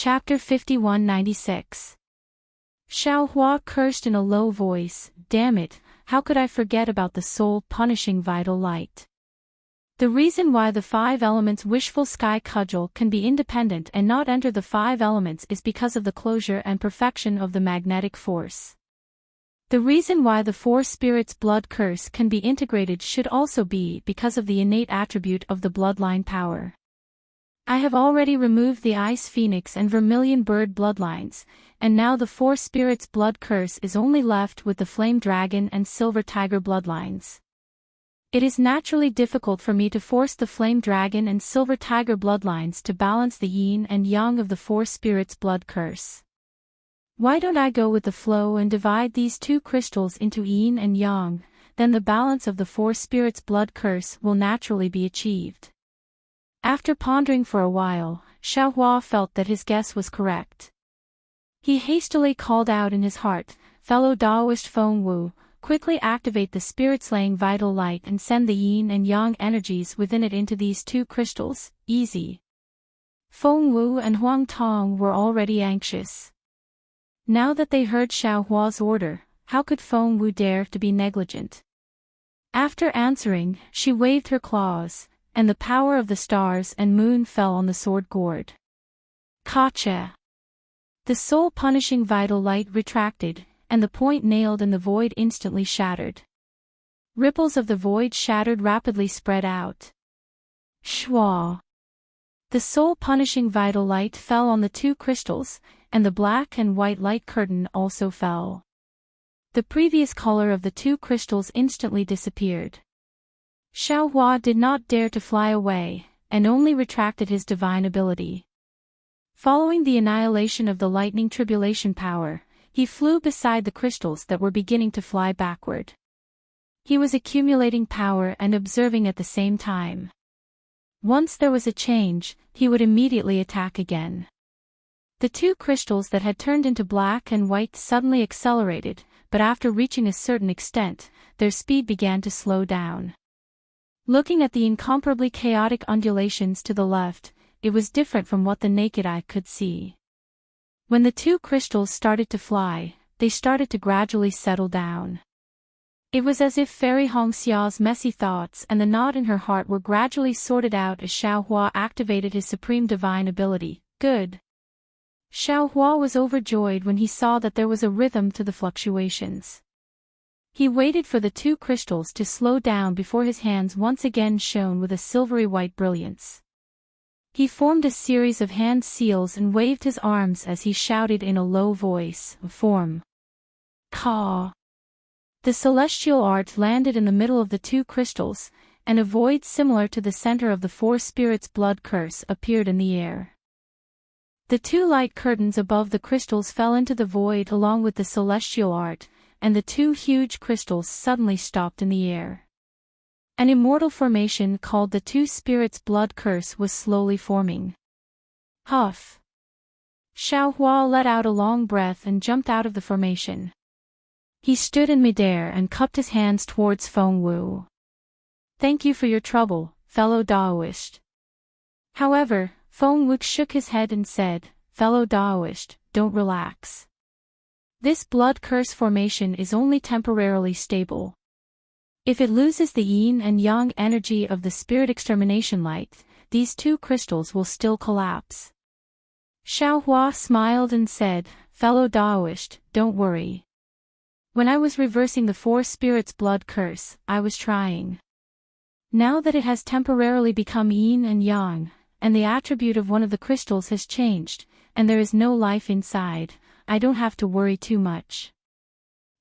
Chapter 5196. Xiaohua cursed in a low voice, "Damn it, how could I forget about the soul-punishing vital light?" The reason why the 5 elements wishful sky cudgel can be independent and not enter the 5 elements is because of the closure and perfection of the magnetic force. The reason why the 4 spirits blood curse can be integrated should also be because of the innate attribute of the bloodline power. I have already removed the Ice Phoenix and Vermilion Bird bloodlines, and now the 4 spirits blood curse is only left with the Flame Dragon and Silver Tiger bloodlines. It is naturally difficult for me to force the Flame Dragon and Silver Tiger bloodlines to balance the yin and yang of the 4 spirits blood curse. Why don't I go with the flow and divide these 2 crystals into yin and yang, then the balance of the 4 spirits blood curse will naturally be achieved. After pondering for a while, Xiaohua felt that his guess was correct. He hastily called out in his heart, "Fellow Taoist Feng Wu, quickly activate the spirit-slaying vital light and send the yin and yang energies within it into these 2 crystals, easy." Feng Wu and Huang Tong were already anxious. Now that they heard Xiaohua's order, how could Feng Wu dare to be negligent? After answering, she waved her claws, and the power of the stars and moon fell on the sword gourd. Kacha! The soul-punishing vital light retracted, and the point nailed in the void instantly shattered. Ripples of the void shattered rapidly spread out. Shwa! The soul-punishing vital light fell on the 2 crystals, and the black and white light curtain also fell. The previous color of the 2 crystals instantly disappeared. Xiaohua did not dare to fly away, and only retracted his divine ability. Following the annihilation of the lightning tribulation power, he flew beside the crystals that were beginning to fly backward. He was accumulating power and observing at the same time. Once there was a change, he would immediately attack again. The 2 crystals that had turned into black and white suddenly accelerated, but after reaching a certain extent, their speed began to slow down. Looking at the incomparably chaotic undulations to the left, it was different from what the naked eye could see. When the 2 crystals started to fly, they started to gradually settle down. It was as if Fairy Hongxia's messy thoughts and the knot in her heart were gradually sorted out as Xiaohua activated his supreme divine ability. Good. Xiaohua was overjoyed when he saw that there was a rhythm to the fluctuations. He waited for the 2 crystals to slow down before his hands once again shone with a silvery white brilliance. He formed a series of hand seals and waved his arms as he shouted in a low voice, "Form." Ka. The celestial art landed in the middle of the 2 crystals, and a void similar to the center of the 4 spirits blood curse appeared in the air. The 2 light curtains above the crystals fell into the void along with the celestial art, and the 2 huge crystals suddenly stopped in the air. An immortal formation called the 2 spirits blood curse was slowly forming. Huff! Xiaohua let out a long breath and jumped out of the formation. He stood in midair and cupped his hands towards Feng Wu. "Thank you for your trouble, fellow Taoist." However, Feng Wu shook his head and said, "Fellow Taoist, don't relax. This blood curse formation is only temporarily stable. If it loses the yin and yang energy of the spirit extermination light, these 2 crystals will still collapse." Xiaohua smiled and said, "Fellow Taoist, don't worry. When I was reversing the 4 spirits blood curse, I was trying. Now that it has temporarily become yin and yang, and the attribute of one of the crystals has changed, and there is no life inside, I don't have to worry too much.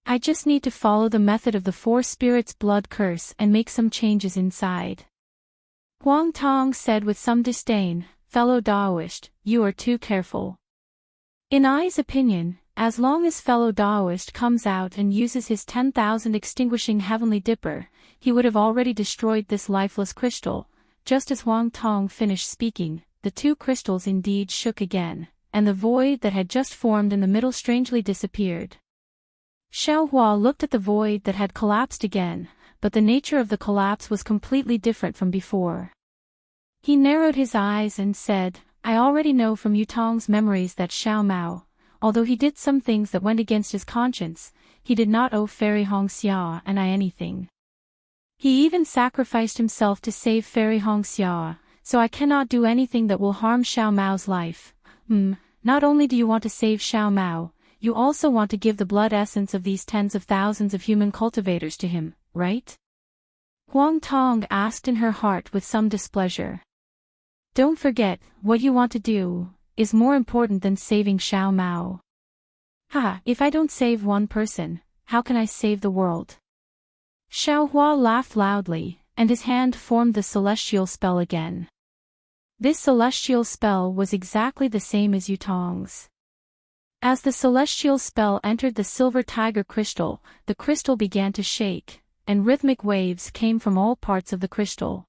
I just need to follow the method of the 4 spirits blood curse and make some changes inside." Huang Tong said with some disdain, "Fellow Taoist, you are too careful. In I's opinion, as long as fellow Taoist comes out and uses his 10,000 extinguishing heavenly dipper, he would have already destroyed this lifeless crystal." Just as Huang Tong finished speaking, the 2 crystals indeed shook again, and the void that had just formed in the middle strangely disappeared. Xiaohua looked at the void that had collapsed again, but the nature of the collapse was completely different from before. He narrowed his eyes and said, I already know from Yutong's memories that Xiao Mao, although he did some things that went against his conscience, he did not owe Fairy Hongxia and I anything. He even sacrificed himself to save Fairy Hongxia, so I cannot do anything that will harm Xiao Mao's life. Not only do you want to save Xiao Mao, you also want to give the blood essence of these tens of thousands of human cultivators to him, right? Huang Tong asked in her heart with some displeasure. Don't forget, what you want to do is more important than saving Xiao Mao. If I don't save one person, how can I save the world? Xiao Hua laughed loudly, and his hand formed the celestial spell again. This celestial spell was exactly the same as Yutong's. As the celestial spell entered the silver tiger crystal, the crystal began to shake, and rhythmic waves came from all parts of the crystal.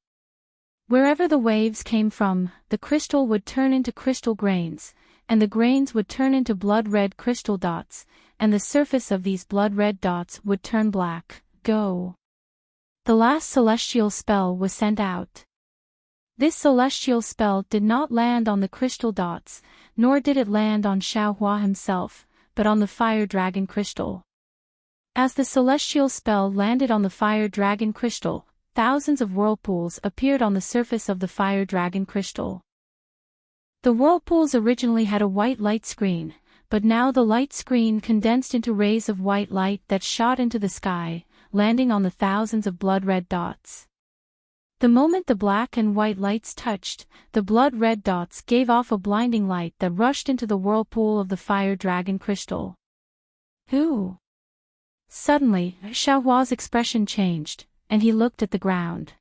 Wherever the waves came from, the crystal would turn into crystal grains, and the grains would turn into blood-red crystal dots, and the surface of these blood-red dots would turn black. Go. The last celestial spell was sent out. This celestial spell did not land on the crystal dots, nor did it land on Xiao Hua himself, but on the fire dragon crystal. As the celestial spell landed on the fire dragon crystal, thousands of whirlpools appeared on the surface of the fire dragon crystal. The whirlpools originally had a white light screen, but now the light screen condensed into rays of white light that shot into the sky, landing on the thousands of blood-red dots. The moment the black and white lights touched, the blood-red dots gave off a blinding light that rushed into the whirlpool of the fire dragon crystal. Who? Suddenly, Xiao Hua's expression changed, and he looked at the ground.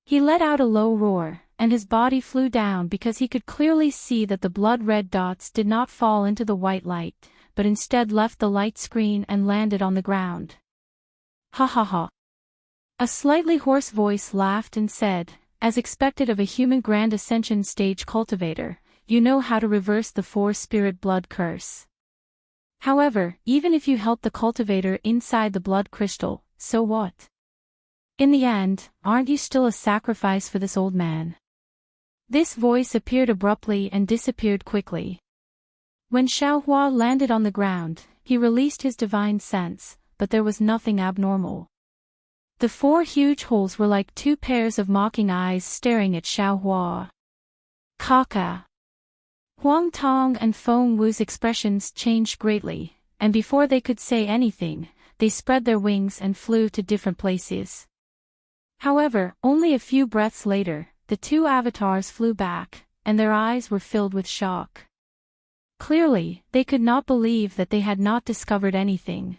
He let out a low roar, and his body flew down because he could clearly see that the blood-red dots did not fall into the white light, but instead left the light screen and landed on the ground. Ha ha ha. A slightly hoarse voice laughed and said, as expected of a human Grand Ascension stage cultivator, you know how to reverse the 4-spirit blood curse. However, even if you help the cultivator inside the blood crystal, so what? In the end, aren't you still a sacrifice for this old man? This voice appeared abruptly and disappeared quickly. When Xiao Hua landed on the ground, he released his divine sense, but there was nothing abnormal. The 4 huge holes were like 2 pairs of mocking eyes staring at Xiao Hua. Kaka. Huang Tong and Feng Wu's expressions changed greatly, and before they could say anything, they spread their wings and flew to different places. However, only a few breaths later, the 2 avatars flew back, and their eyes were filled with shock. Clearly, they could not believe that they had not discovered anything.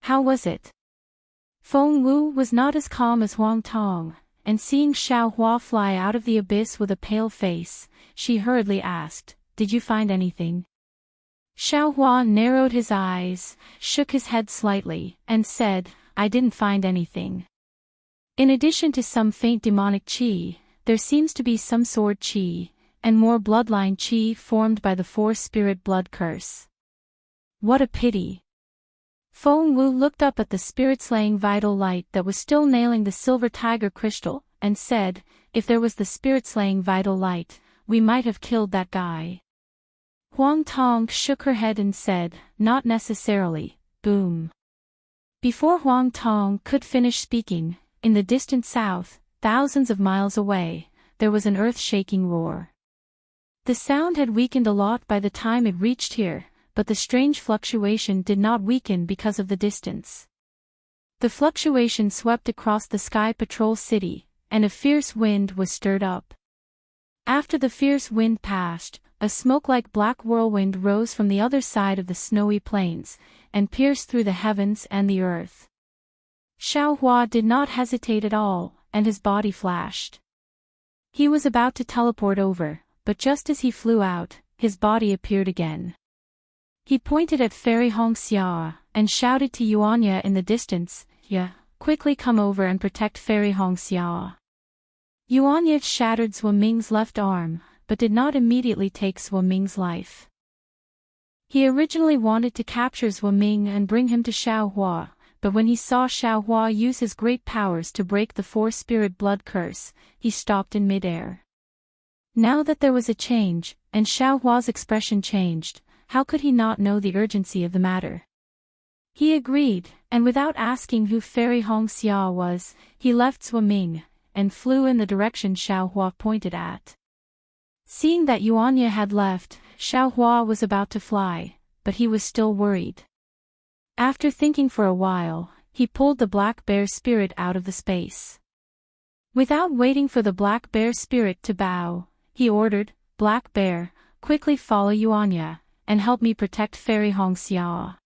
How was it? Feng Wu was not as calm as Huang Tong, and seeing Xiao Hua fly out of the abyss with a pale face, she hurriedly asked, "Did you find anything?" Xiao Hua narrowed his eyes, shook his head slightly, and said, "I didn't find anything. In addition to some faint demonic qi, there seems to be some sword qi, and more bloodline qi formed by the 4-spirit blood curse. What a pity." Feng Wu looked up at the spirit-slaying vital light that was still nailing the silver tiger crystal, and said, "If there was the spirit-slaying vital light, we might have killed that guy." Huang Tong shook her head and said, "Not necessarily." Boom. Before Huang Tong could finish speaking, in the distant south, thousands of miles away, there was an earth-shaking roar. The sound had weakened a lot by the time it reached here, but the strange fluctuation did not weaken because of the distance. The fluctuation swept across the Sky Patrol City, and a fierce wind was stirred up. After the fierce wind passed, a smoke-like black whirlwind rose from the other side of the snowy plains, and pierced through the heavens and the earth. Xiao Hua did not hesitate at all, and his body flashed. He was about to teleport over, but just as he flew out, his body appeared again. He pointed at Fairy Hongxia, and shouted to Yuanya in the distance, "Yeah, quickly come over and protect Fairy Hongxia." Yuanya shattered Zhuo Ming's left arm, but did not immediately take Zhuo Ming's life. He originally wanted to capture Zhuo Ming and bring him to Xiao Hua, but when he saw Xiao Hua use his great powers to break the 4-spirit blood curse, he stopped in midair. Now that there was a change, and Xiaohua's expression changed, how could he not know the urgency of the matter? He agreed, and without asking who Fairy Hongxia was, he left Swimming, and flew in the direction Xiaohua pointed at. Seeing that Yuanya had left, Xiaohua was about to fly, but he was still worried. After thinking for a while, he pulled the black bear spirit out of the space. Without waiting for the black bear spirit to bow, he ordered, "Black Bear, quickly follow Yuanya, and help me protect Fairy Hongxia.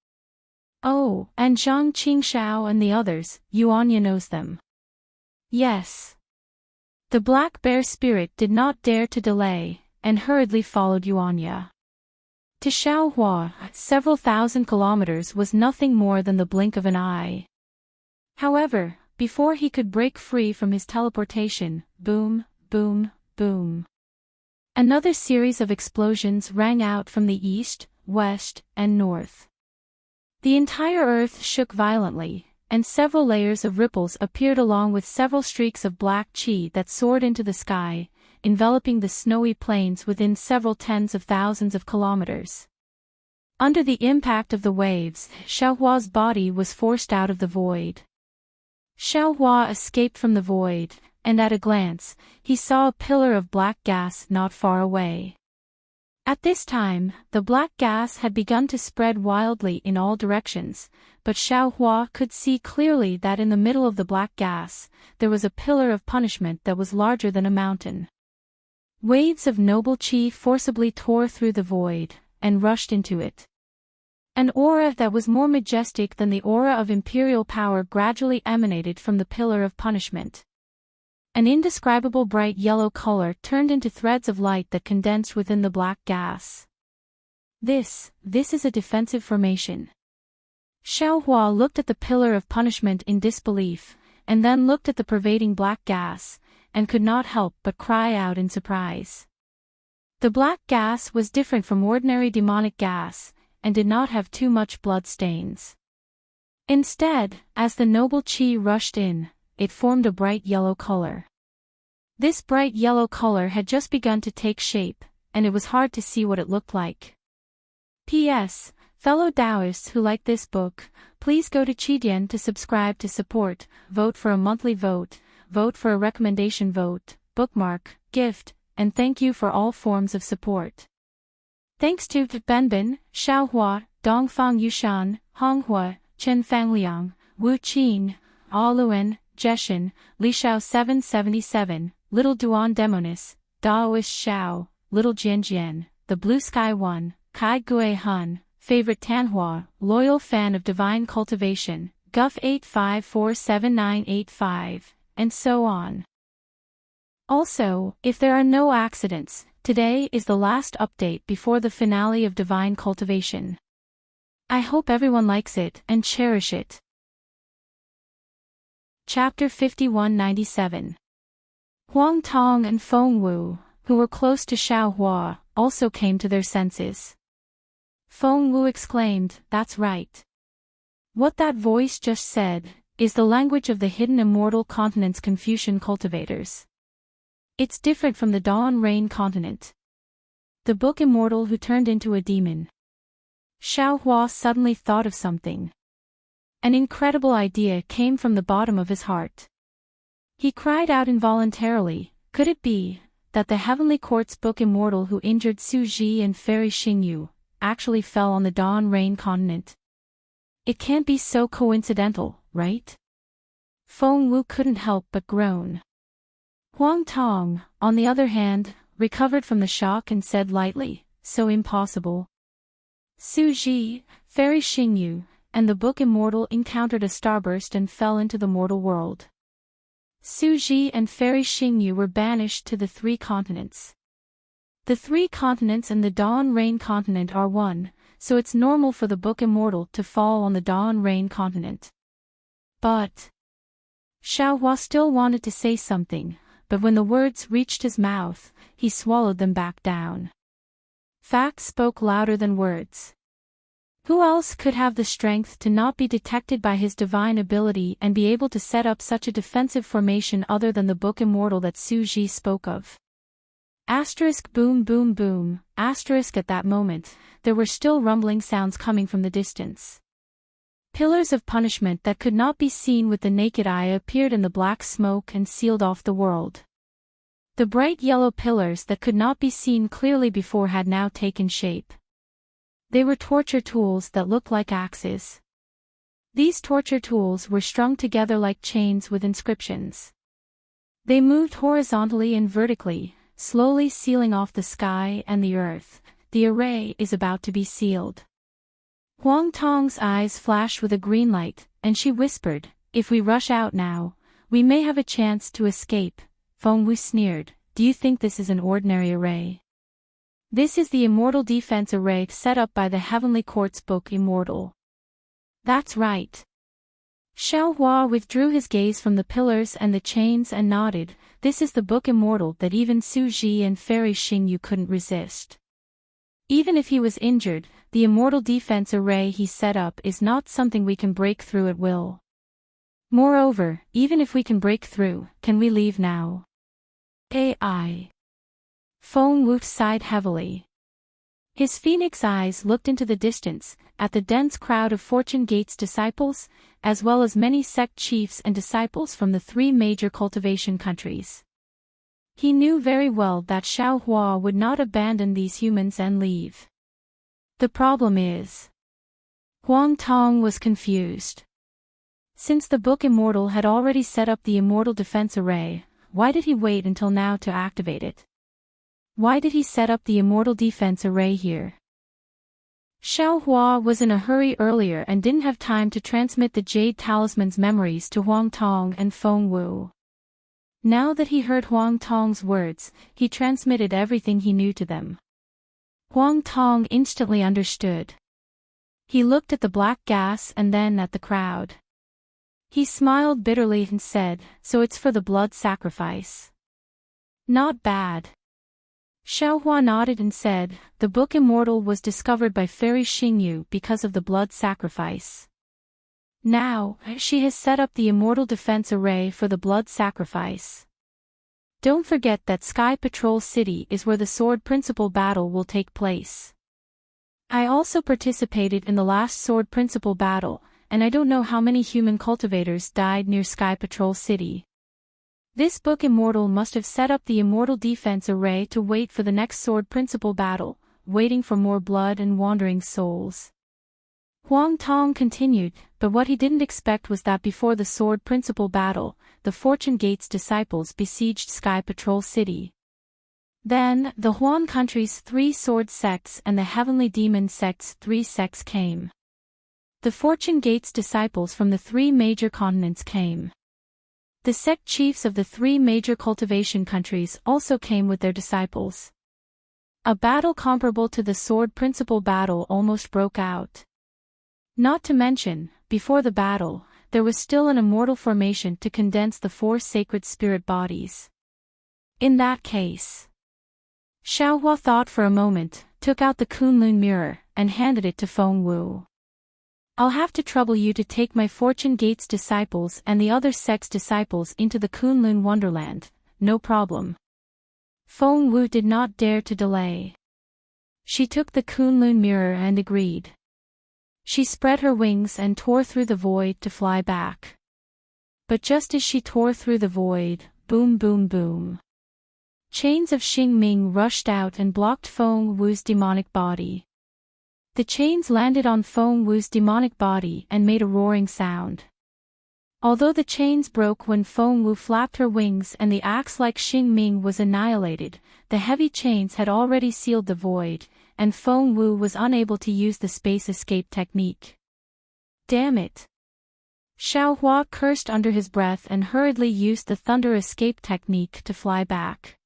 Oh, and Zhang Qingshao and the others, Yuanya knows them." Yes. The black bear spirit did not dare to delay, and hurriedly followed Yuanya. To Xiaohua, several thousand kilometers was nothing more than the blink of an eye. However, before he could break free from his teleportation, boom, boom, boom. Another series of explosions rang out from the east, west, and north. The entire earth shook violently, and several layers of ripples appeared along with several streaks of black chi that soared into the sky, enveloping the snowy plains within several tens of thousands of kilometers. Under the impact of the waves, Xiaohua's body was forced out of the void. Xiaohua escaped from the void, and at a glance, he saw a pillar of black gas not far away. At this time, the black gas had begun to spread wildly in all directions, but Xiaohua could see clearly that in the middle of the black gas, there was a pillar of punishment that was larger than a mountain. Waves of noble chi forcibly tore through the void, and rushed into it. An aura that was more majestic than the aura of imperial power gradually emanated from the pillar of punishment. An indescribable bright yellow color turned into threads of light that condensed within the black gas. This is a defensive formation. Xiaohua looked at the pillar of punishment in disbelief, and then looked at the pervading black gas, and could not help but cry out in surprise. The black gas was different from ordinary demonic gas, and did not have too much blood stains. Instead, as the noble chi rushed in, it formed a bright yellow color. This bright yellow color had just begun to take shape, and it was hard to see what it looked like. P.S. Fellow Taoists who like this book, please go to Qidian to subscribe to support, vote for a monthly vote for a recommendation vote, bookmark, gift, and thank you for all forms of support. Thanks to Benbin, Xiaohua, Dongfang Yushan, Honghua, Chen Fangliang, Wu Qin, Aoluan, Jeshin, Lishao 777, Little Duan Demonis, Daoist Xiao, Little Jianjian, The Blue Sky One, Kai Gue Hun, Favorite Tanhua, Loyal Fan of Divine Cultivation, Guff 8547985, and so on. Also, if there are no accidents, today is the last update before the finale of Divine Cultivation. I hope everyone likes it and cherish it. Chapter 5197. Huang Tong and Feng Wu, who were close to Xiaohua, also came to their senses. Feng Wu exclaimed, "That's right. What that voice just said is the language of the hidden immortal continent's Confucian cultivators. It's different from the Dawn Rain continent. The book immortal who turned into a demon." Xiaohua suddenly thought of something. An incredible idea came from the bottom of his heart. He cried out involuntarily, could it be that the Heavenly Court's book immortal who injured Su Ji and Fairy Xingyu actually fell on the Dawn Rain continent? It can't be so coincidental, right? Feng Wu couldn't help but groan. Huang Tong, on the other hand, recovered from the shock and said lightly, so impossible. Su Ji, Fairy Xingyu, and the book immortal encountered a starburst and fell into the mortal world. Su Ji and Fairy Xingyu were banished to the 3 continents. The 3 continents and the Dawn Rain continent are one, so it's normal for the book immortal to fall on the Dawn Rain continent. But Xiaohua still wanted to say something, but when the words reached his mouth, he swallowed them back down. Facts spoke louder than words. Who else could have the strength to not be detected by his divine ability and be able to set up such a defensive formation other than the book immortal that Su Ji spoke of? Asterisk boom boom boom, asterisk at that moment, there were still rumbling sounds coming from the distance. Pillars of punishment that could not be seen with the naked eye appeared in the black smoke and sealed off the world. The bright yellow pillars that could not be seen clearly before had now taken shape. They were torture tools that looked like axes. These torture tools were strung together like chains with inscriptions. They moved horizontally and vertically, slowly sealing off the sky and the earth. The array is about to be sealed. Huang Tong's eyes flashed with a green light, and she whispered, "If we rush out now, we may have a chance to escape." Feng Wu sneered, "Do you think this is an ordinary array? This is the Immortal Defense Array set up by the Heavenly Court's book Immortal." "That's right." Xiao Hua withdrew his gaze from the pillars and the chains and nodded, "This is the book Immortal that even Su Ji and Fairy Xingyu couldn't resist. Even if he was injured, the Immortal Defense Array he set up is not something we can break through at will. Moreover, even if we can break through, can we leave now?" AI. Feng Wu sighed heavily. His phoenix eyes looked into the distance, at the dense crowd of Fortune Gate's disciples, as well as many sect chiefs and disciples from the 3 major cultivation countries. He knew very well that Xiao Hua would not abandon these humans and leave. The problem is, Huang Tong was confused. Since the book Immortal had already set up the Immortal Defense Array, why did he wait until now to activate it? Why did he set up the Immortal Defense Array here? Xiao Hua was in a hurry earlier and didn't have time to transmit the Jade Talisman's memories to Huang Tong and Feng Wu. Now that he heard Huang Tong's words, he transmitted everything he knew to them. Huang Tong instantly understood. He looked at the black gas and then at the crowd. He smiled bitterly and said, "So it's for the blood sacrifice. Not bad." Xiao Hua nodded and said, "The book Immortal was discovered by Fairy Xingyu because of the blood sacrifice. Now, she has set up the Immortal Defense Array for the blood sacrifice. Don't forget that Sky Patrol City is where the Sword Principal battle will take place. I also participated in the last Sword Principal battle, and I don't know how many human cultivators died near Sky Patrol City. This book Immortal must have set up the Immortal Defense Array to wait for the next Sword Principal battle, waiting for more blood and wandering souls." Huang Tong continued, but what he didn't expect was that before the Sword Principal battle, the Fortune Gate's disciples besieged Sky Patrol City. Then, the Huan country's 3 sword sects and the Heavenly Demon sect's 3 sects came. The Fortune Gate's disciples from the 3 major continents came. The sect chiefs of the 3 major cultivation countries also came with their disciples. A battle comparable to the Sword Principal battle almost broke out. Not to mention, before the battle, there was still an immortal formation to condense the 4 sacred spirit bodies. In that case, Xiao Hua thought for a moment, took out the Kunlun mirror, and handed it to Feng Wu. "I'll have to trouble you to take my Fortune Gate's disciples and the other sect's disciples into the Kunlun Wonderland, no problem." Feng Wu did not dare to delay. She took the Kunlun mirror and agreed. She spread her wings and tore through the void to fly back. But just as she tore through the void, boom boom boom. Chains of Xingming rushed out and blocked Feng Wu's demonic body. The chains landed on Feng Wu's demonic body and made a roaring sound. Although the chains broke when Feng Wu flapped her wings and the axe-like Xingming was annihilated, the heavy chains had already sealed the void, and Feng Wu was unable to use the space escape technique. Damn it! Xiao Hua cursed under his breath and hurriedly used the thunder escape technique to fly back.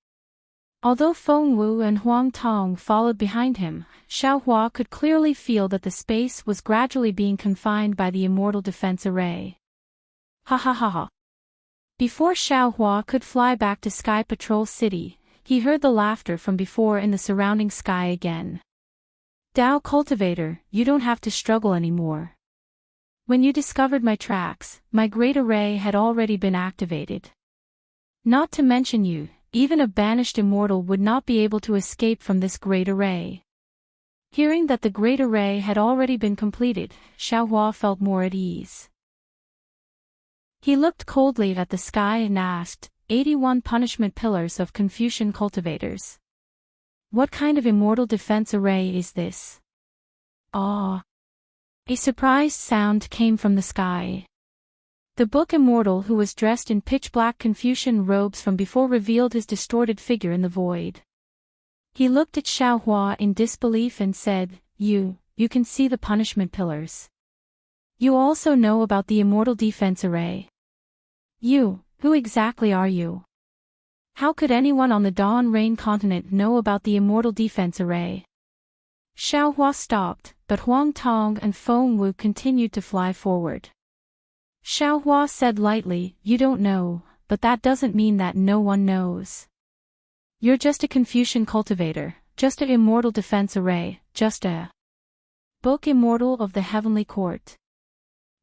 Although Feng Wu and Huang Tong followed behind him, Xiao Hua could clearly feel that the space was gradually being confined by the Immortal Defense Array. Ha ha ha ha. Before Xiao Hua could fly back to Sky Patrol City, he heard the laughter from before in the surrounding sky again. "Dao Cultivator, you don't have to struggle anymore. When you discovered my tracks, my great array had already been activated. Not to mention you, even a banished immortal would not be able to escape from this great array. Hearing that the great array had already been completed, Xiaohua felt more at ease. He looked coldly at the sky and asked, 81 punishment pillars of Confucian cultivators. What kind of immortal defense array is this? Ah! A surprised sound came from the sky. The book immortal who was dressed in pitch-black Confucian robes from before revealed his distorted figure in the void. He looked at Xiaohua in disbelief and said, You can see the punishment pillars. You also know about the immortal defense array. Who exactly are you? How could anyone on the Dawn Rain continent know about the immortal defense array? Xiaohua stopped, but Huang Tong and Feng Wu continued to fly forward. Xiaohua said lightly, You don't know, but that doesn't mean that no one knows. You're just a Confucian cultivator, just a immortal defense array, just a book immortal of the heavenly court.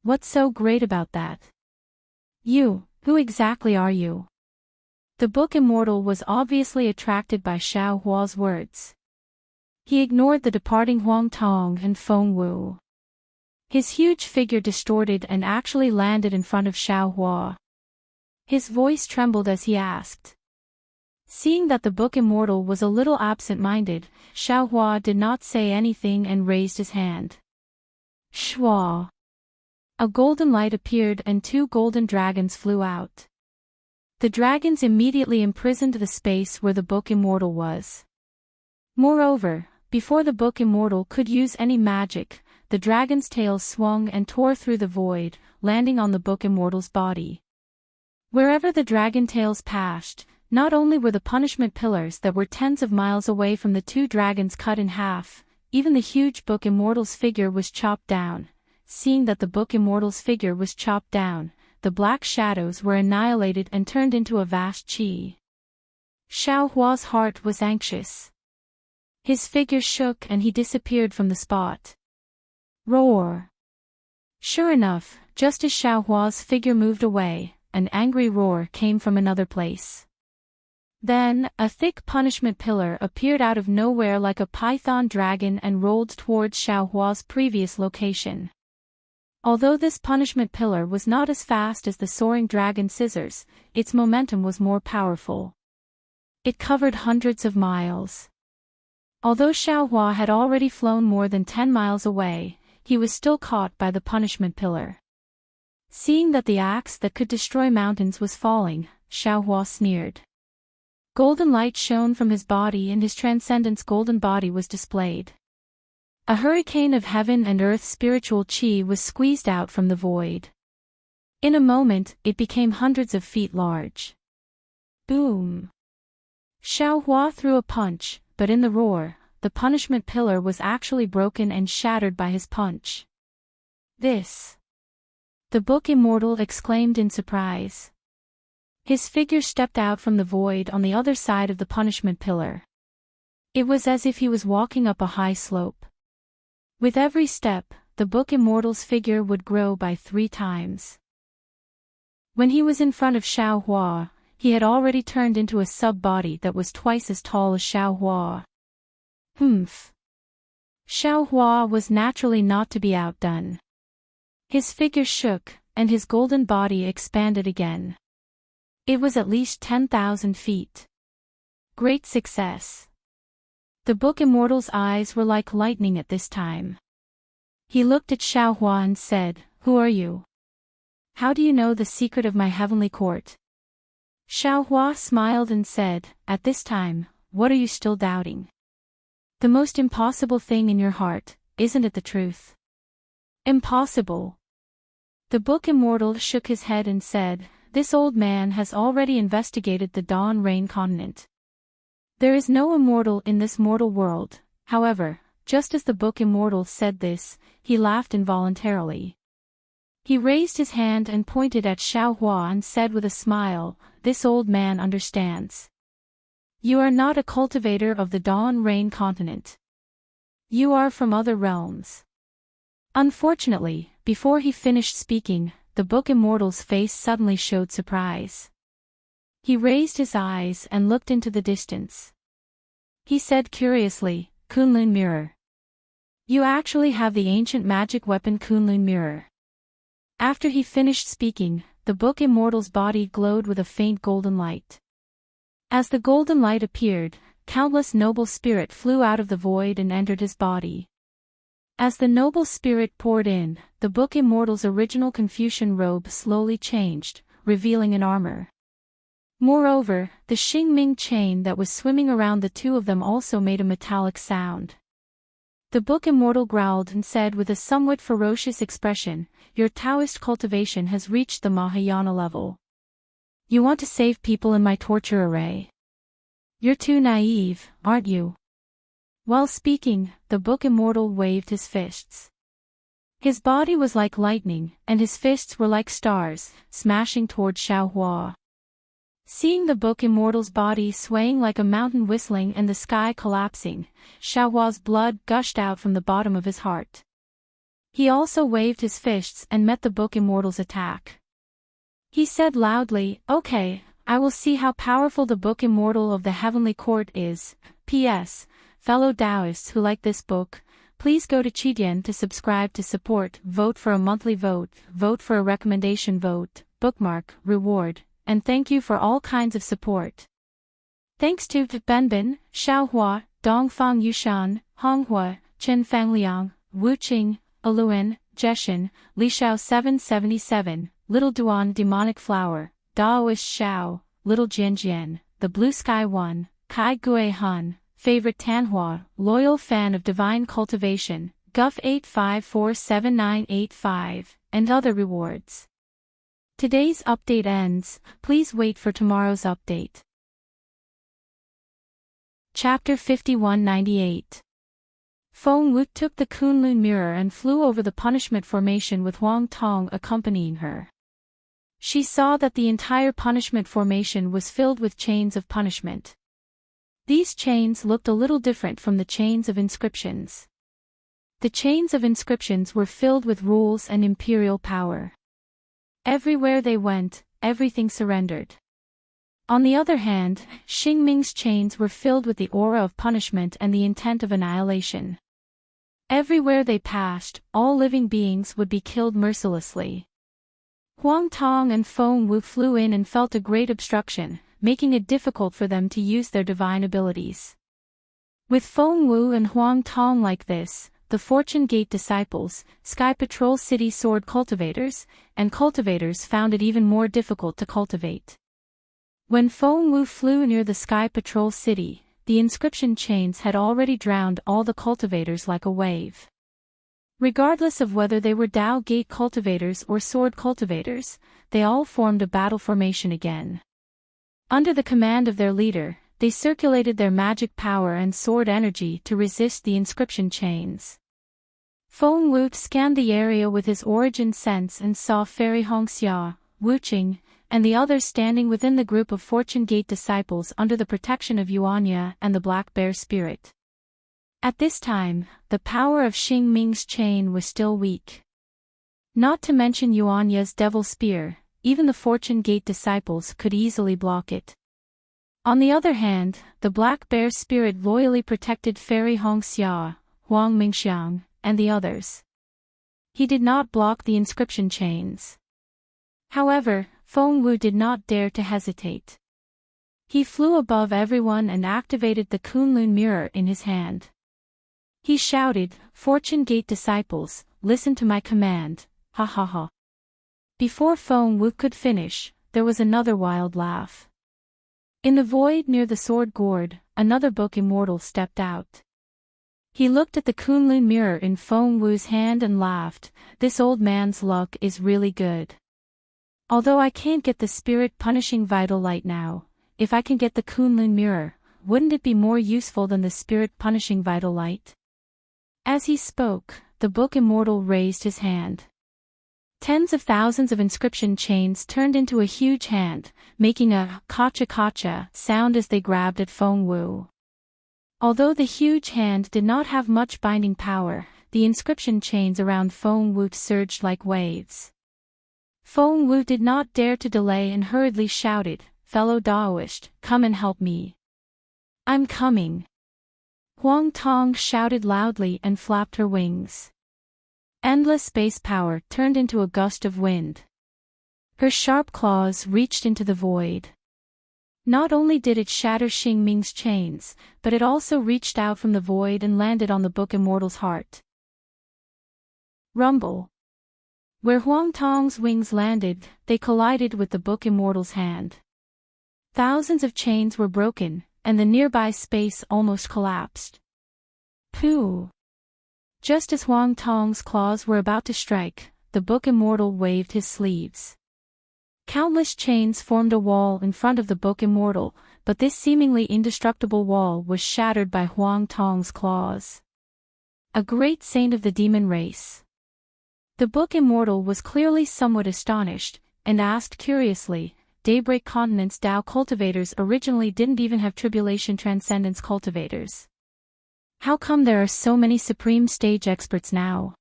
What's so great about that? Who exactly are you? The book immortal was obviously attracted by Xiaohua's words. He ignored the departing Huang Tong and Feng Wu. His huge figure distorted and actually landed in front of Xiaohua. His voice trembled as he asked. Seeing that the book immortal was a little absent-minded, Xiaohua did not say anything and raised his hand. Shua! A golden light appeared and 2 golden dragons flew out. The dragons immediately imprisoned the space where the book immortal was. Moreover, before the book immortal could use any magic, the dragon's tails swung and tore through the void, landing on the book immortal's body. Wherever the dragon tails passed, not only were the punishment pillars that were tens of miles away from the 2 dragons cut in half, even the huge book immortal's figure was chopped down. Seeing that the book immortal's figure was chopped down, the black shadows were annihilated and turned into a vast qi. Xiaohua's heart was anxious. His figure shook and he disappeared from the spot. Roar! Sure enough, just as Xiaohua's figure moved away, an angry roar came from another place. Then, a thick punishment pillar appeared out of nowhere like a python dragon and rolled towards Xiaohua's previous location. Although this punishment pillar was not as fast as the soaring dragon scissors, its momentum was more powerful. It covered hundreds of miles. Although Xiaohua had already flown more than 10 miles away, he was still caught by the punishment pillar. Seeing that the axe that could destroy mountains was falling, Xiaohua sneered. Golden light shone from his body and his transcendence golden body was displayed. A hurricane of heaven and earth spiritual qi was squeezed out from the void. In a moment, it became hundreds of feet large. Boom! Xiaohua threw a punch, but in the roar, the punishment pillar was actually broken and shattered by his punch. This! The book immortal exclaimed in surprise. His figure stepped out from the void on the other side of the punishment pillar. It was as if he was walking up a high slope. With every step, the book immortal's figure would grow by 3 times. When he was in front of Xiaohua, he had already turned into a sub-body that was twice as tall as Xiaohua. Humph! Xiaohua was naturally not to be outdone. His figure shook, and his golden body expanded again. It was at least 10,000 feet. Great success. The book immortal's eyes were like lightning at this time. He looked at Xiaohua and said, Who are you? How do you know the secret of my heavenly court? Xiaohua smiled and said, At this time, what are you still doubting? The most impossible thing in your heart, isn't it the truth? Impossible. The book immortal shook his head and said, This old man has already investigated the Dawn Rain continent. There is no immortal in this mortal world. However, just as the book immortal said this, he laughed involuntarily. He raised his hand and pointed at Xiaohua and said with a smile, This old man understands. You are not a cultivator of the Dawn Rain continent. You are from other realms. Unfortunately, before he finished speaking, the book immortal's face suddenly showed surprise. He raised his eyes and looked into the distance. He said curiously, Kunlun Mirror. You actually have the ancient magic weapon Kunlun Mirror. After he finished speaking, the book Immortal's body glowed with a faint golden light. As the golden light appeared, countless noble spirit flew out of the void and entered his body. As the noble spirit poured in, the book Immortal's original Confucian robe slowly changed, revealing an armor. Moreover, the Xingming chain that was swimming around the two of them also made a metallic sound. The book Immortal growled and said with a somewhat ferocious expression, Your Taoist cultivation has reached the Mahayana level. You want to save people in my torture array? You're too naive, aren't you? While speaking, the book Immortal waved his fists. His body was like lightning, and his fists were like stars, smashing toward Xiaohua. Seeing the book Immortal's body swaying like a mountain whistling and the sky collapsing, Xiaohua's blood gushed out from the bottom of his heart. He also waved his fists and met the book Immortal's attack. He said loudly, Okay, I will see how powerful the book Immortal of the Heavenly Court is. P.S. Fellow Taoists who like this book, please go to Qidian to subscribe to support, vote for a monthly vote, vote for a recommendation vote, bookmark, reward, and thank you for all kinds of support. Thanks to Benbin, Xiaohua, Dongfang Yushan, Honghua, Chen Fangliang, Wuqing, Aluan, Jeshin, Lishao 777, Little Duan Demonic Flower, Daoist Xiao, Little Jianjian, The Blue Sky One, Kai Gue Han, Favorite Tanhua, Loyal Fan of Divine Cultivation, Guff 8547985, and other rewards. Today's update ends, please wait for tomorrow's update. Chapter 5198. Feng Wu took the Kunlun mirror and flew over the punishment formation with Huang Tong accompanying her. She saw that the entire punishment formation was filled with chains of punishment. These chains looked a little different from the chains of inscriptions. The chains of inscriptions were filled with rules and imperial power. Everywhere they went, everything surrendered. On the other hand, Xingming's chains were filled with the aura of punishment and the intent of annihilation. Everywhere they passed, all living beings would be killed mercilessly. Huang Tong and Feng Wu flew in and felt a great obstruction, making it difficult for them to use their divine abilities. With Feng Wu and Huang Tong like this, the Fortune Gate disciples, Sky Patrol City sword cultivators, and cultivators found it even more difficult to cultivate. When Feng Wu flew near the Sky Patrol City, the inscription chains had already drowned all the cultivators like a wave. Regardless of whether they were Dao Gate cultivators or sword cultivators, they all formed a battle formation again. Under the command of their leader, they circulated their magic power and sword energy to resist the inscription chains. Feng Wu scanned the area with his origin sense and saw Fairy Hongxia, Wuqing, and the others standing within the group of Fortune Gate disciples under the protection of Yuanya and the Black Bear Spirit. At this time, the power of Xingming's chain was still weak. Not to mention Yuanya's Devil Spear, even the Fortune Gate disciples could easily block it. On the other hand, the Black Bear Spirit loyally protected Fairy Hongxia, Huang Mingxiang, and the others. He did not block the inscription chains. However, Feng Wu did not dare to hesitate. He flew above everyone and activated the Kunlun mirror in his hand. He shouted, Fortune Gate disciples, listen to my command, ha ha ha. Before Feng Wu could finish, there was another wild laugh. In the void near the sword gourd, another book immortal stepped out. He looked at the Kunlun mirror in Feng Wu's hand and laughed, this old man's luck is really good. Although I can't get the spirit-punishing vital light now, if I can get the Kunlun mirror, wouldn't it be more useful than the spirit-punishing vital light? As he spoke, the book immortal raised his hand. Tens of thousands of inscription chains turned into a huge hand, making a kacha-kacha sound as they grabbed at Feng Wu. Although the huge hand did not have much binding power, the inscription chains around Feng Wu surged like waves. Feng Wu did not dare to delay and hurriedly shouted, fellow Daoist, come and help me. I'm coming. Huang Tong shouted loudly and flapped her wings. Endless space power turned into a gust of wind. Her sharp claws reached into the void. Not only did it shatter Xing Ming's chains, but it also reached out from the void and landed on the Book Immortal's heart. Rumble. Where Huang Tong's wings landed, they collided with the Book Immortal's hand. Thousands of chains were broken, and the nearby space almost collapsed. Pooh! Just as Huang Tong's claws were about to strike, the Book Immortal waved his sleeves. Countless chains formed a wall in front of the Book Immortal, but this seemingly indestructible wall was shattered by Huang Tong's claws. A great saint of the demon race. The Book Immortal was clearly somewhat astonished, and asked curiously, Daybreak Continent's Tao cultivators originally didn't even have Tribulation Transcendence cultivators. How come there are so many supreme stage experts now?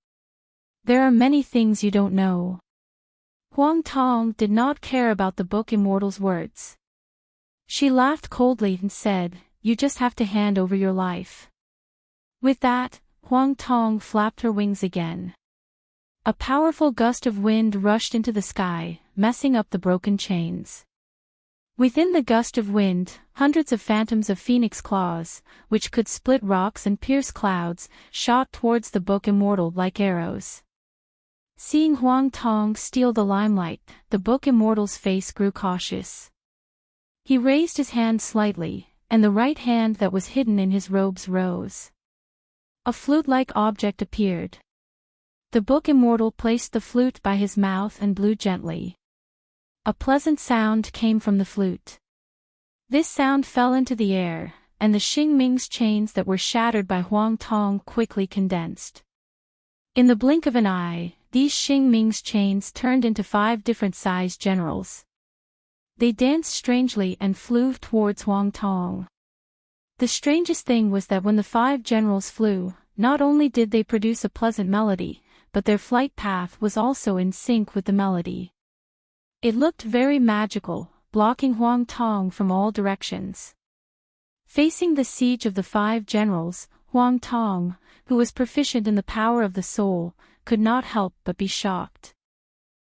There are many things you don't know. Huang Tong did not care about the Book Immortal's words. She laughed coldly and said, you just have to hand over your life. With that, Huang Tong flapped her wings again. A powerful gust of wind rushed into the sky, messing up the broken chains. Within the gust of wind, hundreds of phantoms of phoenix claws, which could split rocks and pierce clouds, shot towards the Book Immortal like arrows. Seeing Huang Tong steal the limelight, the Book Immortal's face grew cautious. He raised his hand slightly, and the right hand that was hidden in his robes rose. A flute-like object appeared. The Book Immortal placed the flute by his mouth and blew gently. A pleasant sound came from the flute. This sound fell into the air, and the Xing Ming's chains that were shattered by Huang Tong quickly condensed. In the blink of an eye, these Xing Ming's chains turned into 5 different-sized generals. They danced strangely and flew towards Huang Tong. The strangest thing was that when the 5 generals flew, not only did they produce a pleasant melody, but their flight path was also in sync with the melody. It looked very magical, blocking Huang Tong from all directions. Facing the siege of the 5 generals, Huang Tong, who was proficient in the power of the soul, could not help but be shocked.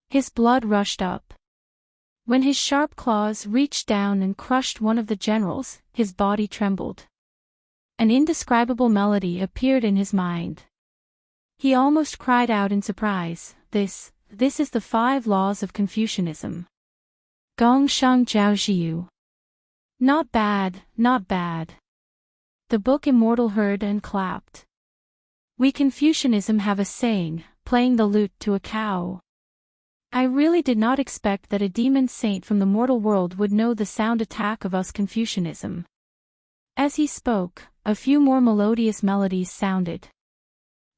His blood rushed up. When his sharp claws reached down and crushed one of the generals, his body trembled. An indescribable melody appeared in his mind. He almost cried out in surprise, This is the 5 laws of Confucianism. Gong Shang Jiao Jiu. Not bad, not bad. The Book Immortal heard and clapped. We Confucianism have a saying, playing the lute to a cow. I really did not expect that a demon saint from the mortal world would know the sound attack of us Confucianism. As he spoke, a few more melodious melodies sounded.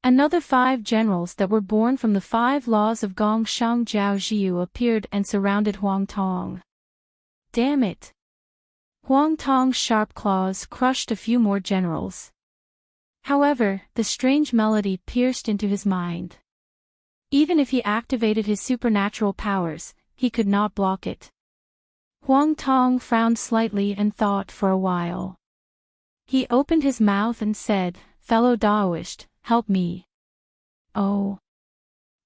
Another 5 generals that were born from the 5 laws of Gong Shang Jiao Jiu appeared and surrounded Huang Tong. Damn it! Huang Tong's sharp claws crushed a few more generals. However, the strange melody pierced into his mind. Even if he activated his supernatural powers, he could not block it. Huang Tong frowned slightly and thought for a while. He opened his mouth and said, Fellow Daoist, help me. Oh.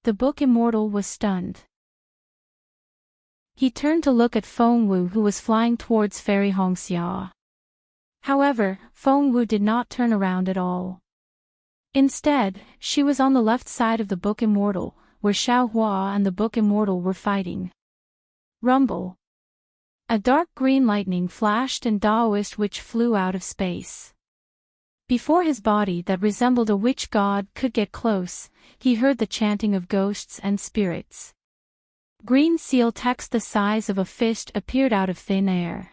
The Book Immortal was stunned. He turned to look at Feng Wu, who was flying towards Fairy Hongxia. However, Feng Wu did not turn around at all. Instead, she was on the left side of the Book Immortal, where Xiao Hua and the Book Immortal were fighting. Rumble. A dark green lightning flashed and Daoist witch flew out of space. Before his body that resembled a witch god could get close, he heard the chanting of ghosts and spirits. Green seal text the size of a fist appeared out of thin air.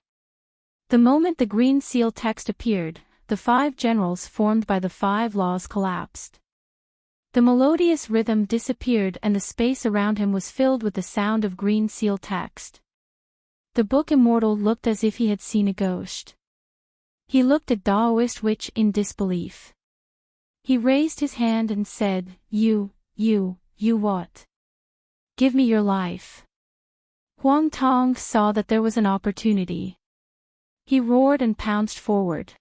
The moment the green seal text appeared, the 5 generals formed by the 5 laws collapsed. The melodious rhythm disappeared and the space around him was filled with the sound of green seal text. The Book Immortal looked as if he had seen a ghost. He looked at Daoist witch in disbelief. He raised his hand and said, You what? Give me your life. Huang Tong saw that there was an opportunity. He roared and pounced forward.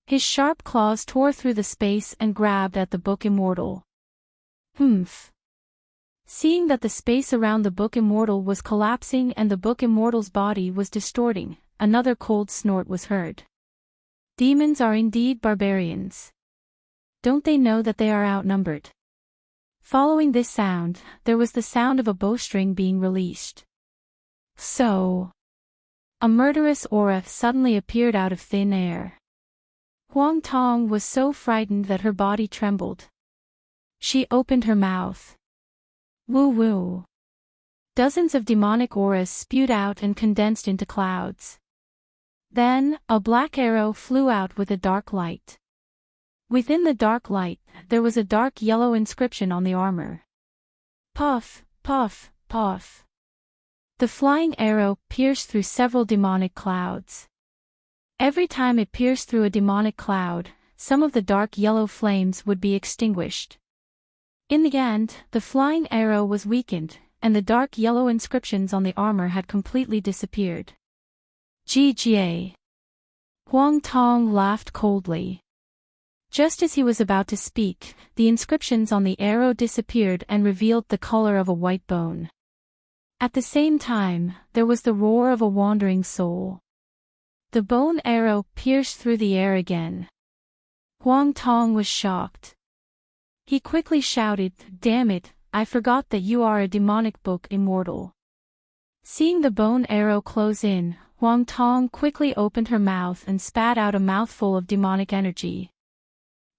His sharp claws tore through the space and grabbed at the Book Immortal. Humph! Seeing that the space around the Book Immortal was collapsing and the Book Immortal's body was distorting, another cold snort was heard. Demons are indeed barbarians. Don't they know that they are outnumbered? Following this sound, there was the sound of a bowstring being released. So, a murderous aura suddenly appeared out of thin air. Huang Tong was so frightened that her body trembled. She opened her mouth. Woo-woo. Dozens of demonic auras spewed out and condensed into clouds. Then, a black arrow flew out with a dark light. Within the dark light, there was a dark yellow inscription on the armor. Puff, puff, puff. The flying arrow pierced through several demonic clouds. Every time it pierced through a demonic cloud, some of the dark yellow flames would be extinguished. In the end, the flying arrow was weakened, and the dark yellow inscriptions on the armor had completely disappeared. GGA. Huang Tong laughed coldly. Just as he was about to speak, the inscriptions on the arrow disappeared and revealed the color of a white bone. At the same time, there was the roar of a wandering soul. The bone arrow pierced through the air again. Huang Tong was shocked. He quickly shouted, "Damn it, I forgot that you are a demonic Book Immortal." Seeing the bone arrow close in, Huang Tong quickly opened her mouth and spat out a mouthful of demonic energy.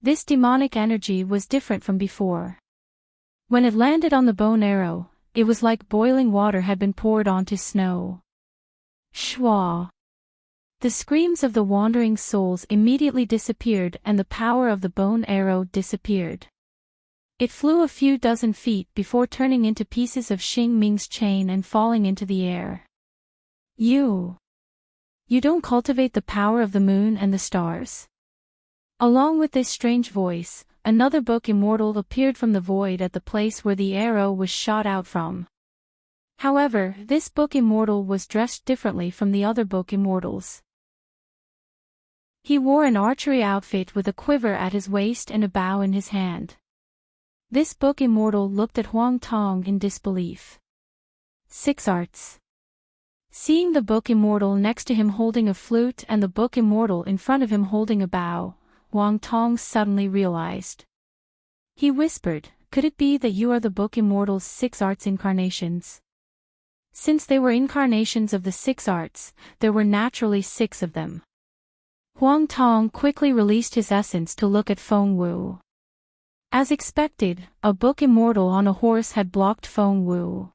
This demonic energy was different from before. When it landed on the bone arrow, it was like boiling water had been poured onto snow. Shwa! The screams of the wandering souls immediately disappeared and the power of the bone arrow disappeared. It flew a few dozen feet before turning into pieces of Xing Ming's chain and falling into the air. You don't cultivate the power of the moon and the stars? Along with this strange voice, another Book Immortal appeared from the void at the place where the arrow was shot out from. However, this Book Immortal was dressed differently from the other Book Immortals. He wore an archery outfit with a quiver at his waist and a bow in his hand. This Book Immortal looked at Huang Tong in disbelief. 6 arts. Seeing the Book Immortal next to him holding a flute and the Book Immortal in front of him holding a bow, Huang Tong suddenly realized. He whispered, "Could it be that you are the Book Immortal's 6 arts incarnations?" Since they were incarnations of the 6 arts, there were naturally 6 of them. Huang Tong quickly released his essence to look at Feng Wu. As expected, a Book Immortal on a horse had blocked Feng Wu.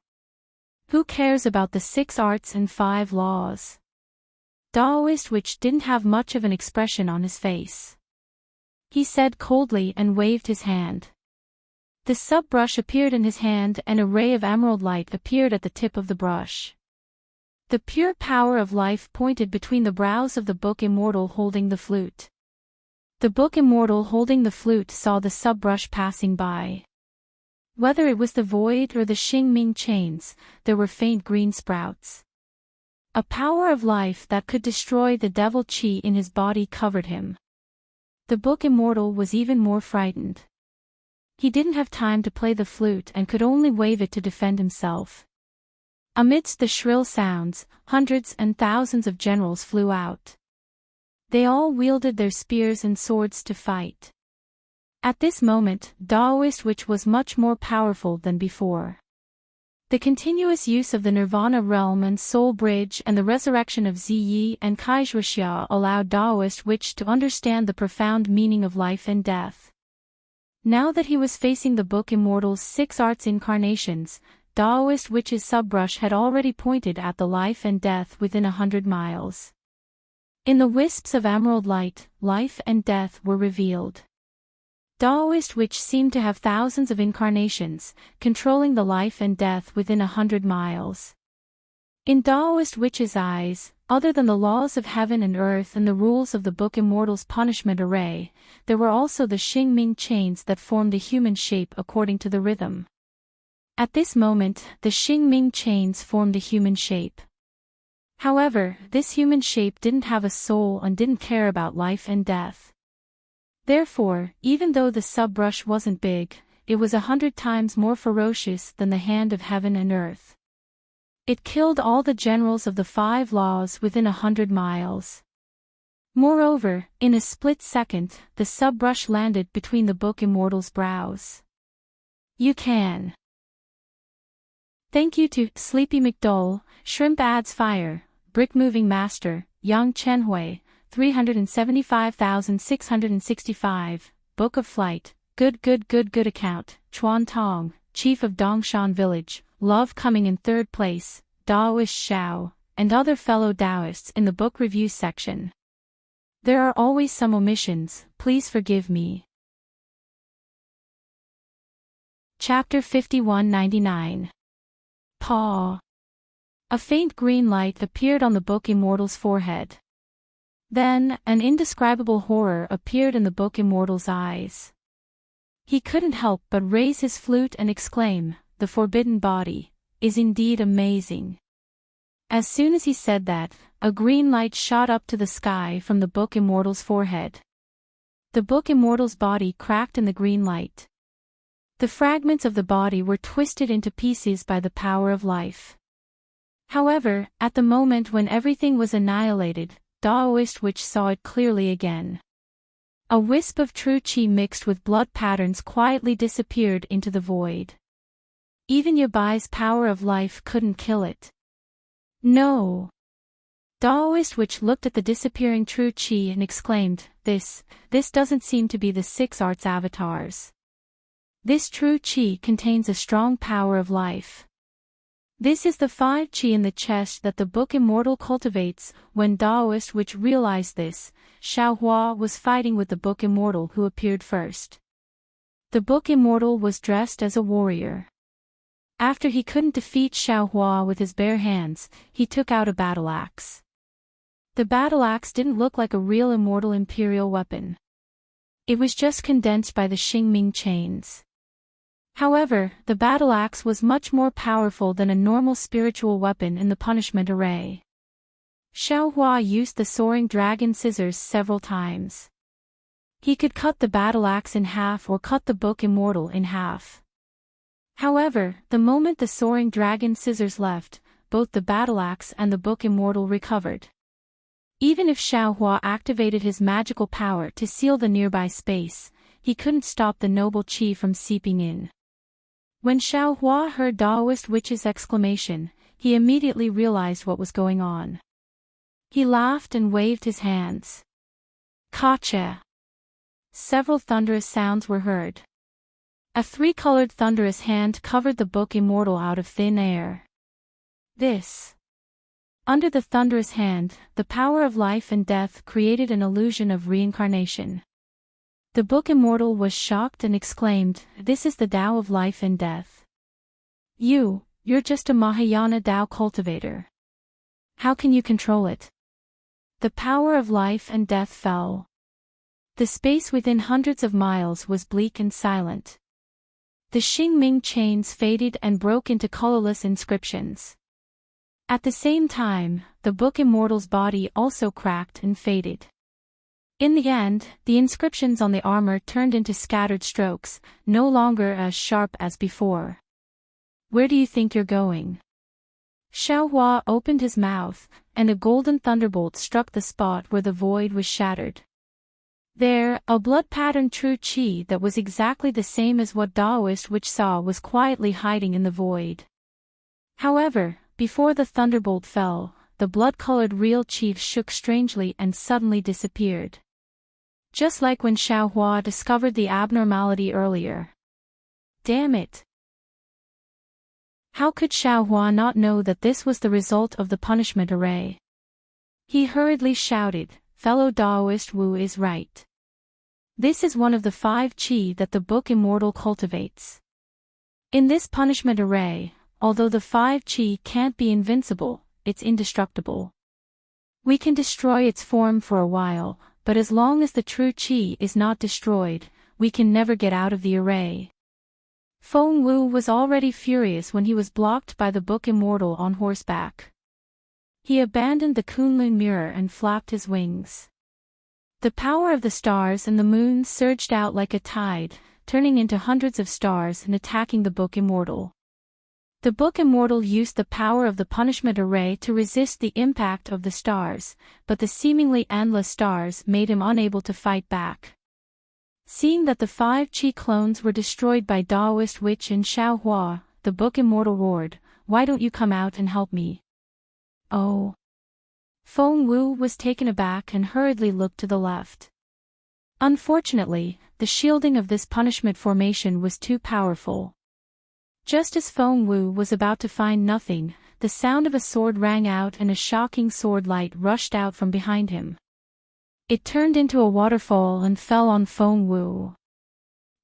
Who cares about the 6 arts and 5 laws? Daoist Witch didn't have much of an expression on his face. He said coldly and waved his hand. The sub-brush appeared in his hand and a ray of emerald light appeared at the tip of the brush. The pure power of life pointed between the brows of the Book Immortal holding the flute. The Book Immortal holding the flute saw the sub-brush passing by. Whether it was the void or the Xing Ming chains, there were faint green sprouts. A power of life that could destroy the devil chi in his body covered him. The Book Immortal was even more frightened. He didn't have time to play the flute and could only wave it to defend himself. Amidst the shrill sounds, hundreds and thousands of generals flew out. They all wielded their spears and swords to fight. At this moment, Daoist Witch was much more powerful than before. The continuous use of the Nirvana realm and Soul Bridge and the resurrection of Ziyi and Kaizhuxia allowed Daoist Witch to understand the profound meaning of life and death. Now that he was facing the Book Immortal's 6 arts incarnations, Daoist Witch's subbrush had already pointed at the life and death within 100 miles. In the wisps of emerald light, life and death were revealed. Daoist Witch seemed to have thousands of incarnations, controlling the life and death within 100 miles. In Daoist Witch's eyes, other than the laws of heaven and earth and the rules of the Book Immortal's punishment array, there were also the Xing Ming chains that formed the human shape according to the rhythm. At this moment, the Xingming chains formed a human shape. However, this human shape didn't have a soul and didn't care about life and death. Therefore, even though the subbrush wasn't big, it was 100 times more ferocious than the hand of heaven and earth. It killed all the generals of the 5 laws within 100 miles. Moreover, in a split second, the subbrush landed between the Book Immortal's brows. You can. Thank you to Sleepy McDole, Shrimp Adds Fire, Brick Moving Master, Yang Chenhui, 375,665, Book of Flight, Good account, Chuan Tong, Chief of Dongshan Village, Love coming in 3rd place, Daoist Xiao, and other fellow Taoists in the book review section. There are always some omissions, please forgive me. Chapter 5199. Paw. A faint green light appeared on the Book Immortal's forehead. Then, an indescribable horror appeared in the Book Immortal's eyes. He couldn't help but raise his flute and exclaim, "The forbidden body is indeed amazing." As soon as he said that, a green light shot up to the sky from the Book Immortal's forehead. The Book Immortal's body cracked in the green light. The fragments of the body were twisted into pieces by the power of life. However, at the moment when everything was annihilated, Daoist Witch saw it clearly again. A wisp of true qi mixed with blood patterns quietly disappeared into the void. Even Yabai's power of life couldn't kill it. No. Daoist Witch looked at the disappearing true qi and exclaimed, This doesn't seem to be the 6 arts avatars. This true qi contains a strong power of life. This is the 5 qi in the chest that the Book Immortal cultivates. When Daoist Witch realized this, Xiaohua was fighting with the Book Immortal who appeared first. The Book Immortal was dressed as a warrior. After he couldn't defeat Xiaohua with his bare hands, he took out a battle axe. The battle axe didn't look like a real immortal imperial weapon. It was just condensed by the Xingming chains. However, the battle axe was much more powerful than a normal spiritual weapon in the punishment array. Xiaohua used the soaring dragon scissors several times. He could cut the battle axe in half or cut the Book Immortal in half. However, the moment the soaring dragon scissors left, both the battle axe and the Book Immortal recovered. Even if Xiaohua activated his magical power to seal the nearby space, he couldn't stop the noble qi from seeping in. When Xiaohua heard Daoist Witch's exclamation, he immediately realized what was going on. He laughed and waved his hands. Kacha! Several thunderous sounds were heard. A 3-colored thunderous hand covered the Book Immortal out of thin air. Under the thunderous hand, the power of life and death created an illusion of reincarnation. The Book Immortal was shocked and exclaimed, "This is the Tao of life and death. You're just a Mahayana Tao cultivator. How can you control it?" The power of life and death fell. The space within hundreds of miles was bleak and silent. The Xingming chains faded and broke into colorless inscriptions. At the same time, the Book Immortal's body also cracked and faded. In the end, the inscriptions on the armor turned into scattered strokes, no longer as sharp as before. "Where do you think you're going?" Xiaohua opened his mouth, and a golden thunderbolt struck the spot where the void was shattered. There, a blood-patterned true qi that was exactly the same as what Daoist Witch saw was quietly hiding in the void. However, before the thunderbolt fell, the blood-colored real qi shook strangely and suddenly disappeared. Just like when Xiaohua discovered the abnormality earlier. Damn it! How could Xiaohua not know that this was the result of the punishment array? He hurriedly shouted, "Fellow Daoist Wu is right. This is one of the 5 qi that the Book Immortal cultivates. In this punishment array, although the 5 qi can't be invincible, it's indestructible. We can destroy its form for a while, but as long as the true qi is not destroyed, we can never get out of the array." Feng Wu was already furious when he was blocked by the book immortal on horseback. He abandoned the Kunlun mirror and flapped his wings. The power of the stars and the moon surged out like a tide, turning into hundreds of stars and attacking the book immortal. The book immortal used the power of the punishment array to resist the impact of the stars, but the seemingly endless stars made him unable to fight back. Seeing that the 5 Qi clones were destroyed by Daoist Witch and Xiaohua, the book immortal roared, "Why don't you come out and help me?" Oh. Feng Wu was taken aback and hurriedly looked to the left. Unfortunately, the shielding of this punishment formation was too powerful. Just as Feng Wu was about to find nothing, the sound of a sword rang out and a shocking sword light rushed out from behind him. It turned into a waterfall and fell on Feng Wu.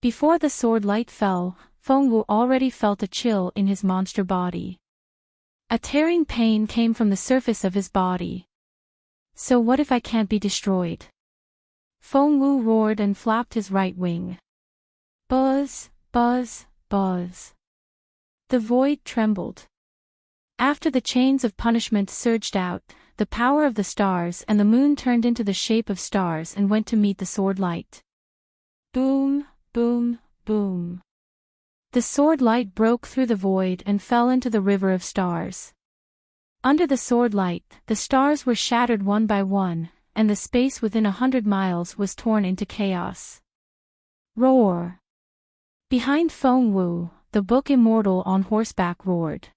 Before the sword light fell, Feng Wu already felt a chill in his monster body. A tearing pain came from the surface of his body. So what if I can't be destroyed? Feng Wu roared and flapped his right wing. Buzz, buzz, buzz. The void trembled. After the chains of punishment surged out, the power of the stars and the moon turned into the shape of stars and went to meet the sword light. Boom, boom, boom. The sword light broke through the void and fell into the river of stars. Under the sword light, the stars were shattered one by one, and the space within 100 miles was torn into chaos. Roar! Behind Feng Wu, the book immortal on horseback roared.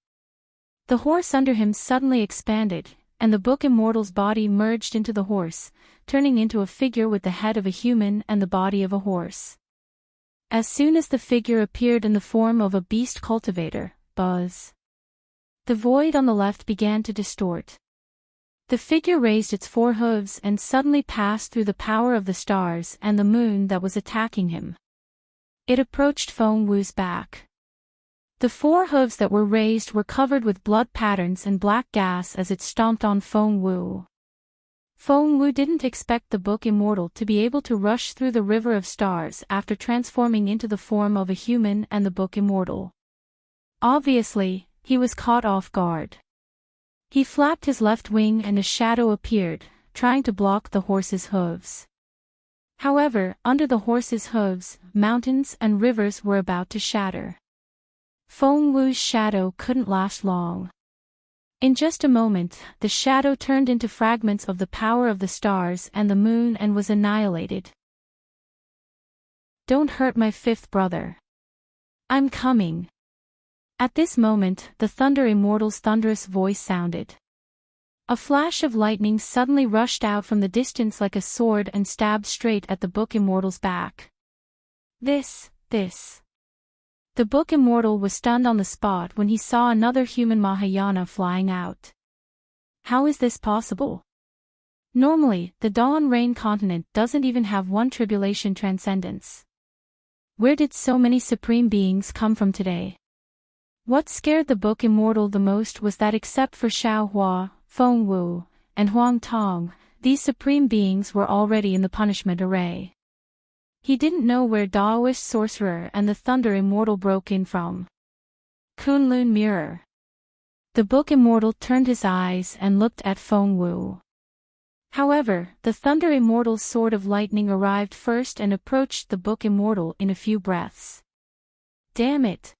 The horse under him suddenly expanded, and the book immortal's body merged into the horse, turning into a figure with the head of a human and the body of a horse. As soon as the figure appeared in the form of a beast cultivator, buzz. The void on the left began to distort. The figure raised its 4 hooves and suddenly passed through the power of the stars and the moon that was attacking him. It approached Feng Wu's back. The 4 hooves that were raised were covered with blood patterns and black gas as it stomped on Feng Wu. Feng Wu didn't expect the book immortal to be able to rush through the river of stars after transforming into the form of a human and the book immortal. Obviously, he was caught off guard. He flapped his left wing and a shadow appeared, trying to block the horse's hooves. However, under the horse's hooves, mountains and rivers were about to shatter. Feng Wu's shadow couldn't last long. In just a moment, the shadow turned into fragments of the power of the stars and the moon and was annihilated. Don't hurt my 5th brother. I'm coming. At this moment, the Thunder Immortal's thunderous voice sounded. A flash of lightning suddenly rushed out from the distance like a sword and stabbed straight at the book immortal's back. This. The book immortal was stunned on the spot when he saw another human Mahayana flying out. How is this possible? Normally, the Dawn Rain continent doesn't even have one tribulation transcendence. Where did so many supreme beings come from today? What scared the book immortal the most was that except for Xiaohua, Feng Wu, and Huang Tong, these supreme beings were already in the punishment array. He didn't know where Daoist Sorcerer and the Thunder Immortal broke in from. Kunlun Mirror. The book immortal turned his eyes and looked at Feng Wu. However, the Thunder Immortal's sword of lightning arrived first and approached the book immortal in a few breaths. Damn it!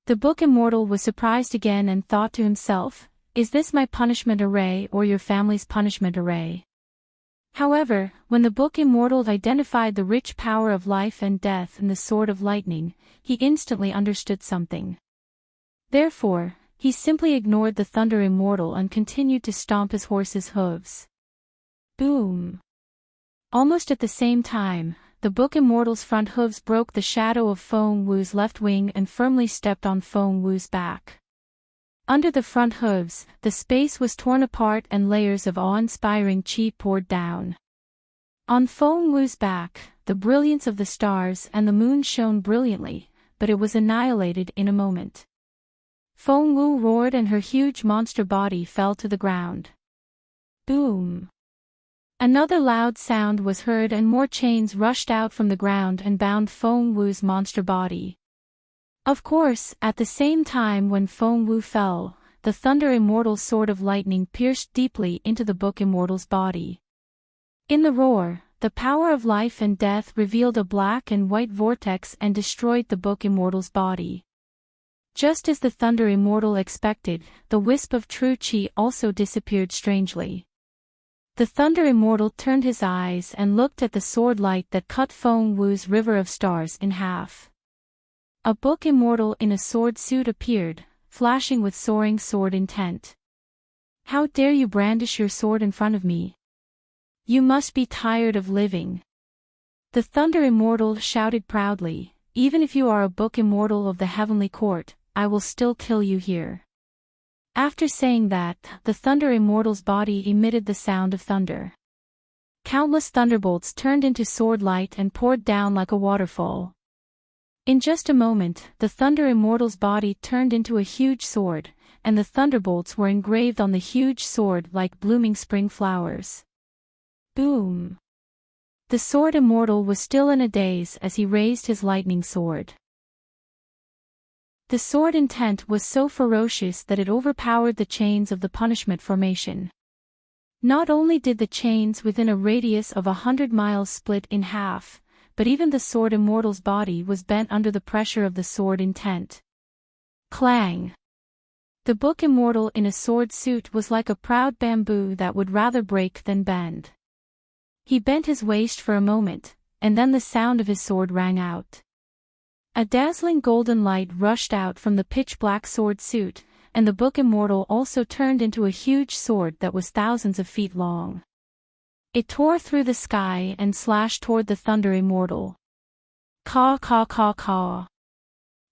The book immortal was surprised again and thought to himself, is this my punishment array or your family's punishment array? However, when the book immortal identified the rich power of life and death in the sword of lightning, he instantly understood something. Therefore, he simply ignored the Thunder Immortal and continued to stomp his horse's hooves. Boom! Almost at the same time, the book immortal's front hooves broke the shadow of Feng Wu's left wing and firmly stepped on Feng Wu's back. Under the front hooves, the space was torn apart and layers of awe-inspiring qi poured down. On Feng Wu's back, the brilliance of the stars and the moon shone brilliantly, but it was annihilated in a moment. Feng Wu roared and her huge monster body fell to the ground. Boom! Another loud sound was heard and more chains rushed out from the ground and bound Feng Wu's monster body. Of course, at the same time when Feng Wu fell, the Thunder Immortal's sword of lightning pierced deeply into the Book Immortal's body. In the roar, the power of life and death revealed a black and white vortex and destroyed the Book Immortal's body. Just as the Thunder Immortal expected, the wisp of true Qi also disappeared strangely. The Thunder Immortal turned his eyes and looked at the sword light that cut Feng Wu's river of stars in half. A Book Immortal in a sword suit appeared, flashing with soaring sword intent. "How dare you brandish your sword in front of me? You must be tired of living." The Thunder Immortal shouted proudly, "Even if you are a Book Immortal of the Heavenly Court, I will still kill you here." After saying that, the Thunder Immortal's body emitted the sound of thunder. Countless thunderbolts turned into sword light and poured down like a waterfall. In just a moment, the Thunder Immortal's body turned into a huge sword, and the thunderbolts were engraved on the huge sword like blooming spring flowers. Boom! The Sword Immortal was still in a daze as he raised his lightning sword. The sword intent was so ferocious that it overpowered the chains of the punishment formation. Not only did the chains within a radius of 100 miles split in half, but even the Sword Immortal's body was bent under the pressure of the sword intent. Clang! The Book Immortal in a sword suit was like a proud bamboo that would rather break than bend. He bent his waist for a moment, and then the sound of his sword rang out. A dazzling golden light rushed out from the pitch-black sword suit, and the Book Immortal also turned into a huge sword that was thousands of feet long. It tore through the sky and slashed toward the Thunder Immortal. Caw caw caw caw.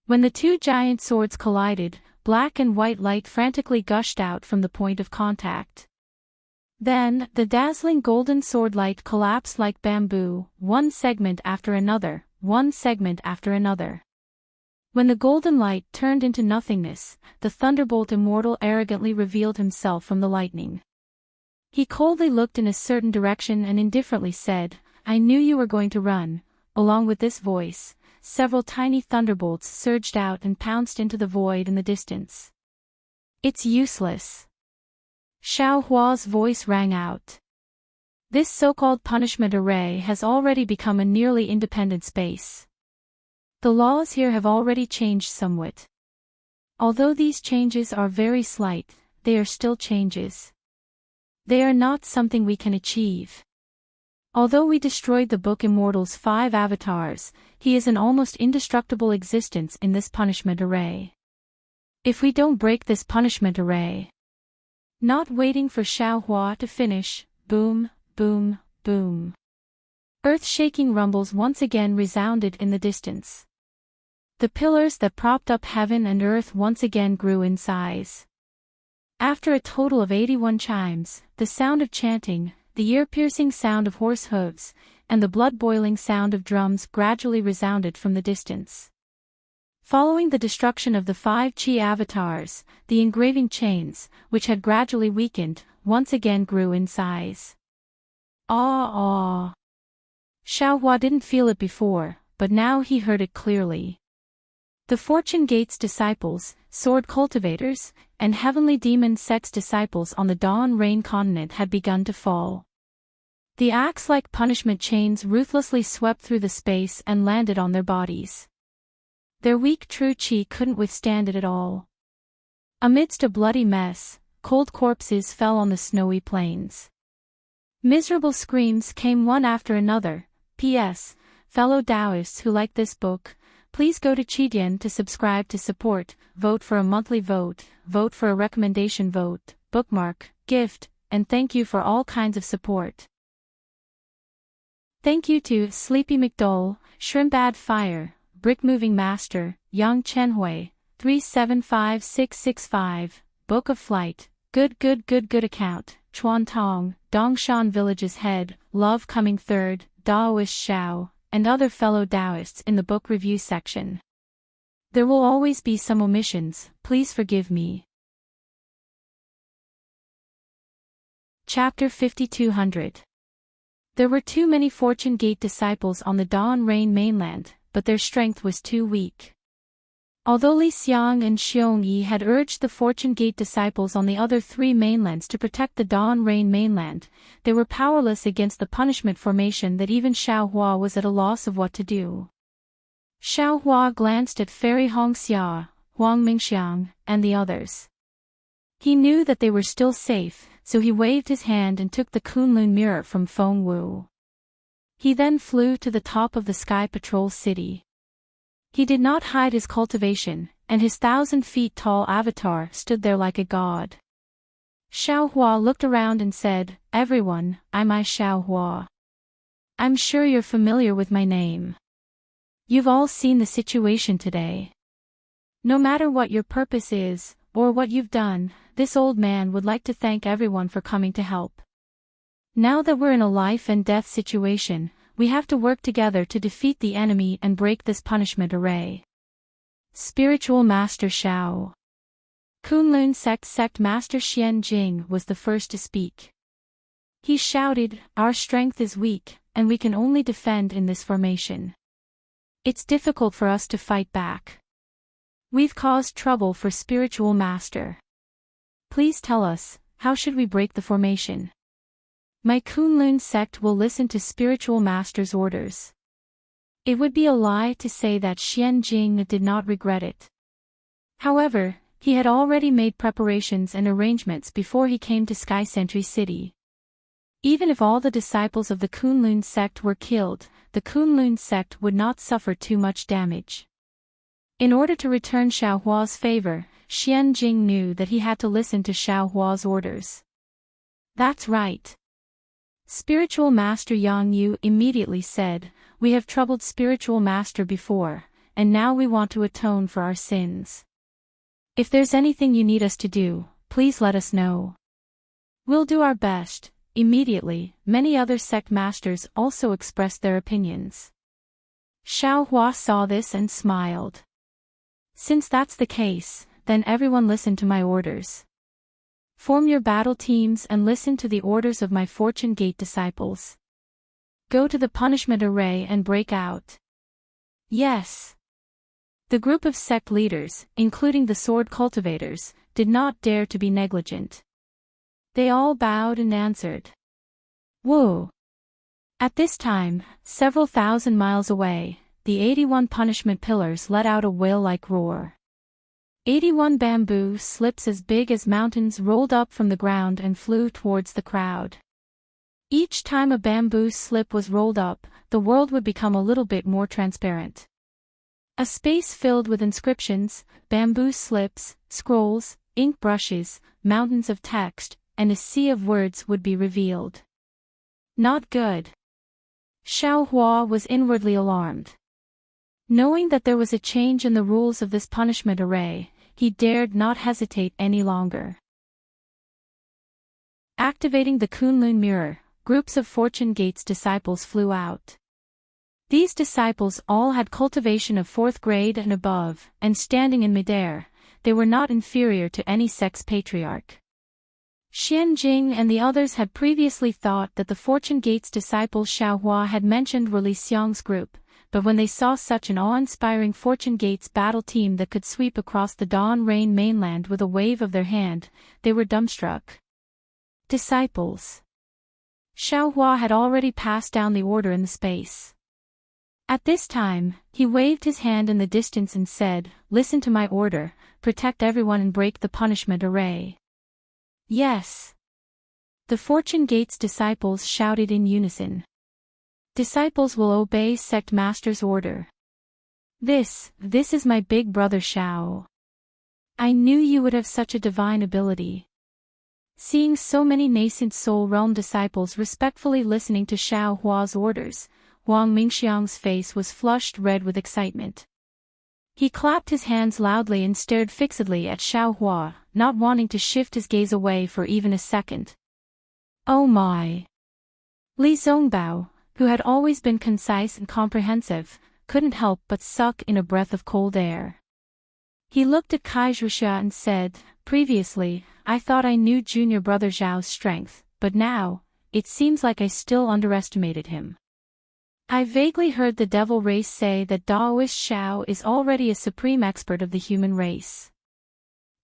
When the two giant swords collided, black and white light frantically gushed out from the point of contact. Then, the dazzling golden sword light collapsed like bamboo, one segment after another, one segment after another. When the golden light turned into nothingness, the Thunderbolt Immortal arrogantly revealed himself from the lightning. He coldly looked in a certain direction and indifferently said, "I knew you were going to run." Along with this voice, several tiny thunderbolts surged out and pounced into the void in the distance. "It's useless." Xiao Hua's voice rang out. This so-called punishment array has already become a nearly independent space. The laws here have already changed somewhat. Although these changes are very slight, they are still changes. They are not something we can achieve. Although we destroyed the Book Immortal's 5 avatars, he is an almost indestructible existence in this punishment array. If we don't break this punishment array... Not waiting for Xiao Hua to finish, boom, boom, boom. Earth-shaking rumbles once again resounded in the distance. The pillars that propped up heaven and earth once again grew in size. After a total of 81 chimes, the sound of chanting, the ear-piercing sound of horse hooves, and the blood-boiling sound of drums gradually resounded from the distance. Following the destruction of the 5 Qi avatars, the engraving chains, which had gradually weakened, once again grew in size. Aw. Xiao Hua didn't feel it before, but now he heard it clearly. The Fortune Gate's disciples, sword cultivators, and Heavenly Demon Sect's disciples on the Dawn Rain continent had begun to fall. The axe-like punishment chains ruthlessly swept through the space and landed on their bodies. Their weak true Qi couldn't withstand it at all. Amidst a bloody mess, cold corpses fell on the snowy plains. Miserable screams came one after another. P.S. Fellow Taoists who like this book, please go to Qidian to subscribe to support, vote for a monthly vote, vote for a recommendation vote, bookmark, gift, and thank you for all kinds of support. Thank you to Sleepy McDowell, Shrimpad Fire, Brick Moving Master, Yang Chenhui, 375665, Book of Flight, Good Account, Chuan Tong, Dongshan Village's Head, Love Coming Third, Daoist Xiao, and other fellow Taoists in the book review section. There will always be some omissions, please forgive me. Chapter 5200. There were too many Fortune Gate disciples on the Dawn Rain mainland, but their strength was too weak. Although Li Xiang and Xiong Yi had urged the Fortune Gate disciples on the other three mainlands to protect the Dawn Rain mainland, they were powerless against the punishment formation that even Xiao Hua was at a loss of what to do. Xiao Hua glanced at Fairy Hongxia, Huang Mingxiang, and the others. He knew that they were still safe, so he waved his hand and took the Kunlun mirror from Feng Wu. He then flew to the top of the Sky Patrol City. He did not hide his cultivation, and his 1,000-feet-tall avatar stood there like a god. Xiao Hua looked around and said, "Everyone, I'm Xiao Hua. I'm sure you're familiar with my name. You've all seen the situation today. No matter what your purpose is, or what you've done, this old man would like to thank everyone for coming to help. Now that we're in a life-and-death situation, we have to work together to defeat the enemy and break this punishment array." Spiritual Master Xiao. Kunlun Sect Master Xian Jing was the first to speak. He shouted, "Our strength is weak, and we can only defend in this formation. It's difficult for us to fight back. We've caused trouble for Spiritual Master. Please tell us, how should we break the formation? My Kunlun sect will listen to Spiritual Master's orders." It would be a lie to say that Xian Jing did not regret it. However, he had already made preparations and arrangements before he came to Sky Sentry City. Even if all the disciples of the Kunlun sect were killed, the Kunlun sect would not suffer too much damage. In order to return Xiao Hua's favor, Xian Jing knew that he had to listen to Xiao Hua's orders. "That's right." Spiritual Master Yang Yu immediately said, "We have troubled Spiritual Master before, and now we want to atone for our sins. If there's anything you need us to do, please let us know. We'll do our best." Immediately, many other sect masters also expressed their opinions. Xiao Hua saw this and smiled. "Since that's the case, then everyone listen to my orders. Form your battle teams and listen to the orders of my Fortune Gate disciples. Go to the punishment array and break out." "Yes." The group of sect leaders, including the sword cultivators, did not dare to be negligent. They all bowed and answered. "Whoa!" At this time, several thousand miles away, the 81 punishment pillars let out a whale-like roar. 81 bamboo slips as big as mountains rolled up from the ground and flew towards the crowd. Each time a bamboo slip was rolled up, the world would become a little bit more transparent. A space filled with inscriptions, bamboo slips, scrolls, ink brushes, mountains of text, and a sea of words would be revealed. Not good. Xiao Hua was inwardly alarmed. Knowing that there was a change in the rules of this punishment array, he dared not hesitate any longer. Activating the Kunlun mirror, groups of Fortune Gate's disciples flew out. These disciples all had cultivation of 4th grade and above, and standing in midair, they were not inferior to any sect's patriarch. Xian Jing and the others had previously thought that the Fortune Gate's disciples Xiao Hua had mentioned were Li Xiang's group, but when they saw such an awe-inspiring Fortune Gate's battle team that could sweep across the Dawn Rain mainland with a wave of their hand, they were dumbstruck. Disciples. Xiao Hua had already passed down the order in the space. At this time, he waved his hand in the distance and said, "Listen to my order, protect everyone and break the punishment array." "Yes." The Fortune Gate's disciples shouted in unison. "Disciples will obey sect master's order. This is my big brother Xiao. I knew you would have such a divine ability." Seeing so many nascent Soul Realm disciples respectfully listening to Xiao Hua's orders, Huang Mingxiang's face was flushed red with excitement. He clapped his hands loudly and stared fixedly at Xiao Hua, not wanting to shift his gaze away for even a second. "Oh my!" Li Zongbao, who had always been concise and comprehensive, couldn't help but suck in a breath of cold air. He looked at Kai Zhuxia and said, "Previously, I thought I knew junior brother Zhao's strength, but now, it seems like I still underestimated him. I vaguely heard the devil race say that Daoist Xiao is already a supreme expert of the human race.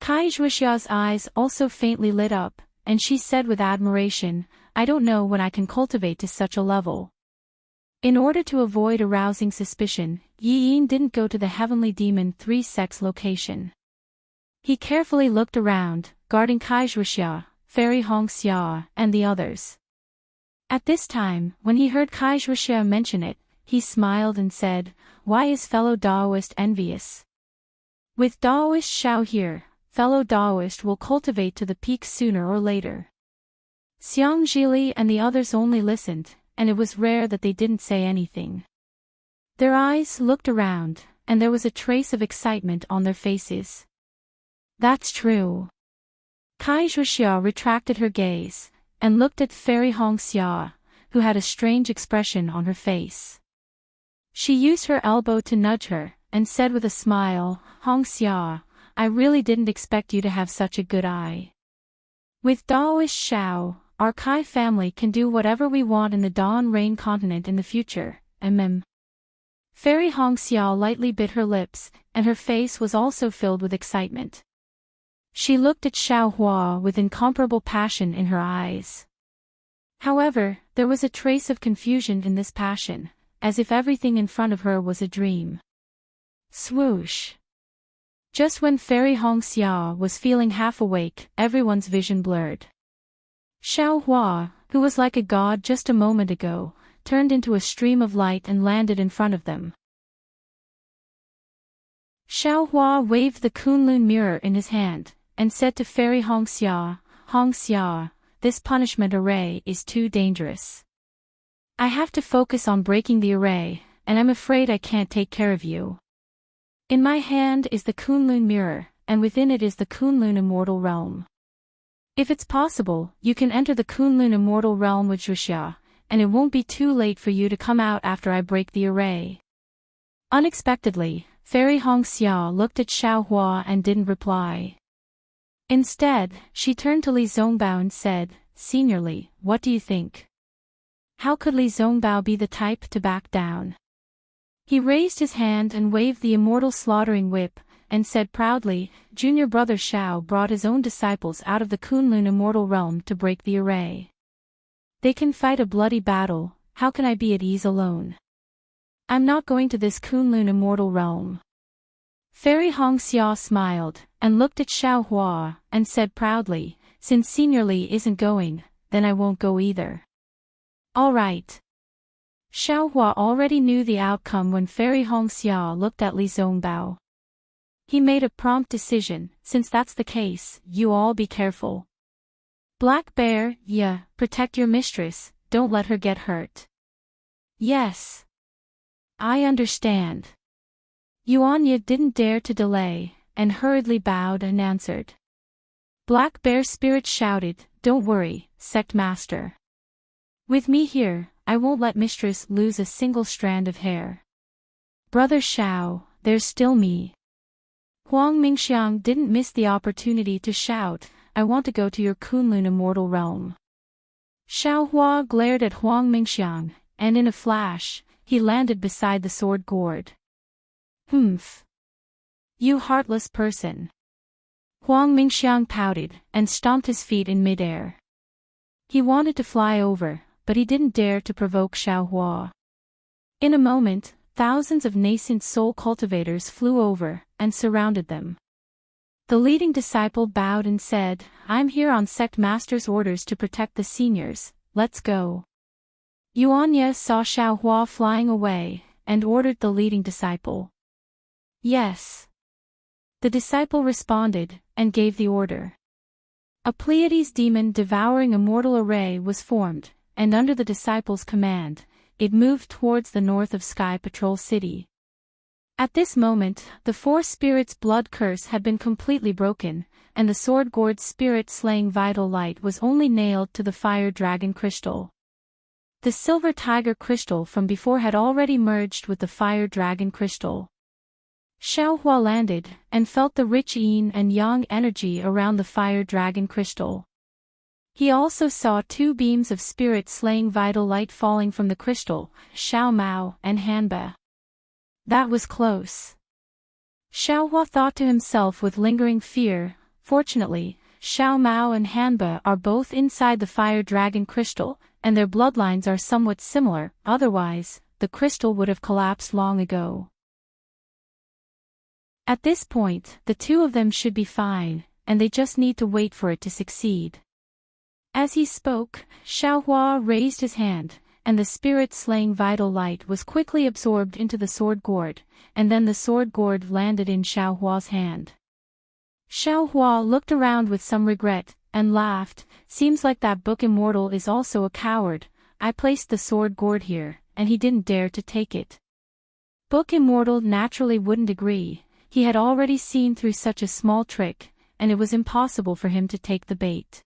Kai Zhuxia's eyes also faintly lit up, and she said with admiration, I don't know when I can cultivate to such a level. In order to avoid arousing suspicion, Yi Yin didn't go to the Heavenly Demon 3-sex location. He carefully looked around, guarding Kai Zhuxia, Fairy Hongxia, and the others. At this time, when he heard Kai Zhuxia mention it, he smiled and said, Why is fellow Daoist envious? With Daoist Xiao here, fellow Daoist will cultivate to the peak sooner or later. Xiang Zhili and the others only listened, and it was rare that they didn't say anything. Their eyes looked around, and there was a trace of excitement on their faces. That's true. Kai Zhuxia retracted her gaze, and looked at Fairy Hongxia, who had a strange expression on her face. She used her elbow to nudge her, and said with a smile, Hongxia, I really didn't expect you to have such a good eye. With Daoist Xiao, our Kai family can do whatever we want in the Dawn Rain continent in the future, Fairy Hongxia lightly bit her lips, and her face was also filled with excitement. She looked at Xiao Hua with incomparable passion in her eyes. However, there was a trace of confusion in this passion, as if everything in front of her was a dream. Swoosh! Just when Fairy Hongxia was feeling half awake, everyone's vision blurred. Xiao Hua, who was like a god just a moment ago, turned into a stream of light and landed in front of them. Xiao Hua waved the Kunlun mirror in his hand, and said to Fairy Hongxia, Hongxia, this punishment array is too dangerous. I have to focus on breaking the array, and I'm afraid I can't take care of you. In my hand is the Kunlun mirror, and within it is the Kunlun immortal realm. If it's possible, you can enter the Kunlun immortal realm with Zhuxia, and it won't be too late for you to come out after I break the array. Unexpectedly, Fairy Hongxia looked at Xiao Hua and didn't reply. Instead, she turned to Li Zongbao and said, Senior Li, what do you think? How could Li Zongbao be the type to back down? He raised his hand and waved the immortal slaughtering whip, and said proudly, Junior brother Xiao brought his own disciples out of the Kunlun immortal realm to break the array. They can fight a bloody battle, how can I be at ease alone? I'm not going to this Kunlun immortal realm. Fairy Hongxia smiled, and looked at Xiao Hua, and said proudly, Since Senior Li isn't going, then I won't go either. All right. Xiao Hua already knew the outcome when Fairy Hongxia looked at Li Zongbao. He made a prompt decision, since that's the case, you all be careful. Black Bear, yeah, protect your mistress, don't let her get hurt. Yes. I understand. Yuanya didn't dare to delay, and hurriedly bowed and answered. Black Bear Spirit shouted, Don't worry, Sect Master. With me here, I won't let Mistress lose a single strand of hair. Brother Xiao, there's still me. Huang Mingxiang didn't miss the opportunity to shout, I want to go to your Kunlun immortal realm. Xiao Hua glared at Huang Mingxiang, and in a flash, he landed beside the sword gourd. Humph. You heartless person. Huang Mingxiang pouted, and stomped his feet in midair. He wanted to fly over, but he didn't dare to provoke Xiao Hua. In a moment, thousands of nascent soul cultivators flew over, and surrounded them. The leading disciple bowed and said, I'm here on Sect Master's orders to protect the seniors, let's go. Yuanya saw Xiao Hua flying away, and ordered the leading disciple. Yes. The disciple responded, and gave the order. A Pleiades demon devouring immortal array was formed, and under the disciple's command, it moved towards the north of Sky Patrol City. At this moment, the four spirits' blood curse had been completely broken, and the sword gourd's spirit-slaying vital light was only nailed to the fire dragon crystal. The silver tiger crystal from before had already merged with the fire dragon crystal. Xiao Hua landed, and felt the rich yin and yang energy around the fire dragon crystal. He also saw 2 beams of spirit-slaying vital light falling from the crystal, Xiao Mao and Hanba. That was close. Xiao Hua thought to himself with lingering fear. Fortunately, Xiao Mao and Hanba are both inside the fire dragon crystal, and their bloodlines are somewhat similar, otherwise, the crystal would have collapsed long ago. At this point, the 2 of them should be fine, and they just need to wait for it to succeed. As he spoke, Xiao Hua raised his hand, and the spirit-slaying vital light was quickly absorbed into the sword gourd, and then the sword gourd landed in Xiao Hua's hand. Xiao Hua looked around with some regret, and laughed. Seems like that book immortal is also a coward. I placed the sword gourd here, and he didn't dare to take it. Book immortal naturally wouldn't agree. He had already seen through such a small trick, and it was impossible for him to take the bait.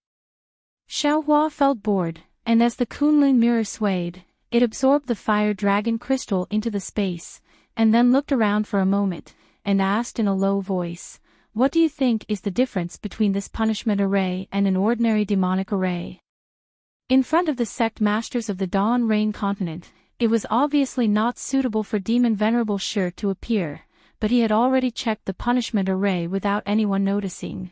Xiao Hua felt bored, and as the Kunlun mirror swayed, it absorbed the fire dragon crystal into the space, and then looked around for a moment, and asked in a low voice, "What do you think is the difference between this punishment array and an ordinary demonic array?" In front of the sect masters of the Dawn Rain continent, it was obviously not suitable for Demon Venerable Shi to appear, but he had already checked the punishment array without anyone noticing.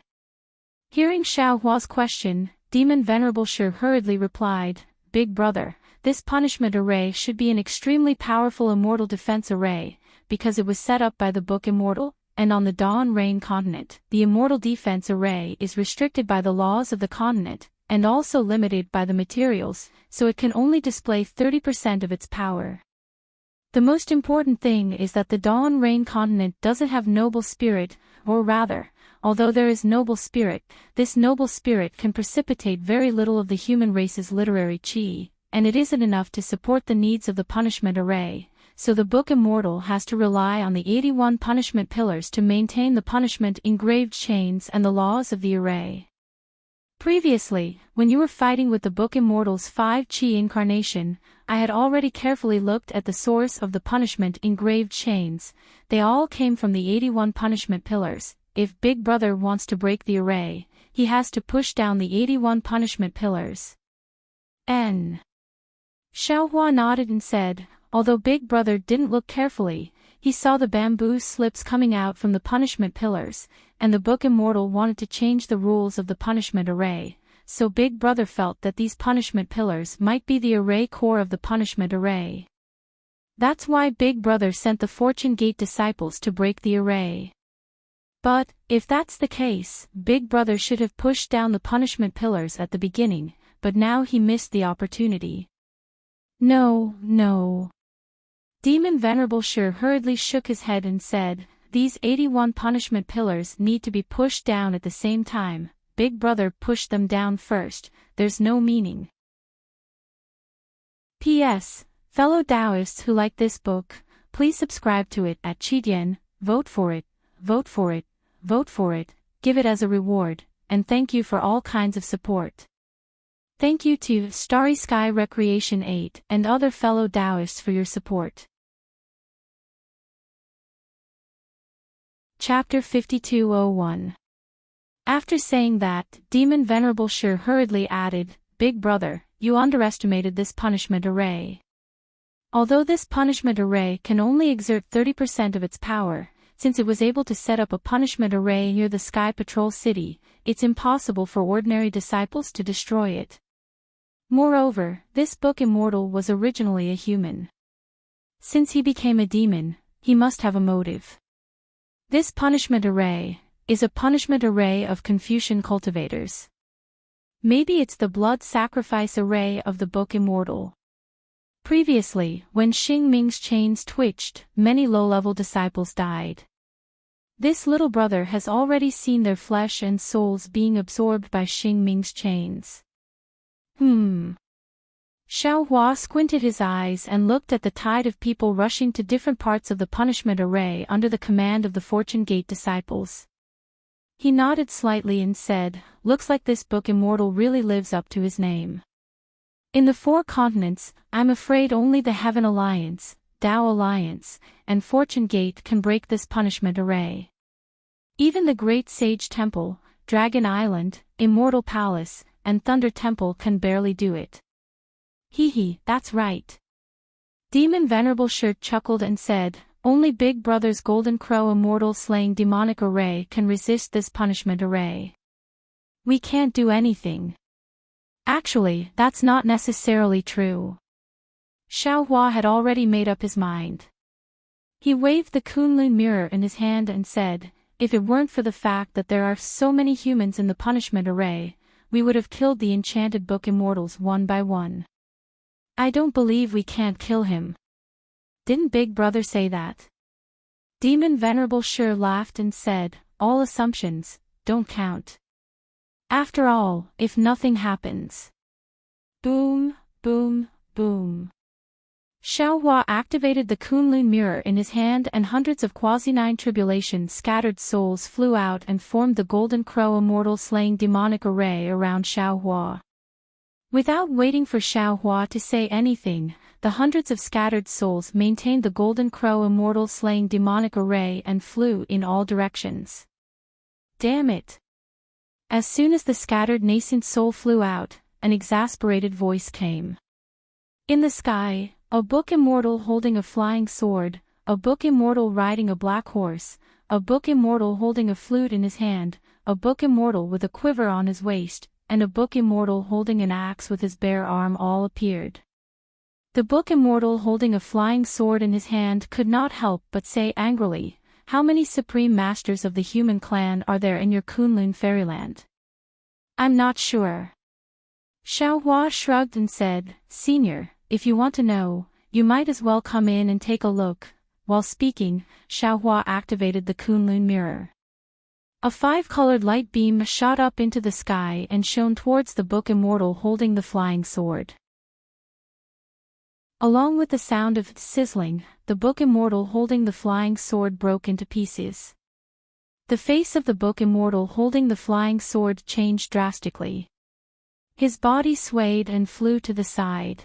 Hearing Xiao Hua's question, Demon Venerable Shi hurriedly replied, "Big brother, this punishment array should be an extremely powerful immortal defense array, because it was set up by the Book Immortal, and on the Dawn Rain continent, the immortal defense array is restricted by the laws of the continent, and also limited by the materials, so it can only display 30% of its power. The most important thing is that the Dawn Rain continent doesn't have noble spirit, or rather, although there is noble spirit, this noble spirit can precipitate very little of the human race's literary chi, and it isn't enough to support the needs of the punishment array, so the Book Immortal has to rely on the 81 punishment pillars to maintain the punishment engraved chains and the laws of the array. Previously, when you were fighting with the Book Immortal's 5 chi incarnation, I had already carefully looked at the source of the punishment engraved chains. They all came from the 81 punishment pillars. If Big Brother wants to break the array, he has to push down the 81 punishment pillars. Xiao Hua nodded and said, although Big Brother didn't look carefully, he saw the bamboo slips coming out from the punishment pillars, and the Book Immortal wanted to change the rules of the punishment array, so Big Brother felt that these punishment pillars might be the array core of the punishment array. That's why Big Brother sent the Fortune Gate disciples to break the array. But, if that's the case, Big Brother should have pushed down the punishment pillars at the beginning, but now he missed the opportunity. No. Demon Venerable Shi hurriedly shook his head and said, these 81 punishment pillars need to be pushed down at the same time. Big Brother pushed them down first, there's no meaning. P.S. Fellow Taoists who like this book, please subscribe to it at Qidian, vote for it, vote for it, vote for it, give it as a reward, and thank you for all kinds of support. Thank you to Starry Sky Recreation 8 and other fellow Taoists for your support. Chapter 5201. After saying that, Demon Venerable Shi hurriedly added, Big Brother, you underestimated this punishment array. Although this punishment array can only exert 30% of its power, since it was able to set up a punishment array near the Sky Patrol City, it's impossible for ordinary disciples to destroy it. Moreover, this Book Immortal was originally a human. Since he became a demon, he must have a motive. This punishment array is a punishment array of Confucian cultivators. Maybe it's the blood sacrifice array of the Book Immortal. Previously, when Xing Ming's chains twitched, many low-level disciples died. This little brother has already seen their flesh and souls being absorbed by Xing Ming's chains. Xiao Hua squinted his eyes and looked at the tide of people rushing to different parts of the punishment array under the command of the Fortune Gate disciples. He nodded slightly and said, looks like this Book Immortal really lives up to his name. In the 4 continents, I'm afraid only the Heaven Alliance, Tao Alliance, and Fortune Gate can break this punishment array. Even the Great Sage Temple, Dragon Island, Immortal Palace, and Thunder Temple can barely do it. Hee hee, that's right. Demon Venerable Shirt chuckled and said, only Big Brother's Golden Crow Immortal Slaying Demonic Array can resist this punishment array. We can't do anything. Actually, that's not necessarily true. Xiaohua had already made up his mind. He waved the Kunlun mirror in his hand and said, if it weren't for the fact that there are so many humans in the punishment array, we would have killed the enchanted book immortals one by one. I don't believe we can't kill him. Didn't Big Brother say that? Demon Venerable Sure laughed and said, all assumptions don't count. After all, if nothing happens. Boom, boom, boom. Xiaohua activated the Kunlun mirror in his hand and hundreds of quasi-9 tribulation scattered souls flew out and formed the Golden Crow Immortal Slaying Demonic Array around Xiaohua. Without waiting for Xiaohua to say anything, the hundreds of scattered souls maintained the Golden Crow Immortal Slaying Demonic Array and flew in all directions. Damn it! As soon as the scattered nascent soul flew out, an exasperated voice came. In the sky, a book immortal holding a flying sword, a book immortal riding a black horse, a book immortal holding a flute in his hand, a book immortal with a quiver on his waist, and a book immortal holding an axe with his bare arm all appeared. The book immortal holding a flying sword in his hand could not help but say angrily, how many supreme masters of the human clan are there in your Kunlun fairyland? I'm not sure. Xiaohua shrugged and said, Senior, if you want to know, you might as well come in and take a look. While speaking, Xiaohua activated the Kunlun mirror. A 5-colored light beam shot up into the sky and shone towards the book immortal holding the flying sword. Along with the sound of sizzling, the book immortal holding the flying sword broke into pieces. The face of the book immortal holding the flying sword changed drastically. His body swayed and flew to the side.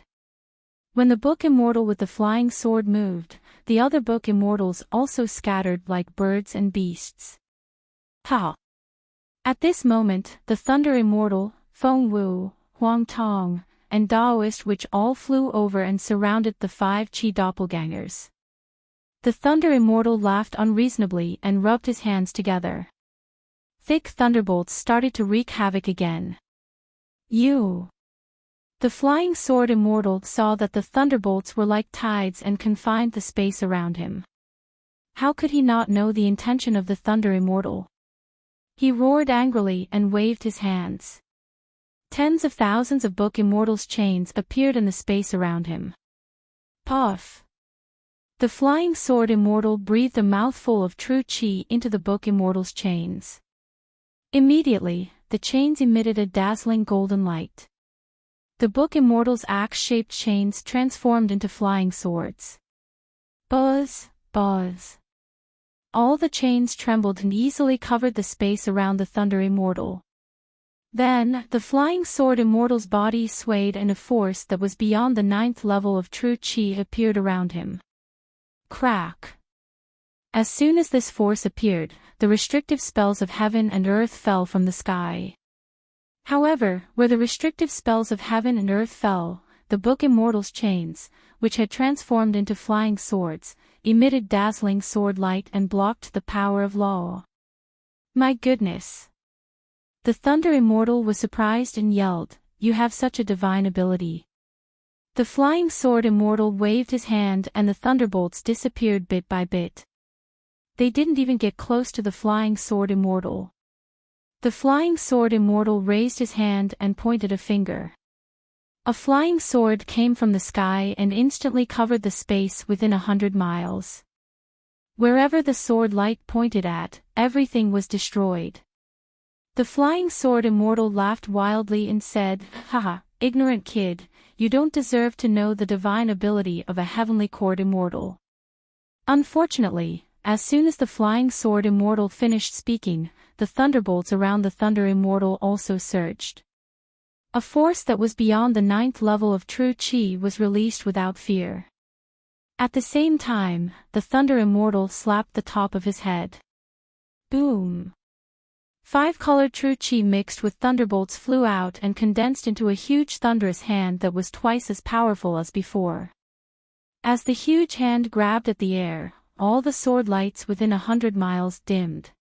When the book immortal with the flying sword moved, the other book immortals also scattered like birds and beasts. Ha! At this moment, the Thunder Immortal, Feng Wu, Huang Tong, and Daoist Witch all flew over and surrounded the 5 Qi doppelgangers. The Thunder Immortal laughed unreasonably and rubbed his hands together. Thick thunderbolts started to wreak havoc again. You! The Flying Sword Immortal saw that the thunderbolts were like tides and confined the space around him. How could he not know the intention of the Thunder Immortal? He roared angrily and waved his hands. Tens of thousands of book immortals' chains appeared in the space around him. Puff! The Flying Sword Immortal breathed a mouthful of true qi into the book immortal's chains. Immediately, the chains emitted a dazzling golden light. The book immortal's axe-shaped chains transformed into flying swords. Buzz, buzz. All the chains trembled and easily covered the space around the Thunder Immortal. Then, the Flying Sword Immortal's body swayed and a force that was beyond the 9th level of true qi appeared around him. Crack! As soon as this force appeared, the restrictive spells of heaven and earth fell from the sky. However, where the restrictive spells of heaven and earth fell, the book immortal's chains, which had transformed into flying swords, emitted dazzling sword light and blocked the power of law. My goodness! The Thunder Immortal was surprised and yelled, You have such a divine ability. The Flying Sword Immortal waved his hand and the thunderbolts disappeared bit by bit. They didn't even get close to the Flying Sword Immortal. The Flying Sword Immortal raised his hand and pointed a finger. A flying sword came from the sky and instantly covered the space within 100 miles. Wherever the sword light pointed at, everything was destroyed. The Flying Sword Immortal laughed wildly and said, Haha, ignorant kid, you don't deserve to know the divine ability of a Heavenly Court Immortal. Unfortunately, as soon as the Flying Sword Immortal finished speaking, the thunderbolts around the Thunder Immortal also surged. A force that was beyond the 9th level of true qi was released without fear. At the same time, the Thunder Immortal slapped the top of his head. Boom! 5-colored true chi mixed with thunderbolts flew out and condensed into a huge thunderous hand that was twice as powerful as before. As the huge hand grabbed at the air, all the sword lights within 100 miles dimmed.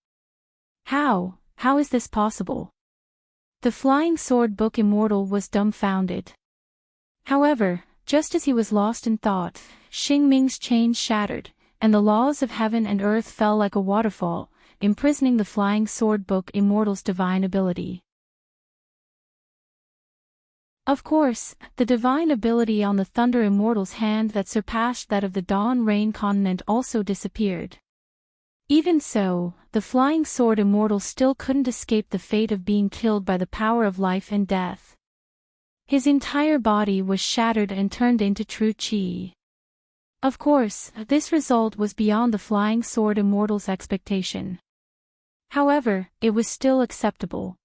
How is this possible? The flying sword book immortal was dumbfounded. However, just as he was lost in thought, Xing Ming's chains shattered, and the laws of heaven and earth fell like a waterfall, imprisoning the flying sword book immortal's divine ability. Of course, the divine ability on the Thunder Immortal's hand that surpassed that of the Dawn Rain Continent also disappeared. Even so, the Flying Sword Immortal still couldn't escape the fate of being killed by the power of life and death. His entire body was shattered and turned into true chi. Of course, this result was beyond the Flying Sword Immortal's expectation. However, it was still acceptable.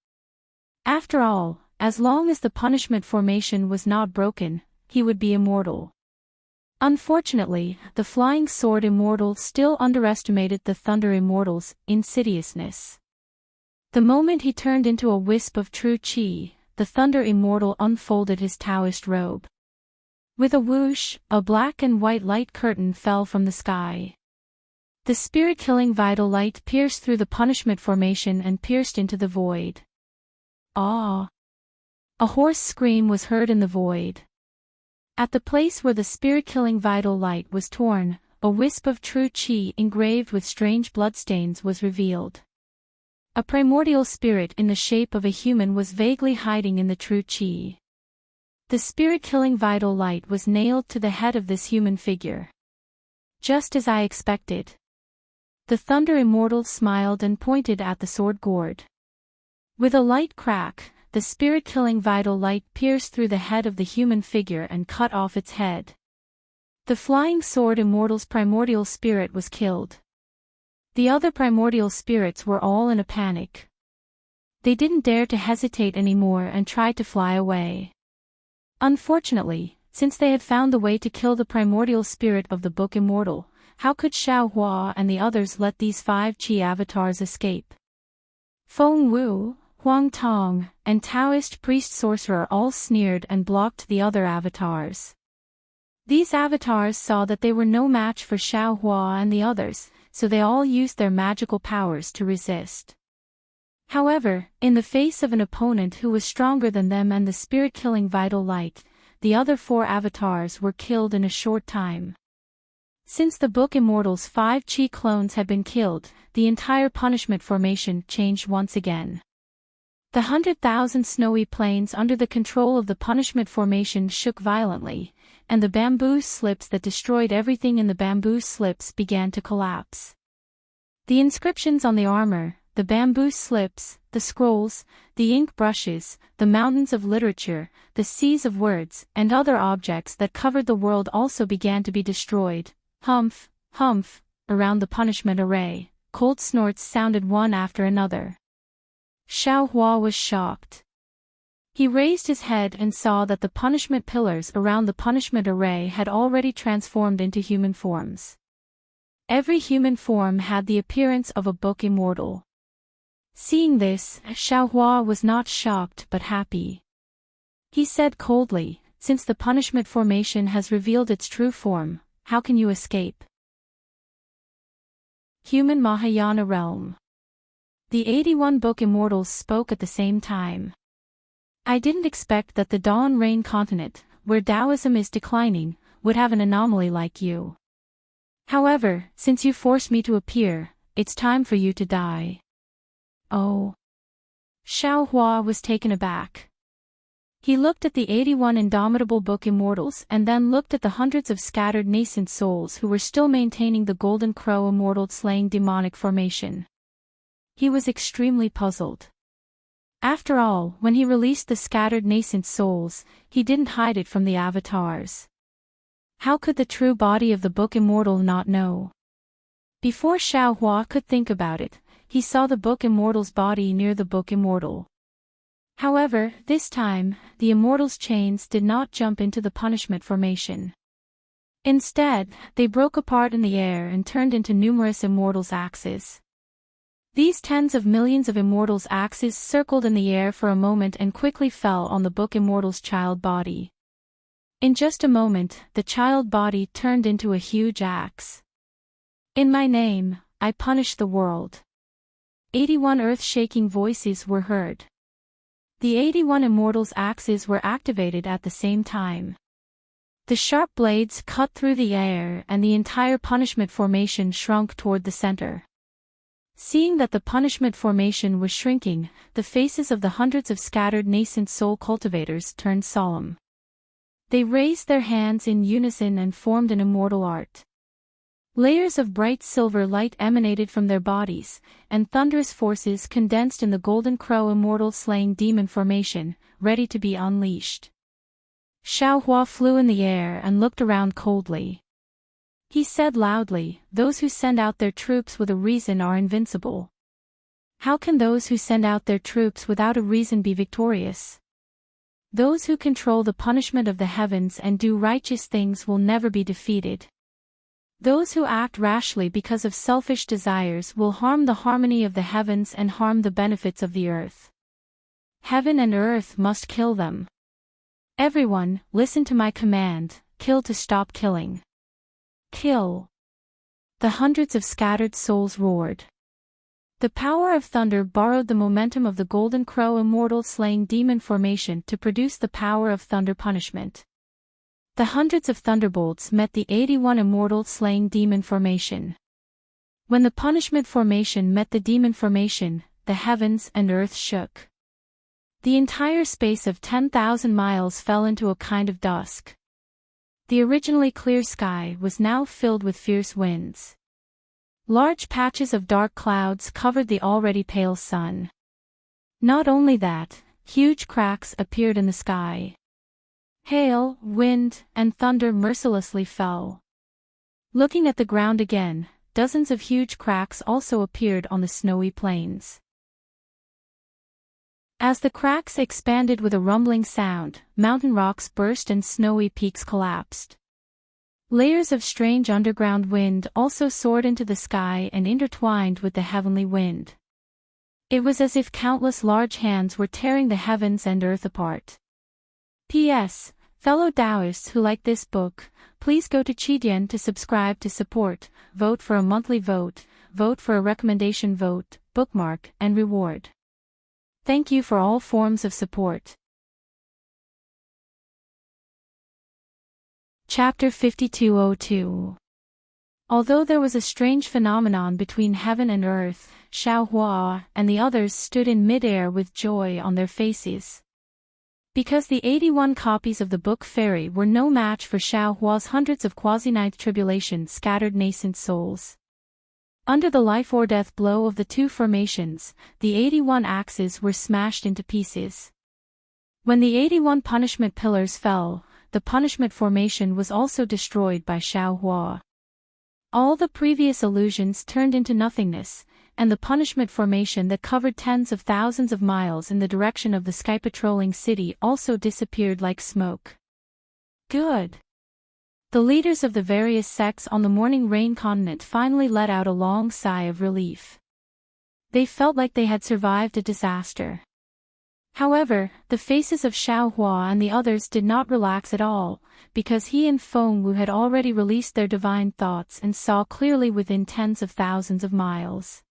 After all, as long as the punishment formation was not broken, he would be immortal. Unfortunately, the Flying Sword Immortal still underestimated the Thunder Immortal's insidiousness. The moment he turned into a wisp of true chi, the Thunder Immortal unfolded his Taoist robe. With a whoosh, a black and white light curtain fell from the sky. The spirit-killing vital light pierced through the punishment formation and pierced into the void. Ah! A hoarse scream was heard in the void. At the place where the spirit-killing vital light was torn, a wisp of true chi engraved with strange bloodstains was revealed. A primordial spirit in the shape of a human was vaguely hiding in the true chi. The spirit-killing vital light was nailed to the head of this human figure. Just as I expected. The Thunder Immortal smiled and pointed at the sword gourd. With a light crack, the spirit-killing vital light pierced through the head of the human figure and cut off its head. The Flying Sword Immortal's primordial spirit was killed. The other primordial spirits were all in a panic. They didn't dare to hesitate anymore and tried to fly away. Unfortunately, since they had found the way to kill the primordial spirit of the Book Immortal, how could Xiao Hua and the others let these 5 Chi avatars escape? Feng Wu, Huang Tong, and Taoist priest-sorcerer all sneered and blocked the other avatars. These avatars saw that they were no match for Xiao Hua and the others, so they all used their magical powers to resist. However, in the face of an opponent who was stronger than them and the spirit-killing vital light, the other 4 avatars were killed in a short time. Since the Book Immortal's 5 Chi clones had been killed, the entire punishment formation changed once again. The 100,000 snowy plains under the control of the punishment formation shook violently, and the bamboo slips that destroyed everything in the bamboo slips began to collapse. The inscriptions on the armor, the bamboo slips, the scrolls, the ink brushes, the mountains of literature, the seas of words, and other objects that covered the world also began to be destroyed. Humph, humph, around the punishment array, cold snorts sounded one after another. Xiao Hua was shocked. He raised his head and saw that the punishment pillars around the punishment array had already transformed into human forms. Every human form had the appearance of a Book Immortal. Seeing this, Xiao Hua was not shocked but happy. He said coldly, "Since the punishment formation has revealed its true form, how can you escape?" Human Mahayana Realm. The 81 Book Immortals spoke at the same time. I didn't expect that the Dawn Rain Continent, where Taoism is declining, would have an anomaly like you. However, since you forced me to appear, it's time for you to die. Oh. Xiao Hua was taken aback. He looked at the 81 indomitable Book Immortals and then looked at the hundreds of scattered nascent souls who were still maintaining the Golden Crow Immortal slaying demonic formation. He was extremely puzzled. After all, when he released the scattered nascent souls, he didn't hide it from the avatars. How could the true body of the Book Immortal not know? Before Xiao Hua could think about it, he saw the Book Immortal's body near the Book Immortal. However, this time, the Immortal's chains did not jump into the punishment formation. Instead, they broke apart in the air and turned into numerous Immortals' axes. These tens of millions of immortals' axes circled in the air for a moment and quickly fell on the book immortal's child body. In just a moment, the child body turned into a huge axe. In my name, I punish the world. 81 earth-shaking voices were heard. The 81 immortals' axes were activated at the same time. The sharp blades cut through the air and the entire punishment formation shrunk toward the center. Seeing that the punishment formation was shrinking, the faces of the hundreds of scattered nascent soul cultivators turned solemn. They raised their hands in unison and formed an immortal art. Layers of bright silver light emanated from their bodies, and thunderous forces condensed in the golden crow immortal slaying demon formation, ready to be unleashed. Xiaohua flew in the air and looked around coldly. He said loudly, "Those who send out their troops with a reason are invincible. How can those who send out their troops without a reason be victorious? Those who control the punishment of the heavens and do righteous things will never be defeated. Those who act rashly because of selfish desires will harm the harmony of the heavens and harm the benefits of the earth. Heaven and earth must kill them. Everyone, listen to my command, kill to stop killing. Kill." The hundreds of scattered souls roared. The power of thunder borrowed the momentum of the golden crow immortal slaying demon formation to produce the power of thunder punishment. The hundreds of thunderbolts met the 81 immortal slaying demon formation. When the punishment formation met the demon formation, the heavens and earth shook. The entire space of 10,000 miles fell into a kind of dusk. The originally clear sky was now filled with fierce winds. Large patches of dark clouds covered the already pale sun. Not only that, huge cracks appeared in the sky. Hail, wind, and thunder mercilessly fell. Looking at the ground again, dozens of huge cracks also appeared on the snowy plains. As the cracks expanded with a rumbling sound, mountain rocks burst and snowy peaks collapsed. Layers of strange underground wind also soared into the sky and intertwined with the heavenly wind. It was as if countless large hands were tearing the heavens and earth apart. P.S. Fellow Taoists who like this book, please go to Qidian to subscribe to support, vote for a monthly vote, vote for a recommendation vote, bookmark, and reward. Thank you for all forms of support. Chapter 5202. Although there was a strange phenomenon between heaven and earth, Xiaohua and the others stood in mid-air with joy on their faces. Because the 81 copies of the Book Fairy were no match for Xiaohua's hundreds of quasi-ninth tribulation scattered nascent souls. Under the life or death blow of the two formations, the 81 axes were smashed into pieces. When the 81 punishment pillars fell, the punishment formation was also destroyed by Xiaohua. All the previous illusions turned into nothingness, and the punishment formation that covered tens of thousands of miles in the direction of the sky patrolling city also disappeared like smoke. Good. The leaders of the various sects on the Morning Rain continent finally let out a long sigh of relief. They felt like they had survived a disaster. However, the faces of Xiaohua and the others did not relax at all, because he and Feng Wu had already released their divine thoughts and saw clearly within tens of thousands of miles.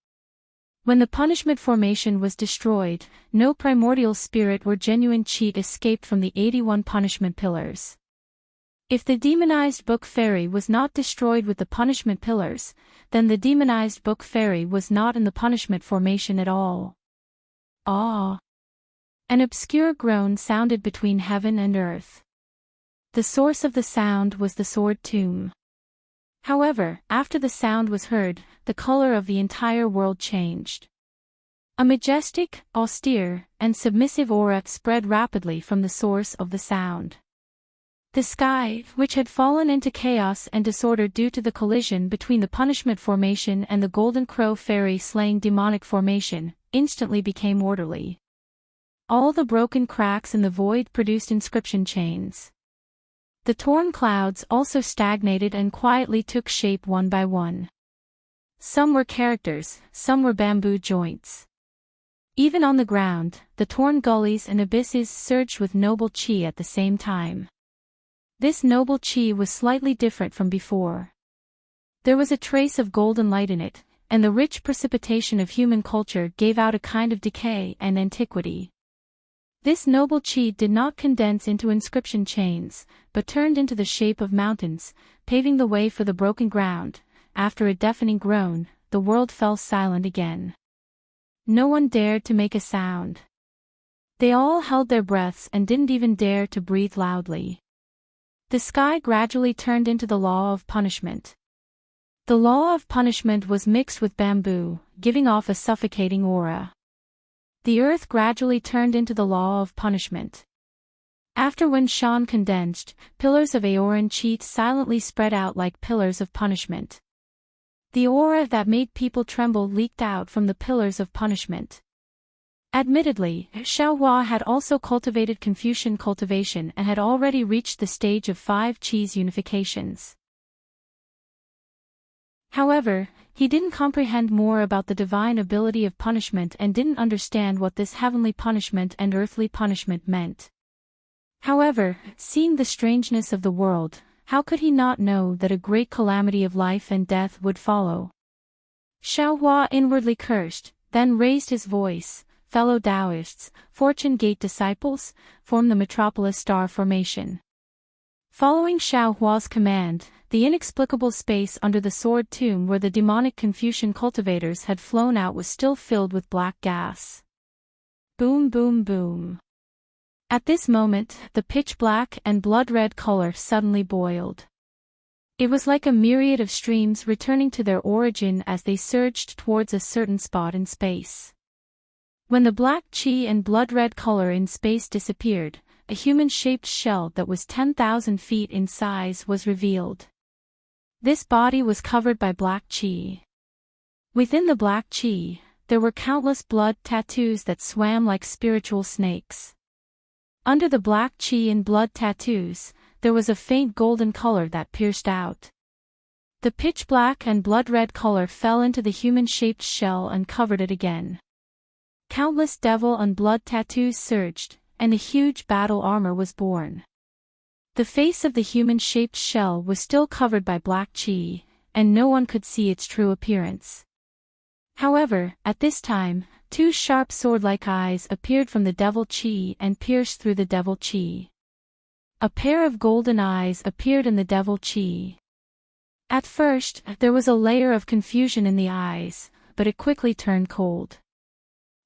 When the punishment formation was destroyed, no primordial spirit or genuine cheat escaped from the 81 punishment pillars. If the demonized Book Fairy was not destroyed with the punishment pillars, then the demonized Book Fairy was not in the punishment formation at all. Ah! An obscure groan sounded between heaven and earth. The source of the sound was the sword tomb. However, after the sound was heard, the color of the entire world changed. A majestic, austere, and submissive aura spread rapidly from the source of the sound. The sky, which had fallen into chaos and disorder due to the collision between the punishment formation and the golden crow fairy slaying demonic formation, instantly became orderly. All the broken cracks in the void produced inscription chains. The torn clouds also stagnated and quietly took shape one by one. Some were characters, some were bamboo joints. Even on the ground, the torn gullies and abysses surged with noble chi at the same time. This noble chi was slightly different from before. There was a trace of golden light in it, and the rich precipitation of human culture gave out a kind of decay and antiquity. This noble chi did not condense into inscription chains, but turned into the shape of mountains, paving the way for the broken ground. After a deafening groan, the world fell silent again. No one dared to make a sound. They all held their breaths and didn't even dare to breathe loudly. The sky gradually turned into the law of punishment. The law of punishment was mixed with bamboo, giving off a suffocating aura. The earth gradually turned into the law of punishment. After when Shan condensed, pillars of Aoran chi silently spread out like pillars of punishment. The aura that made people tremble leaked out from the pillars of punishment. Admittedly, Xiaohua had also cultivated Confucian cultivation and had already reached the stage of 5 Chi's unifications. However, he didn't comprehend more about the divine ability of punishment and didn't understand what this heavenly punishment and earthly punishment meant. However, seeing the strangeness of the world, how could he not know that a great calamity of life and death would follow? Xiaohua inwardly cursed, then raised his voice. Fellow Taoists, Fortune Gate disciples, form the Metropolis Star Formation. Following Xiaohua's command, the inexplicable space under the sword tomb where the demonic Confucian cultivators had flown out was still filled with black gas. Boom boom boom. At this moment, the pitch-black and blood-red color suddenly boiled. It was like a myriad of streams returning to their origin as they surged towards a certain spot in space. When the black chi and blood-red color in space disappeared, a human-shaped shell that was 10,000 feet in size was revealed. This body was covered by black chi. Within the black chi, there were countless blood tattoos that swam like spiritual snakes. Under the black chi and blood tattoos, there was a faint golden color that pierced out. The pitch-black and blood-red color fell into the human-shaped shell and covered it again. Countless devil and blood tattoos surged, and a huge battle armor was born. The face of the human-shaped shell was still covered by black chi, and no one could see its true appearance. However, at this time, 2 sharp sword-like eyes appeared from the devil chi and pierced through the devil chi. A pair of golden eyes appeared in the devil chi. At first, there was a layer of confusion in the eyes, but it quickly turned cold.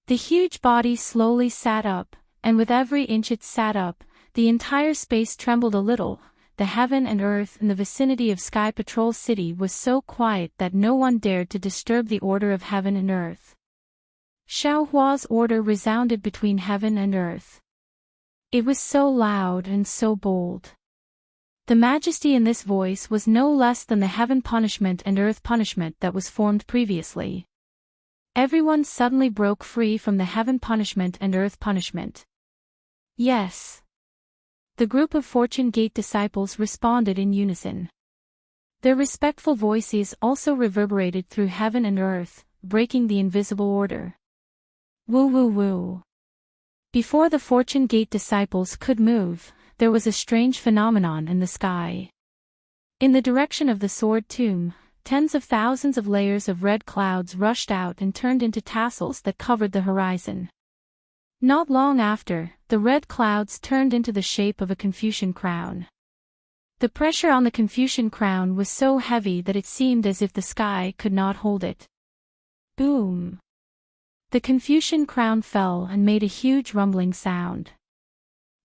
The huge body slowly sat up, and with every inch it sat up, the entire space trembled a little. The heaven and earth in the vicinity of Sky Patrol City was so quiet that no one dared to disturb the order of heaven and earth. Xiaohua's order resounded between heaven and earth. It was so loud and so bold. The majesty in this voice was no less than the heaven punishment and earth punishment that was formed previously. Everyone suddenly broke free from the heaven punishment and earth punishment. Yes. The group of Fortune Gate disciples responded in unison. Their respectful voices also reverberated through heaven and earth, breaking the invisible order. Woo woo woo. Before the Fortune Gate disciples could move, there was a strange phenomenon in the sky. In the direction of the sword tomb, tens of thousands of layers of red clouds rushed out and turned into tassels that covered the horizon. Not long after, the red clouds turned into the shape of a Confucian crown. The pressure on the Confucian crown was so heavy that it seemed as if the sky could not hold it. Boom! The Confucian crown fell and made a huge rumbling sound.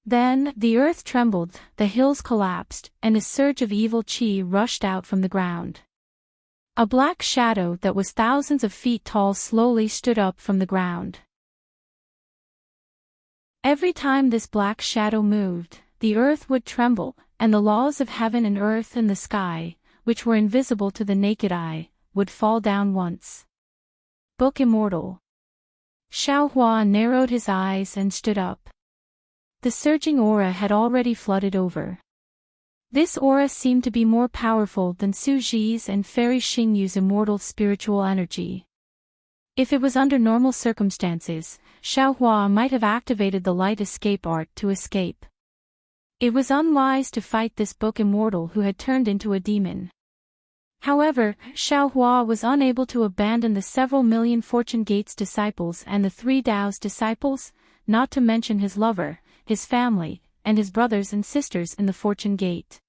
Then, the earth trembled, the hills collapsed, and a surge of evil chi rushed out from the ground. A black shadow that was thousands of feet tall slowly stood up from the ground. Every time this black shadow moved, the earth would tremble, and the laws of heaven and earth and the sky, which were invisible to the naked eye, would fall down once. Book Immortal. Xiaohua narrowed his eyes and stood up. The surging aura had already flooded over. This aura seemed to be more powerful than Su Ji's and Fairy Xingyu's immortal spiritual energy. If it was under normal circumstances, Xiaohua might have activated the light escape art to escape. It was unwise to fight this book immortal who had turned into a demon. However, Xiaohua was unable to abandon the several million Fortune Gate's disciples and the 3 Dao's disciples, not to mention his lover, his family, and his brothers and sisters in the Fortune Gate.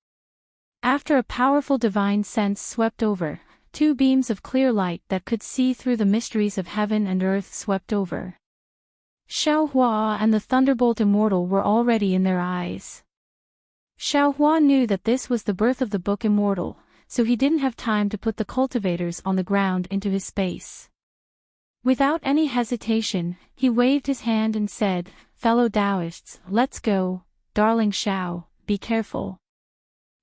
After a powerful divine sense swept over, 2 beams of clear light that could see through the mysteries of heaven and earth swept over. Xiaohua and the Thunderbolt Immortal were already in their eyes. Xiaohua knew that this was the birth of the book immortal, so he didn't have time to put the cultivators on the ground into his space. Without any hesitation, he waved his hand and said, "Fellow Taoists, let's go, darling Xiao, be careful."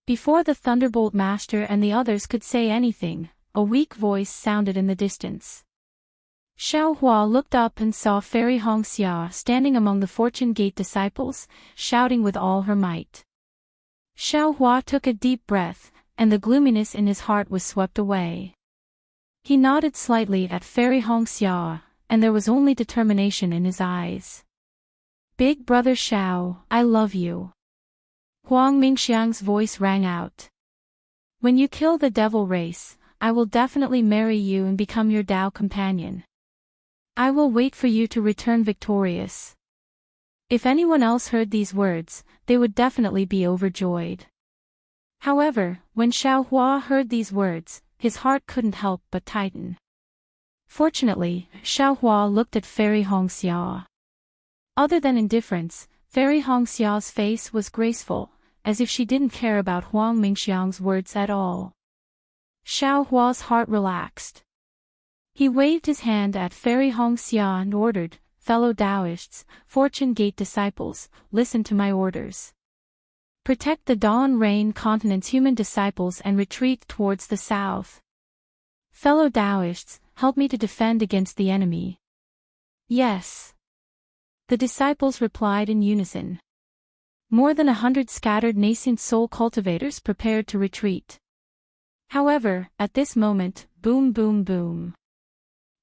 Before the Thunderbolt Master and the others could say anything, a weak voice sounded in the distance. Xiaohua looked up and saw Fairy Hongxia standing among the Fortune Gate disciples, shouting with all her might. Xiaohua took a deep breath, and the gloominess in his heart was swept away. He nodded slightly at Fairy Hongxia, and there was only determination in his eyes. "Big brother Xiao, I love you." Huang Mingxiang's voice rang out. "When you kill the devil race, I will definitely marry you and become your Tao companion. I will wait for you to return victorious." If anyone else heard these words, they would definitely be overjoyed. However, when Xiaohua heard these words, his heart couldn't help but tighten. Fortunately, Xiaohua looked at Fairy Hongxia. Other than indifference, Fairy Hongxia's face was graceful, as if she didn't care about Huang Mingxiang's words at all. Xiaohua's heart relaxed. He waved his hand at Fairy Hongxia and ordered, "Fellow Taoists, Fortune Gate disciples, listen to my orders. Protect the Dawn Rain Continent's human disciples and retreat towards the south. Fellow Taoists, help me to defend against the enemy." "Yes." The disciples replied in unison. More than 100 scattered nascent soul cultivators prepared to retreat. However, at this moment, boom boom boom.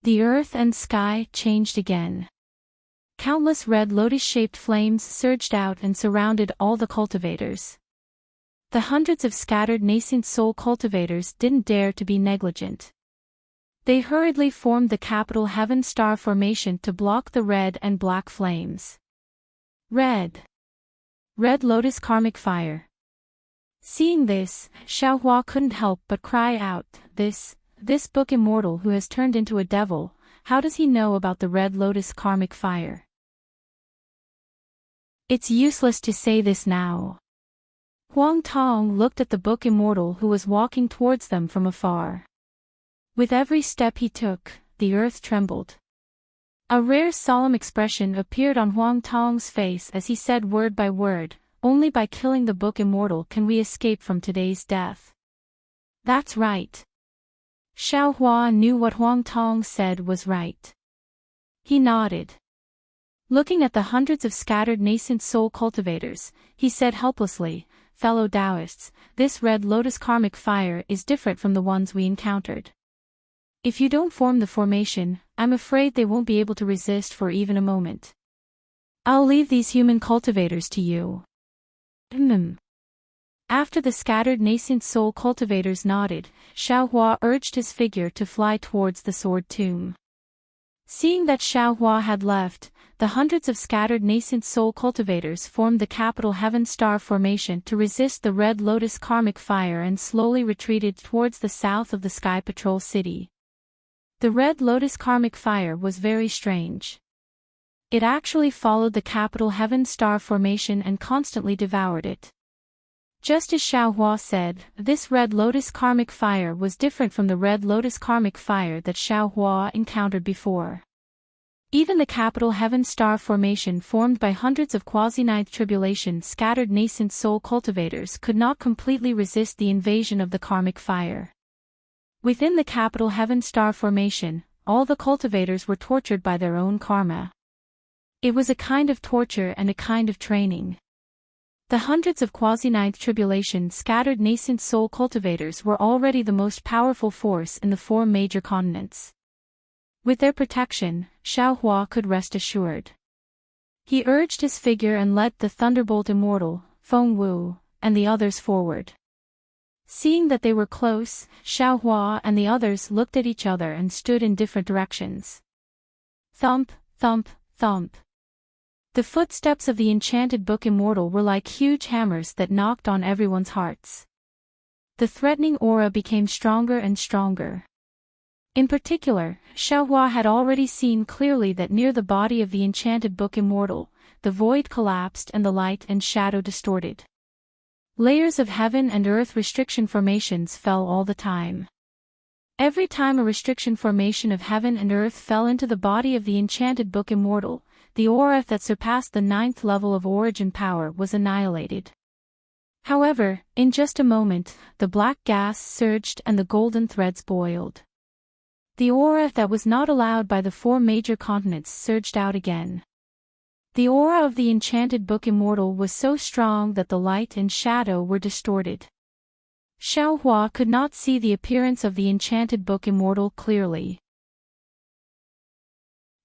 The earth and sky changed again. Countless red lotus-shaped flames surged out and surrounded all the cultivators. The hundreds of scattered nascent soul cultivators didn't dare to be negligent. They hurriedly formed the capital Heaven Star formation to block the red and black flames. Red Lotus Karmic Fire. Seeing this, Xiaohua couldn't help but cry out, This book immortal who has turned into a devil, how does he know about the Red Lotus Karmic Fire?" "It's useless to say this now." Huang Tong looked at the book immortal who was walking towards them from afar. With every step he took, the earth trembled. A rare solemn expression appeared on Huang Tong's face as he said word by word, "Only by killing the book immortal can we escape from today's death." "That's right." Xiaohua knew what Huang Tong said was right. He nodded. Looking at the hundreds of scattered nascent soul cultivators, he said helplessly, "Fellow Taoists, this Red Lotus Karmic Fire is different from the ones we encountered. If you don't form the formation, I'm afraid they won't be able to resist for even a moment. I'll leave these human cultivators to you." After the scattered nascent soul cultivators nodded, Xiaohua urged his figure to fly towards the sword tomb. Seeing that Xiaohua had left, the hundreds of scattered nascent soul cultivators formed the capital Heaven Star formation to resist the Red Lotus Karmic Fire and slowly retreated towards the south of the Sky Patrol City. The Red Lotus Karmic Fire was very strange. It actually followed the capital Heaven Star formation and constantly devoured it. Just as Xiaohua said, this Red Lotus Karmic Fire was different from the Red Lotus Karmic Fire that Xiaohua encountered before. Even the capital Heaven Star formation formed by hundreds of quasi-ninth tribulation scattered nascent soul cultivators could not completely resist the invasion of the Karmic Fire. Within the capital Heaven Star formation, all the cultivators were tortured by their own karma. It was a kind of torture and a kind of training. The hundreds of quasi-ninth tribulation scattered nascent soul cultivators were already the most powerful force in the 4 major continents. With their protection, Xiaohua could rest assured. He urged his figure and led the Thunderbolt Immortal, Feng Wu, and the others forward. Seeing that they were close, Xiaohua and the others looked at each other and stood in different directions. Thump, thump, thump. The footsteps of the Enchanted Book Immortal were like huge hammers that knocked on everyone's hearts. The threatening aura became stronger and stronger. In particular, Xiaohua had already seen clearly that near the body of the Enchanted Book Immortal, the void collapsed and the light and shadow distorted. Layers of heaven and earth restriction formations fell all the time. Every time a restriction formation of heaven and earth fell into the body of the Enchanted Book Immortal, the aura that surpassed the 9th level of origin power was annihilated. However, in just a moment, the black gas surged and the golden threads boiled. The aura that was not allowed by the 4 major continents surged out again. The aura of the Enchanted Book Immortal was so strong that the light and shadow were distorted. Xiaohua could not see the appearance of the Enchanted Book Immortal clearly.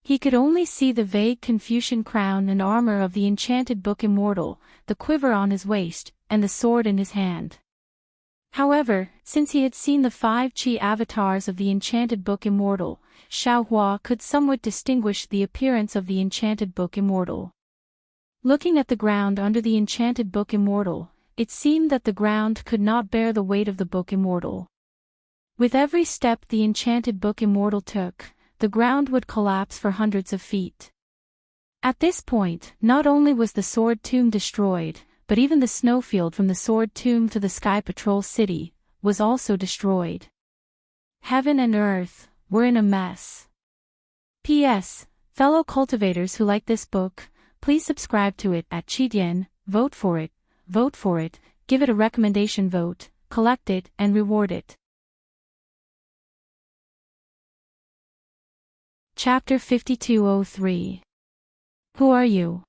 He could only see the vague Confucian crown and armor of the Enchanted Book Immortal, the quiver on his waist, and the sword in his hand. However, since he had seen the 5 Qi avatars of the Enchanted Book Immortal, Xiaohua could somewhat distinguish the appearance of the Enchanted Book Immortal. Looking at the ground under the Enchanted Book Immortal, it seemed that the ground could not bear the weight of the Book Immortal. With every step the Enchanted Book Immortal took, the ground would collapse for hundreds of feet. At this point, not only was the Sword Tomb destroyed, but even the snowfield from the Sword Tomb to the Sky Patrol City was also destroyed. Heaven and earth were in a mess. P.S. Fellow cultivators who like this book, please subscribe to it at Qidian, vote for it, give it a recommendation vote, collect it and reward it. Chapter 5203. Who are you?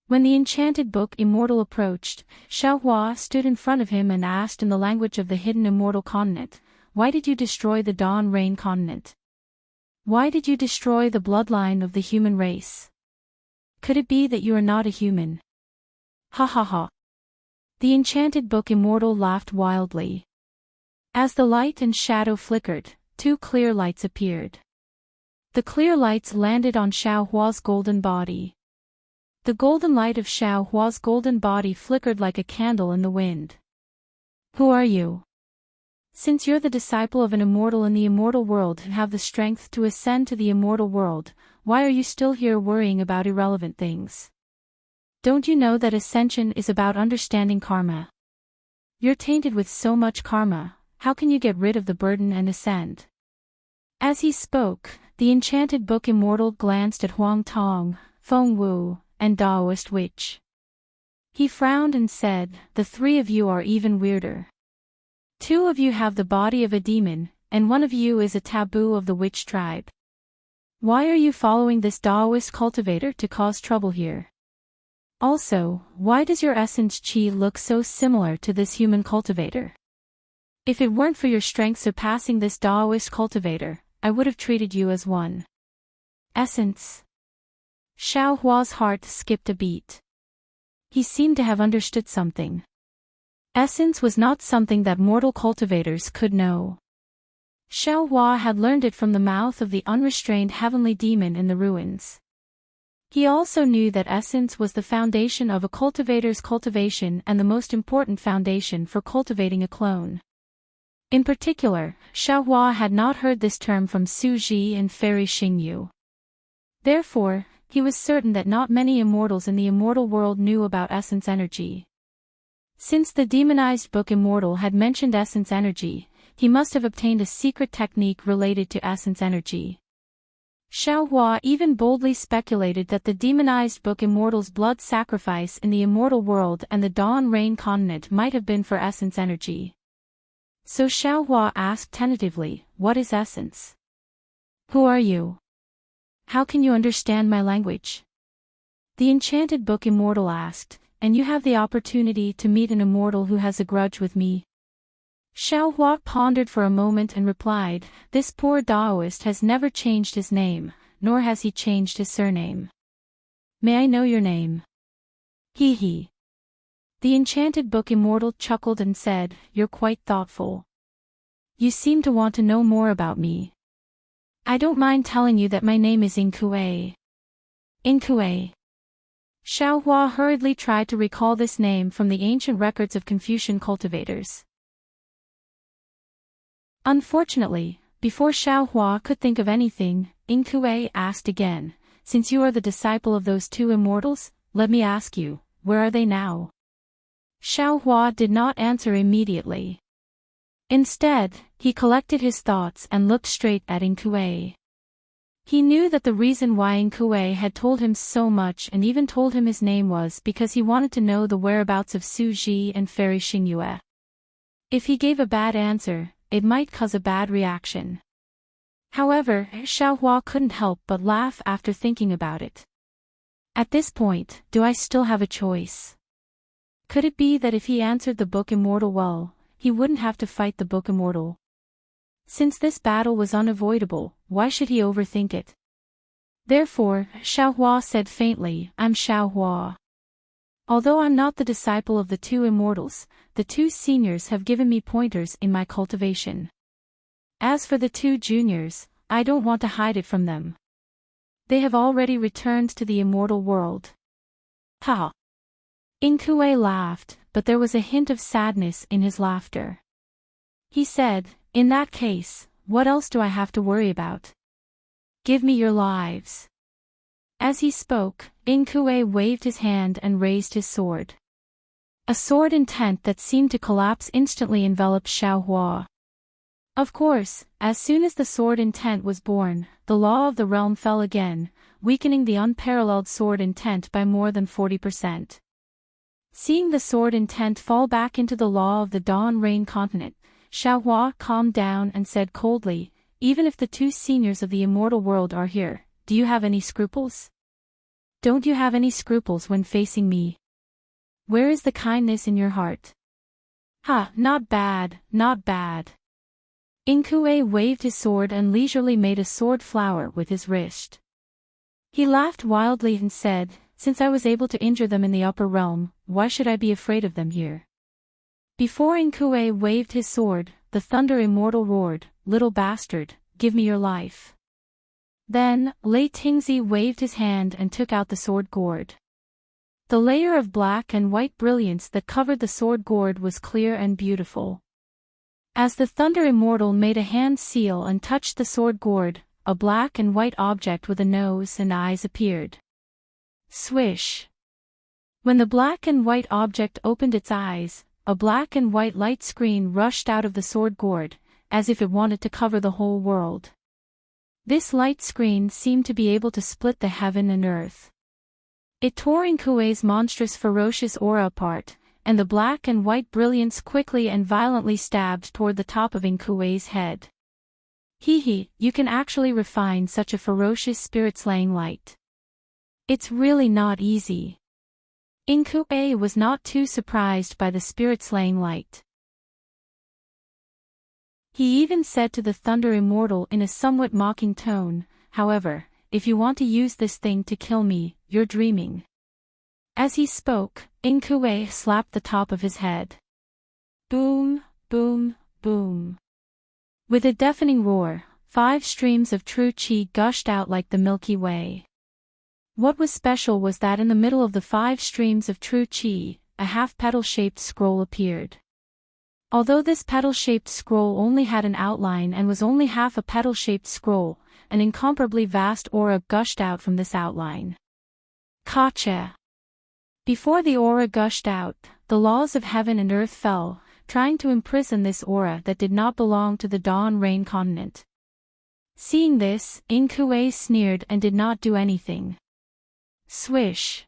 When the Enchanted Book Immortal approached, Xiaohua stood in front of him and asked in the language of the hidden immortal continent, "Why did you destroy the Dawn Rain continent? Why did you destroy the bloodline of the human race? Could it be that you are not a human?" Ha ha ha. The Enchanted Book Immortal laughed wildly. As the light and shadow flickered, 2 clear lights appeared. The clear lights landed on Xiaohua's golden body. The golden light of Xiaohua's golden body flickered like a candle in the wind. Who are you? Since you're the disciple of an immortal in the immortal world and have the strength to ascend to the immortal world, why are you still here worrying about irrelevant things? Don't you know that ascension is about understanding karma? You're tainted with so much karma, how can you get rid of the burden and ascend? As he spoke, the Enchanted Book Immortal glanced at Huang Tong, Feng Wu, and Daoist Witch. He frowned and said, "The 3 of you are even weirder. 2 of you have the body of a demon, and 1 of you is a taboo of the witch tribe. Why are you following this Daoist cultivator to cause trouble here? Also, why does your essence chi look so similar to this human cultivator? If it weren't for your strength surpassing this Daoist cultivator, I would have treated you as one." Essence. Xiaohua's heart skipped a beat. He seemed to have understood something. Essence was not something that mortal cultivators could know. Xiaohua had learned it from the mouth of the unrestrained heavenly demon in the ruins. He also knew that essence was the foundation of a cultivator's cultivation and the most important foundation for cultivating a clone. In particular, Xiaohua had not heard this term from Su Ji and Fairy Xingyu. Therefore, he was certain that not many immortals in the immortal world knew about essence energy. Since the demonized book Immortal had mentioned essence energy, he must have obtained a secret technique related to essence energy. Xiaohua even boldly speculated that the demonized book Immortal's blood sacrifice in the immortal world and the Dawn Rain continent might have been for essence energy. So Xiaohua asked tentatively, "What is essence? Who are you? How can you understand my language?" The Enchanted Book Immortal asked, and you have the opportunity to meet an immortal who has a grudge with me. Xiaohua pondered for a moment and replied, this poor Daoist has never changed his name, nor has he changed his surname. May I know your name? Hee hee. The enchanted book immortal chuckled and said, you're quite thoughtful. You seem to want to know more about me. I don't mind telling you that my name is Inkue. Inkue. Xiaohua hurriedly tried to recall this name from the ancient records of Confucian cultivators. Unfortunately, before Xiaohua could think of anything, Inkue asked again, since you are the disciple of those two immortals, let me ask you, where are they now? Xiaohua did not answer immediately. Instead, he collected his thoughts and looked straight at Inkue. He knew that the reason why Inkue had told him so much and even told him his name was because he wanted to know the whereabouts of Su Ji and Fairy Xingyue. If he gave a bad answer, it might cause a bad reaction. However, Xiaohua couldn't help but laugh after thinking about it. At this point, do I still have a choice? Could it be that if he answered the book immortal well, he wouldn't have to fight the book immortal? Since this battle was unavoidable, why should he overthink it? Therefore, Xiaohua said faintly, I'm Xiaohua. Although I'm not the disciple of the two immortals, the two seniors have given me pointers in my cultivation. As for the two juniors, I don't want to hide it from them. They have already returned to the immortal world. Ha! Inkue laughed, but there was a hint of sadness in his laughter. He said, in that case, what else do I have to worry about? Give me your lives. As he spoke, Inkue waved his hand and raised his sword. A sword intent that seemed to collapse instantly enveloped Xiaohua. Of course, as soon as the sword intent was born, the law of the realm fell again, weakening the unparalleled sword intent by more than 40%. Seeing the sword intent fall back into the law of the Dawn Rain continent, Xiaohua calmed down and said coldly, even if the two seniors of the immortal world are here, do you have any scruples? Don't you have any scruples when facing me? Where is the kindness in your heart? Ha, not bad, not bad. Inkue waved his sword and leisurely made a sword flower with his wrist. He laughed wildly and said, since I was able to injure them in the upper realm, why should I be afraid of them here? Before Inkue waved his sword, the thunder immortal roared, little bastard, give me your life. Then, Lei Tingzi waved his hand and took out the sword gourd. The layer of black and white brilliance that covered the sword gourd was clear and beautiful. As the thunder immortal made a hand seal and touched the sword gourd, a black and white object with a nose and eyes appeared. Swish! When the black and white object opened its eyes, a black and white light screen rushed out of the sword gourd, as if it wanted to cover the whole world. This light screen seemed to be able to split the heaven and earth. It tore Inkue's monstrous ferocious aura apart, and the black and white brilliance quickly and violently stabbed toward the top of Inkue's head. Hee hee, you can actually refine such a ferocious spirit-slaying light. It's really not easy. Inkue was not too surprised by the spirit-slaying light. He even said to the Thunder Immortal in a somewhat mocking tone, however, if you want to use this thing to kill me, you're dreaming. As he spoke, Inkue slapped the top of his head. Boom, boom, boom. With a deafening roar, 5 streams of true qi gushed out like the Milky Way. What was special was that in the middle of the 5 streams of true qi, a half-petal-shaped scroll appeared. Although this petal-shaped scroll only had an outline and was only half a petal-shaped scroll, an incomparably vast aura gushed out from this outline. Kacha! Before the aura gushed out, the laws of heaven and earth fell, trying to imprison this aura that did not belong to the Dawn Rain continent. Seeing this, Inkue sneered and did not do anything. Swish!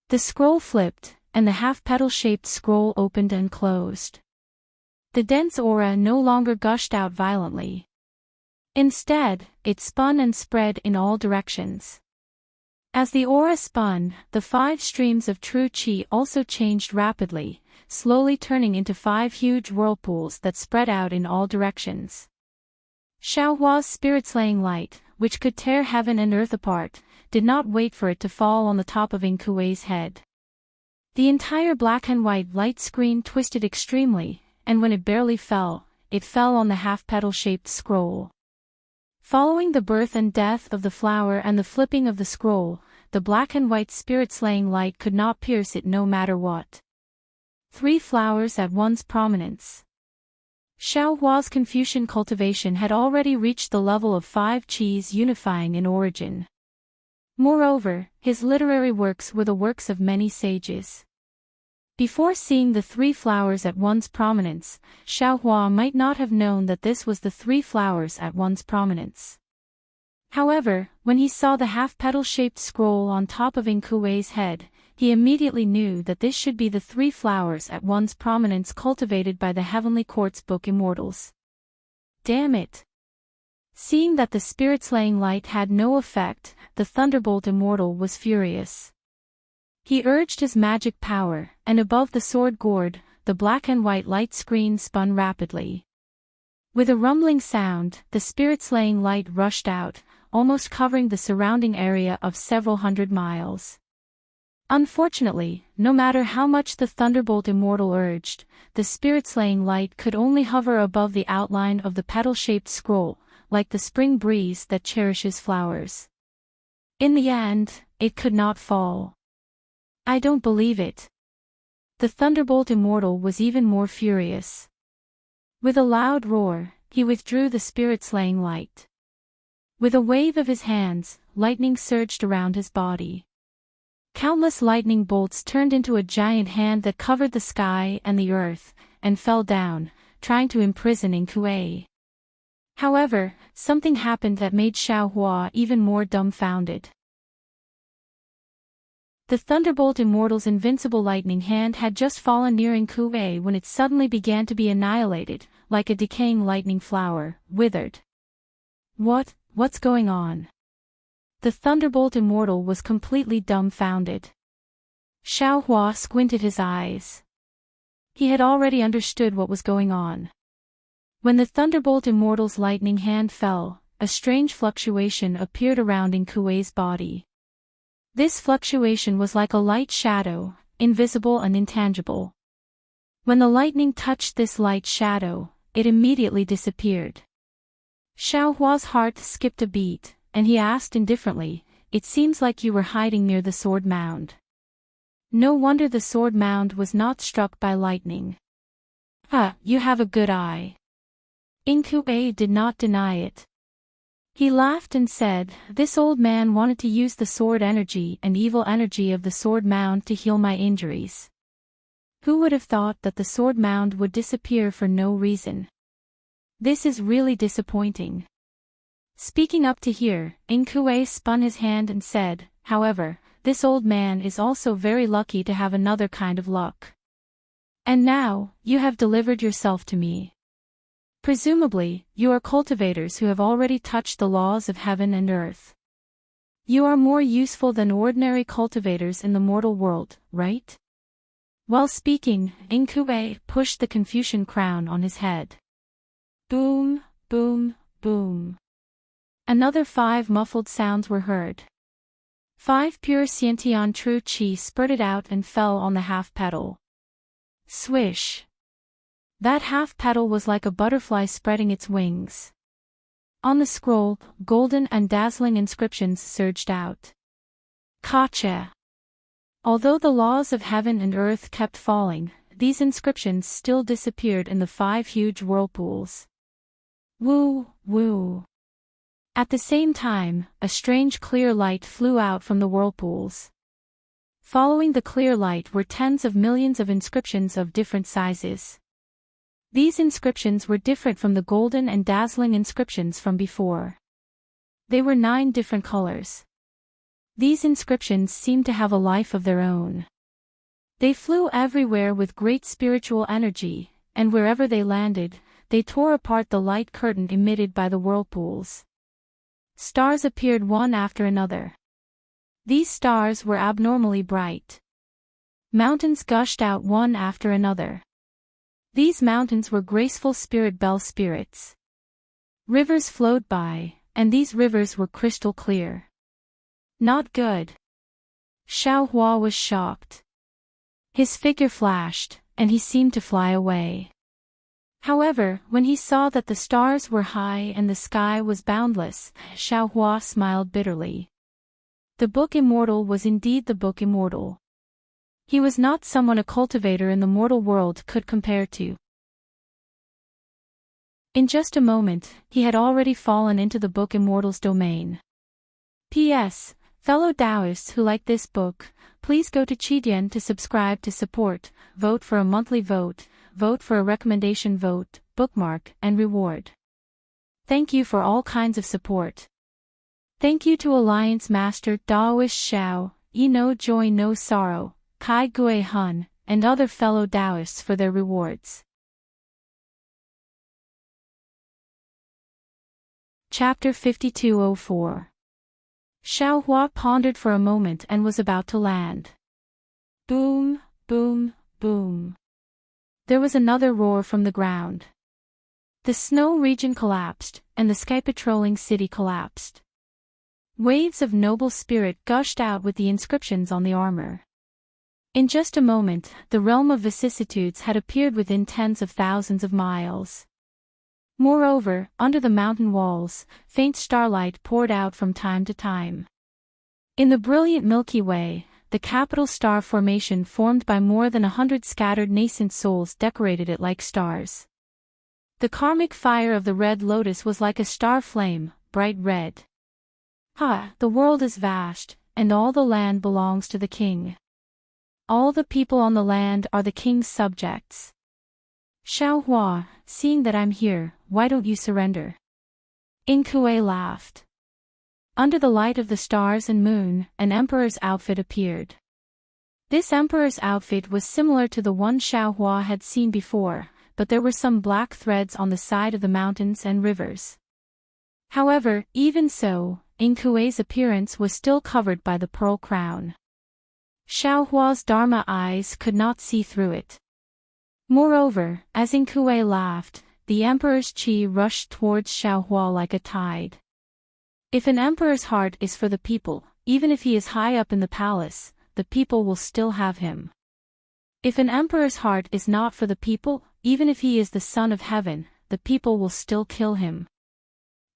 The scroll flipped, and the half-petal-shaped scroll opened and closed. The dense aura no longer gushed out violently. Instead, it spun and spread in all directions. As the aura spun, the 5 streams of true qi also changed rapidly, slowly turning into 5 huge whirlpools that spread out in all directions. Xiaohua's spirit-slaying light, which could tear heaven and earth apart, did not wait for it to fall on the top of Inkuei's head. The entire black and white light screen twisted extremely, and when it barely fell, it fell on the half-petal-shaped scroll. Following the birth and death of the flower and the flipping of the scroll, the black and white spirit-slaying light could not pierce it no matter what. 3 flowers at once prominence. Xiaohua's Confucian cultivation had already reached the level of 5 qis unifying in origin. Moreover, his literary works were the works of many sages. Before seeing the 3 flowers at once prominence, Xiaohua might not have known that this was the 3 flowers at once prominence. However, when he saw the half-petal-shaped scroll on top of Inkuei's head, he immediately knew that this should be the 3 flowers at once prominence cultivated by the Heavenly Quartz Book Immortals. Damn it! Seeing that the spirit-slaying light had no effect, the Thunderbolt Immortal was furious. He urged his magic power, and above the sword gourd, the black and white light screen spun rapidly. With a rumbling sound, the spirit-slaying light rushed out, almost covering the surrounding area of several hundred miles. Unfortunately, no matter how much the Thunderbolt Immortal urged, the spirit-slaying light could only hover above the outline of the petal-shaped scroll, like the spring breeze that cherishes flowers. In the end, it could not fall. I don't believe it. The Thunderbolt Immortal was even more furious. With a loud roar, he withdrew the spirit-slaying light. With a wave of his hands, lightning surged around his body. Countless lightning bolts turned into a giant hand that covered the sky and the earth, and fell down, trying to imprison Inkue. However, something happened that made Xiaohua even more dumbfounded. The Thunderbolt Immortal's invincible lightning hand had just fallen near Inkue when it suddenly began to be annihilated, like a decaying lightning flower, withered. What's going on? The Thunderbolt Immortal was completely dumbfounded. Xiaohua squinted his eyes. He had already understood what was going on. When the Thunderbolt Immortal's lightning hand fell, a strange fluctuation appeared around Inkuei's body. This fluctuation was like a light shadow, invisible and intangible. When the lightning touched this light shadow, it immediately disappeared. Xiaohua's heart skipped a beat, and he asked indifferently, "It seems like you were hiding near the sword mound." No wonder the sword mound was not struck by lightning. You have a good eye. Inkue did not deny it. He laughed and said, "This old man wanted to use the sword energy and evil energy of the sword mound to heal my injuries. Who would have thought that the sword mound would disappear for no reason? This is really disappointing." Speaking up to here, Inkue spun his hand and said, "However, this old man is also very lucky to have another kind of luck. And now, you have delivered yourself to me. Presumably, you are cultivators who have already touched the laws of heaven and earth. You are more useful than ordinary cultivators in the mortal world, right?" While speaking, Inkue pushed the Confucian crown on his head. Boom, boom, boom. Another 5 muffled sounds were heard. 5 pure Xiantian true qi spurted out and fell on the half-petal. Swish. That half-petal was like a butterfly spreading its wings. On the scroll, golden and dazzling inscriptions surged out. Kacha. Although the laws of heaven and earth kept falling, these inscriptions still disappeared in the 5 huge whirlpools. Woo, woo. At the same time, a strange clear light flew out from the whirlpools. Following the clear light were tens of millions of inscriptions of different sizes. These inscriptions were different from the golden and dazzling inscriptions from before. They were 9 different colors. These inscriptions seemed to have a life of their own. They flew everywhere with great spiritual energy, and wherever they landed, they tore apart the light curtain emitted by the whirlpools. Stars appeared one after another. These stars were abnormally bright. Mountains gushed out one after another. These mountains were graceful spirit bell spirits. Rivers flowed by, and these rivers were crystal clear. Not good. Xiaohua was shocked. His figure flashed, and he seemed to fly away. However, when he saw that the stars were high and the sky was boundless, Xiaohua smiled bitterly. The book immortal was indeed the book immortal. He was not someone a cultivator in the mortal world could compare to. In just a moment, he had already fallen into the book immortal's domain. P.S. Fellow Taoists who like this book, please go to Qidian to subscribe to support, vote for a monthly vote, vote for a recommendation vote, bookmark, and reward. Thank you for all kinds of support. Thank you to Alliance Master Daoist Xiao, Yi no Joy no Sorrow, Kai Gui Hun, and other fellow Taoists for their rewards. Chapter 5204. Xiaohua pondered for a moment and was about to land. Boom, boom, boom. There was another roar from the ground. The snow region collapsed, and the sky patrolling city collapsed. Waves of noble spirit gushed out with the inscriptions on the armor. In just a moment, the realm of vicissitudes had appeared within tens of thousands of miles. Moreover, under the mountain walls, faint starlight poured out from time to time. In the brilliant Milky Way, the capital star formation formed by more than 100 scattered nascent souls decorated it like stars. The karmic fire of the red lotus was like a star flame, bright red. The world is vast, and all the land belongs to the king. All the people on the land are the king's subjects. Xiaohua, seeing that I'm here, why don't you surrender? Inkue laughed. Under the light of the stars and moon, an emperor's outfit appeared. This emperor's outfit was similar to the one Xiaohua had seen before, but there were some black threads on the side of the mountains and rivers. However, even so, Inkue's appearance was still covered by the pearl crown. Xiaohua's Dharma eyes could not see through it. Moreover, as Inkue laughed, the emperor's qi rushed towards Xiaohua like a tide. If an emperor's heart is for the people, even if he is high up in the palace, the people will still have him. If an emperor's heart is not for the people, even if he is the son of heaven, the people will still kill him.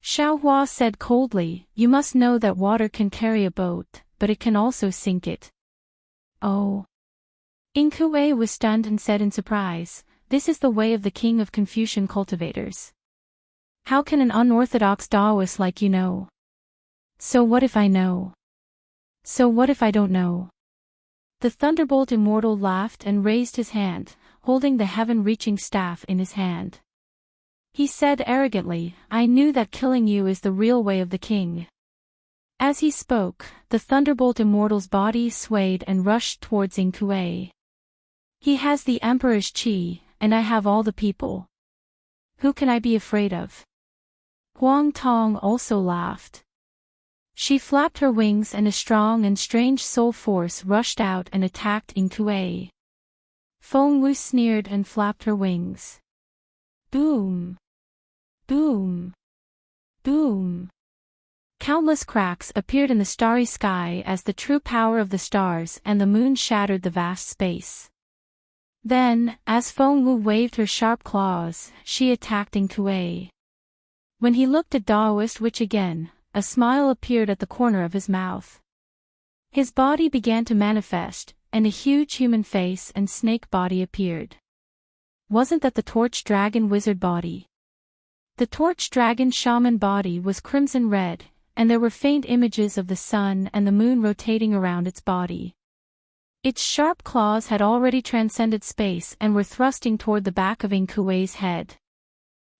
Xiaohua said coldly, you must know that water can carry a boat, but it can also sink it. Oh. Inkue was stunned and said in surprise, this is the way of the king of Confucian cultivators. How can an unorthodox Taoist like you know? So what if I know? So what if I don't know? The Thunderbolt Immortal laughed and raised his hand, holding the heaven-reaching staff in his hand. He said arrogantly, I knew that killing you is the real way of the king. As he spoke, the Thunderbolt Immortal's body swayed and rushed towards Inkue. He has the Emperor's qi, and I have all the people. Who can I be afraid of? Huang Tong also laughed. She flapped her wings and a strong and strange soul force rushed out and attacked Inkue. Feng Wu sneered and flapped her wings. Boom! Boom! Boom! Countless cracks appeared in the starry sky as the true power of the stars and the moon shattered the vast space. Then, as Feng Wu waved her sharp claws, she attacked Inkue. When he looked at Daoist Witch again, a smile appeared at the corner of his mouth. His body began to manifest, and a huge human face and snake body appeared. Wasn't that the Torch Dragon wizard body? The Torch Dragon shaman body was crimson red, and there were faint images of the sun and the moon rotating around its body. Its sharp claws had already transcended space and were thrusting toward the back of Inkue's head.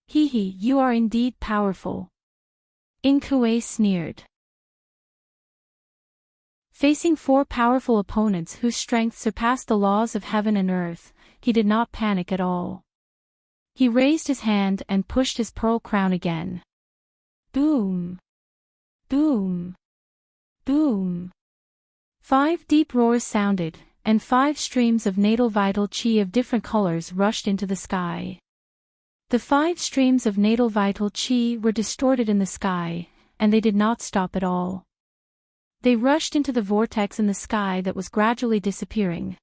Hee, you are indeed powerful. Inkue sneered. Facing four powerful opponents whose strength surpassed the laws of heaven and earth, he did not panic at all. He raised his hand and pushed his pearl crown again. Boom! Boom! Boom! 5 deep roars sounded, and 5 streams of natal vital chi of different colors rushed into the sky. The 5 streams of natal vital chi were distorted in the sky, and they did not stop at all. They rushed into the vortex in the sky that was gradually disappearing.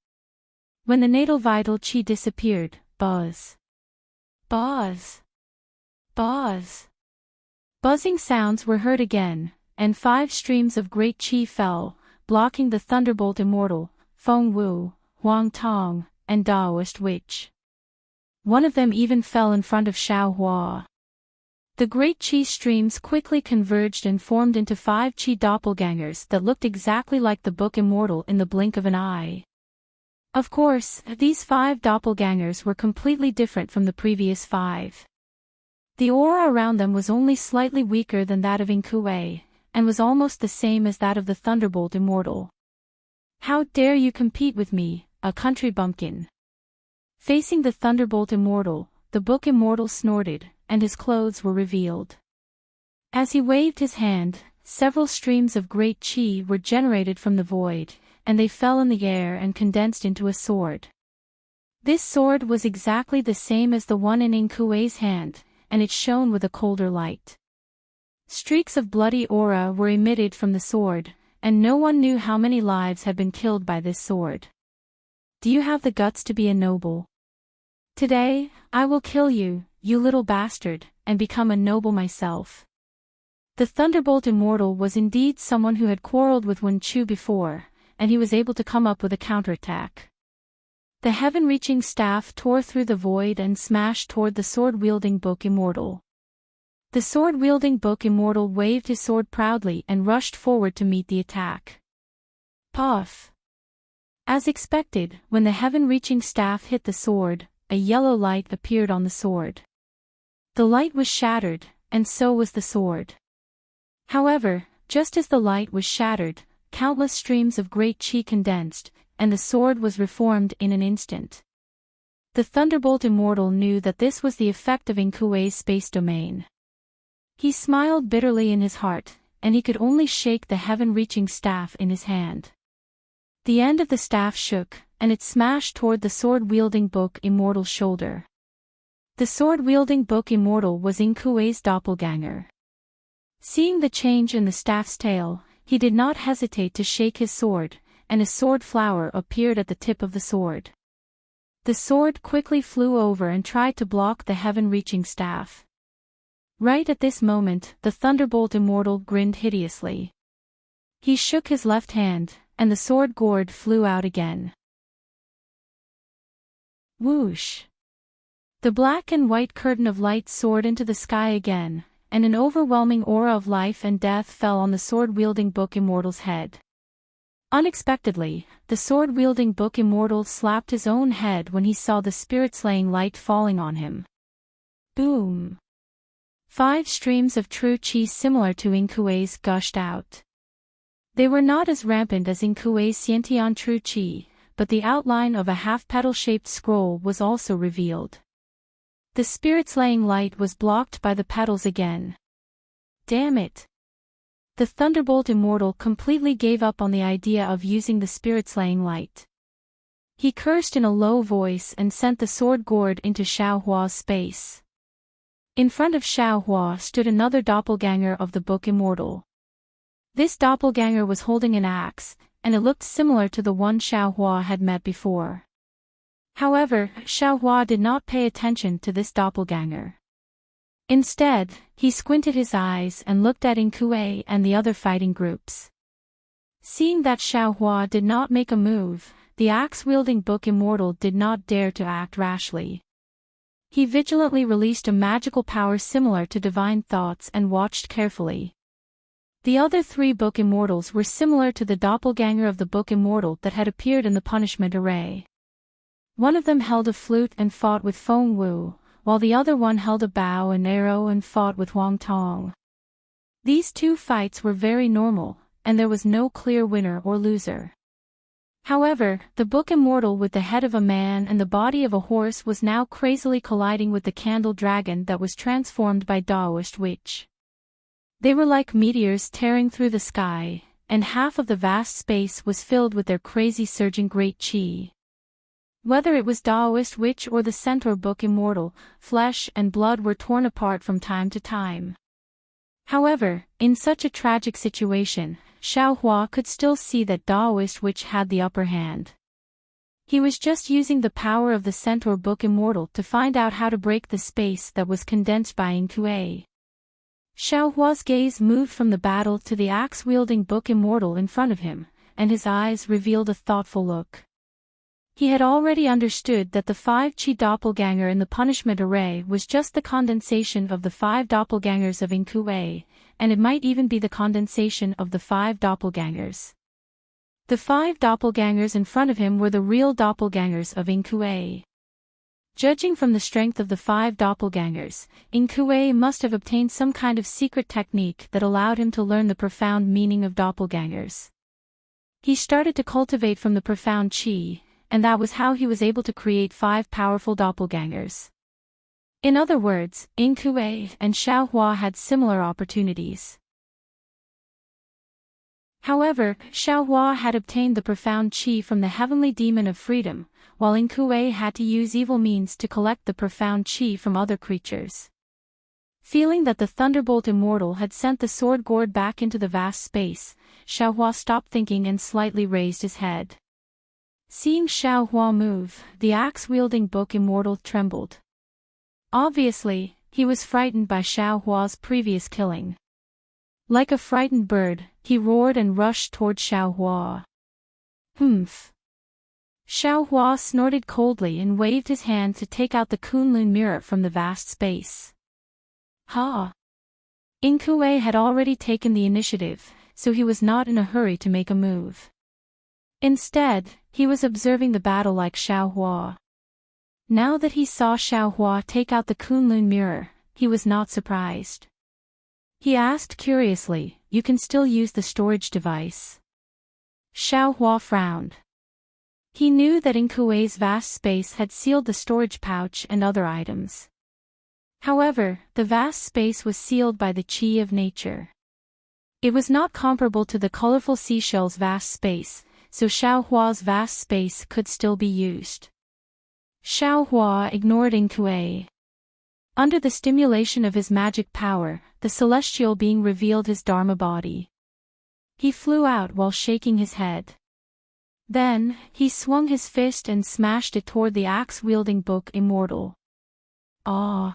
When the natal vital chi disappeared, buzz. Buzz. Buzz. Buzzing sounds were heard again, and 5 streams of great chi fell, blocking the Thunderbolt Immortal, Feng Wu, Huang Tong, and Daoist Witch. One of them even fell in front of Xiao Hua. The great chi streams quickly converged and formed into 5 chi doppelgangers that looked exactly like the Book Immortal in the blink of an eye. Of course, these 5 doppelgangers were completely different from the previous 5. The aura around them was only slightly weaker than that of Inkue, and was almost the same as that of the Thunderbolt Immortal. How dare you compete with me, a country bumpkin? Facing the Thunderbolt Immortal, the Book Immortal snorted, and his clothes were revealed. As he waved his hand, several streams of great chi were generated from the void, and they fell in the air and condensed into a sword. This sword was exactly the same as the one in Inkue's hand, and it shone with a colder light. Streaks of bloody aura were emitted from the sword, and no one knew how many lives had been killed by this sword. Do you have the guts to be a noble? Today, I will kill you, you little bastard, and become a noble myself. The Thunderbolt Immortal was indeed someone who had quarreled with Wen Chu before, and he was able to come up with a counterattack. The heaven-reaching staff tore through the void and smashed toward the sword-wielding Book Immortal. The sword-wielding Book Immortal waved his sword proudly and rushed forward to meet the attack. Puff! As expected, when the heaven-reaching staff hit the sword, a yellow light appeared on the sword. The light was shattered, and so was the sword. However, just as the light was shattered, countless streams of great chi condensed, and the sword was reformed in an instant. The Thunderbolt Immortal knew that this was the effect of Inkue's space domain. He smiled bitterly in his heart, and he could only shake the heaven-reaching staff in his hand. The end of the staff shook, and it smashed toward the sword-wielding Book Immortal's shoulder. The sword-wielding Book Immortal was Inkue's doppelganger. Seeing the change in the staff's tail, he did not hesitate to shake his sword, and a sword flower appeared at the tip of the sword. The sword quickly flew over and tried to block the heaven-reaching staff. Right at this moment, the Thunderbolt Immortal grinned hideously. He shook his left hand, and the sword gourd flew out again. Whoosh! The black and white curtain of light soared into the sky again, and an overwhelming aura of life and death fell on the sword-wielding Book Immortal's head. Unexpectedly, the sword-wielding Book Immortal slapped his own head when he saw the spirit-slaying light falling on him. Boom! 5 streams of true chi similar to Inkue's gushed out. They were not as rampant as Inkue's Xiantian true chi, but the outline of a half-petal-shaped scroll was also revealed. The spirit-slaying light was blocked by the petals again. Damn it! The Thunderbolt Immortal completely gave up on the idea of using the spirit-slaying light. He cursed in a low voice and sent the sword gourd into Xiao Hua's space. In front of Xiao Hua stood another doppelganger of the Book Immortal. This doppelganger was holding an axe, and it looked similar to the one Xiao Hua had met before. However, Xiao Hua did not pay attention to this doppelganger. Instead, he squinted his eyes and looked at Inkue and the other fighting groups. Seeing that Xiao Hua did not make a move, the axe-wielding Book Immortal did not dare to act rashly. He vigilantly released a magical power similar to divine thoughts and watched carefully. The other 3 Book Immortals were similar to the doppelganger of the Book Immortal that had appeared in the punishment array. One of them held a flute and fought with Feng Wu, while the other one held a bow and arrow and fought with Huang Tong. These 2 fights were very normal, and there was no clear winner or loser. However, the Book Immortal with the head of a man and the body of a horse was now crazily colliding with the candle dragon that was transformed by Daoist Witch. They were like meteors tearing through the sky, and half of the vast space was filled with their crazy surging great chi. Whether it was Taoist witch or the centaur book immortal, flesh and blood were torn apart from time to time. However, in such a tragic situation, Xiaohua could still see that Taoist witch had the upper hand. He was just using the power of the centaur book immortal to find out how to break the space that was condensed by Inkue. Xiaohua's gaze moved from the battle to the axe-wielding book immortal in front of him, and his eyes revealed a thoughtful look. He had already understood that the 5-chi doppelganger in the punishment array was just the condensation of the 5 doppelgangers of Inkue, and it might even be the condensation of the 5 doppelgangers. The 5 doppelgangers in front of him were the real doppelgangers of Inkue. Judging from the strength of the 5 doppelgangers, Inkue must have obtained some kind of secret technique that allowed him to learn the profound meaning of doppelgangers. He started to cultivate from the profound chi, and that was how he was able to create 5 powerful doppelgangers. In other words, Inkue and Xiaohua had similar opportunities. However, Xiaohua had obtained the profound chi from the heavenly demon of freedom, while Inkue had to use evil means to collect the profound chi from other creatures. Feeling that the Thunderbolt Immortal had sent the sword gourd back into the vast space, Xiaohua stopped thinking and slightly raised his head. Seeing Xiaohua move, the axe-wielding book immortal trembled. Obviously, he was frightened by Xiaohua's previous killing. Like a frightened bird, he roared and rushed toward Xiaohua. Humph! Xiaohua snorted coldly and waved his hand to take out the Kunlun mirror from the vast space. Ha! Inkue had already taken the initiative, so he was not in a hurry to make a move. Instead, he was observing the battle like Xiaohua. Now that he saw Xiaohua take out the Kunlun mirror, he was not surprised. He asked curiously, "You can still use the storage device?" Xiaohua frowned. He knew that Inkue's vast space had sealed the storage pouch and other items. However, the vast space was sealed by the chi of nature. It was not comparable to the colorful seashell's vast space, so Xiaohua's vast space could still be used. Xiaohua ignored Inkue. Under the stimulation of his magic power, the celestial being revealed his Dharma body. He flew out while shaking his head. Then, he swung his fist and smashed it toward the axe-wielding book immortal. Ah!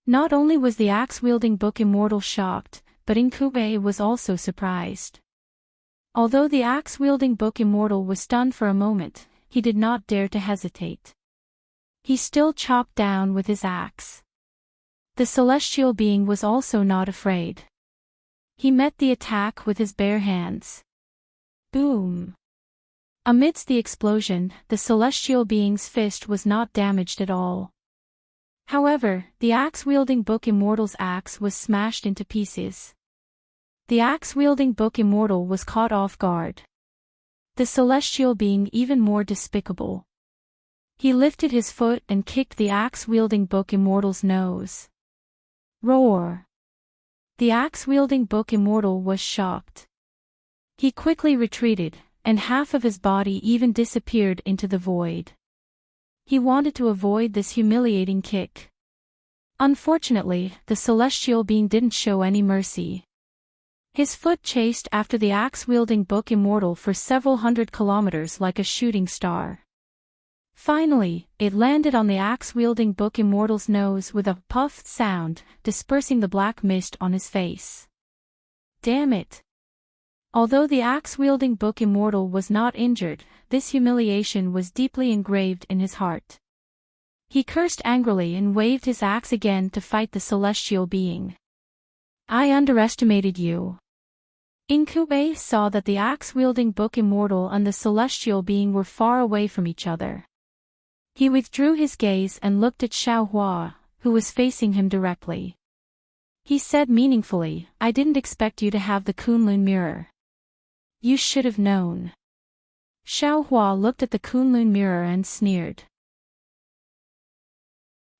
Not only was the axe-wielding book immortal shocked, but Inkue was also surprised. Although the axe-wielding book immortal was stunned for a moment, he did not dare to hesitate. He still chopped down with his axe. The celestial being was also not afraid. He met the attack with his bare hands. Boom! Amidst the explosion, the celestial being's fist was not damaged at all. However, the axe-wielding book immortal's axe was smashed into pieces. The axe-wielding book immortal was caught off guard. The celestial being even more despicable. He lifted his foot and kicked the axe-wielding book immortal's nose. Roar! The axe-wielding book immortal was shocked. He quickly retreated, and half of his body even disappeared into the void. He wanted to avoid this humiliating kick. Unfortunately, the celestial being didn't show any mercy. His foot chased after the axe-wielding book immortal for several hundred kilometers like a shooting star. Finally, it landed on the axe-wielding book immortal's nose with a puffed sound, dispersing the black mist on his face. Damn it! Although the axe-wielding book immortal was not injured, this humiliation was deeply engraved in his heart. He cursed angrily and waved his axe again to fight the celestial being. I underestimated you. Inkube saw that the axe-wielding book immortal and the celestial being were far away from each other. He withdrew his gaze and looked at Xiaohua, who was facing him directly. He said meaningfully, I didn't expect you to have the Kunlun mirror. You should have known. Xiaohua looked at the Kunlun mirror and sneered.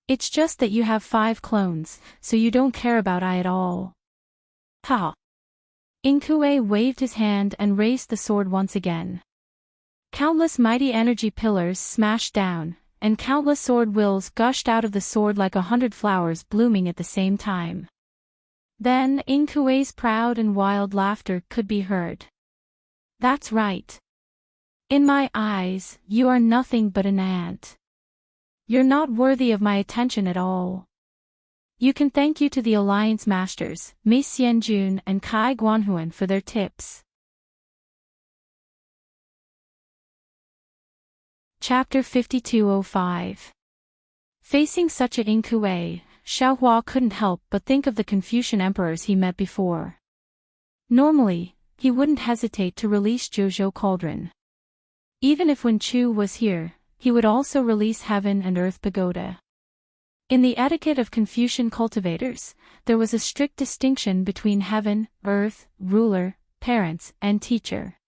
It's just that you have 5 clones, so you don't care about I at all. Ha! Inkue waved his hand and raised the sword once again. Countless mighty energy pillars smashed down, and countless sword wills gushed out of the sword like 100 flowers blooming at the same time. Then Inkue's proud and wild laughter could be heard. That's right. In my eyes, you are nothing but an ant. You're not worthy of my attention at all. You can thank you to the Alliance Masters, Mei Xianjun and Kai Guanhuan for their tips. Chapter 5205. Facing such a Inkue, Xiaohua couldn't help but think of the Confucian emperors he met before. Normally, he wouldn't hesitate to release Zhuzhou Cauldron. Even if Wen Chu was here, he would also release Heaven and Earth Pagoda. In the etiquette of Confucian cultivators, there was a strict distinction between heaven, earth, ruler, parents, and teacher.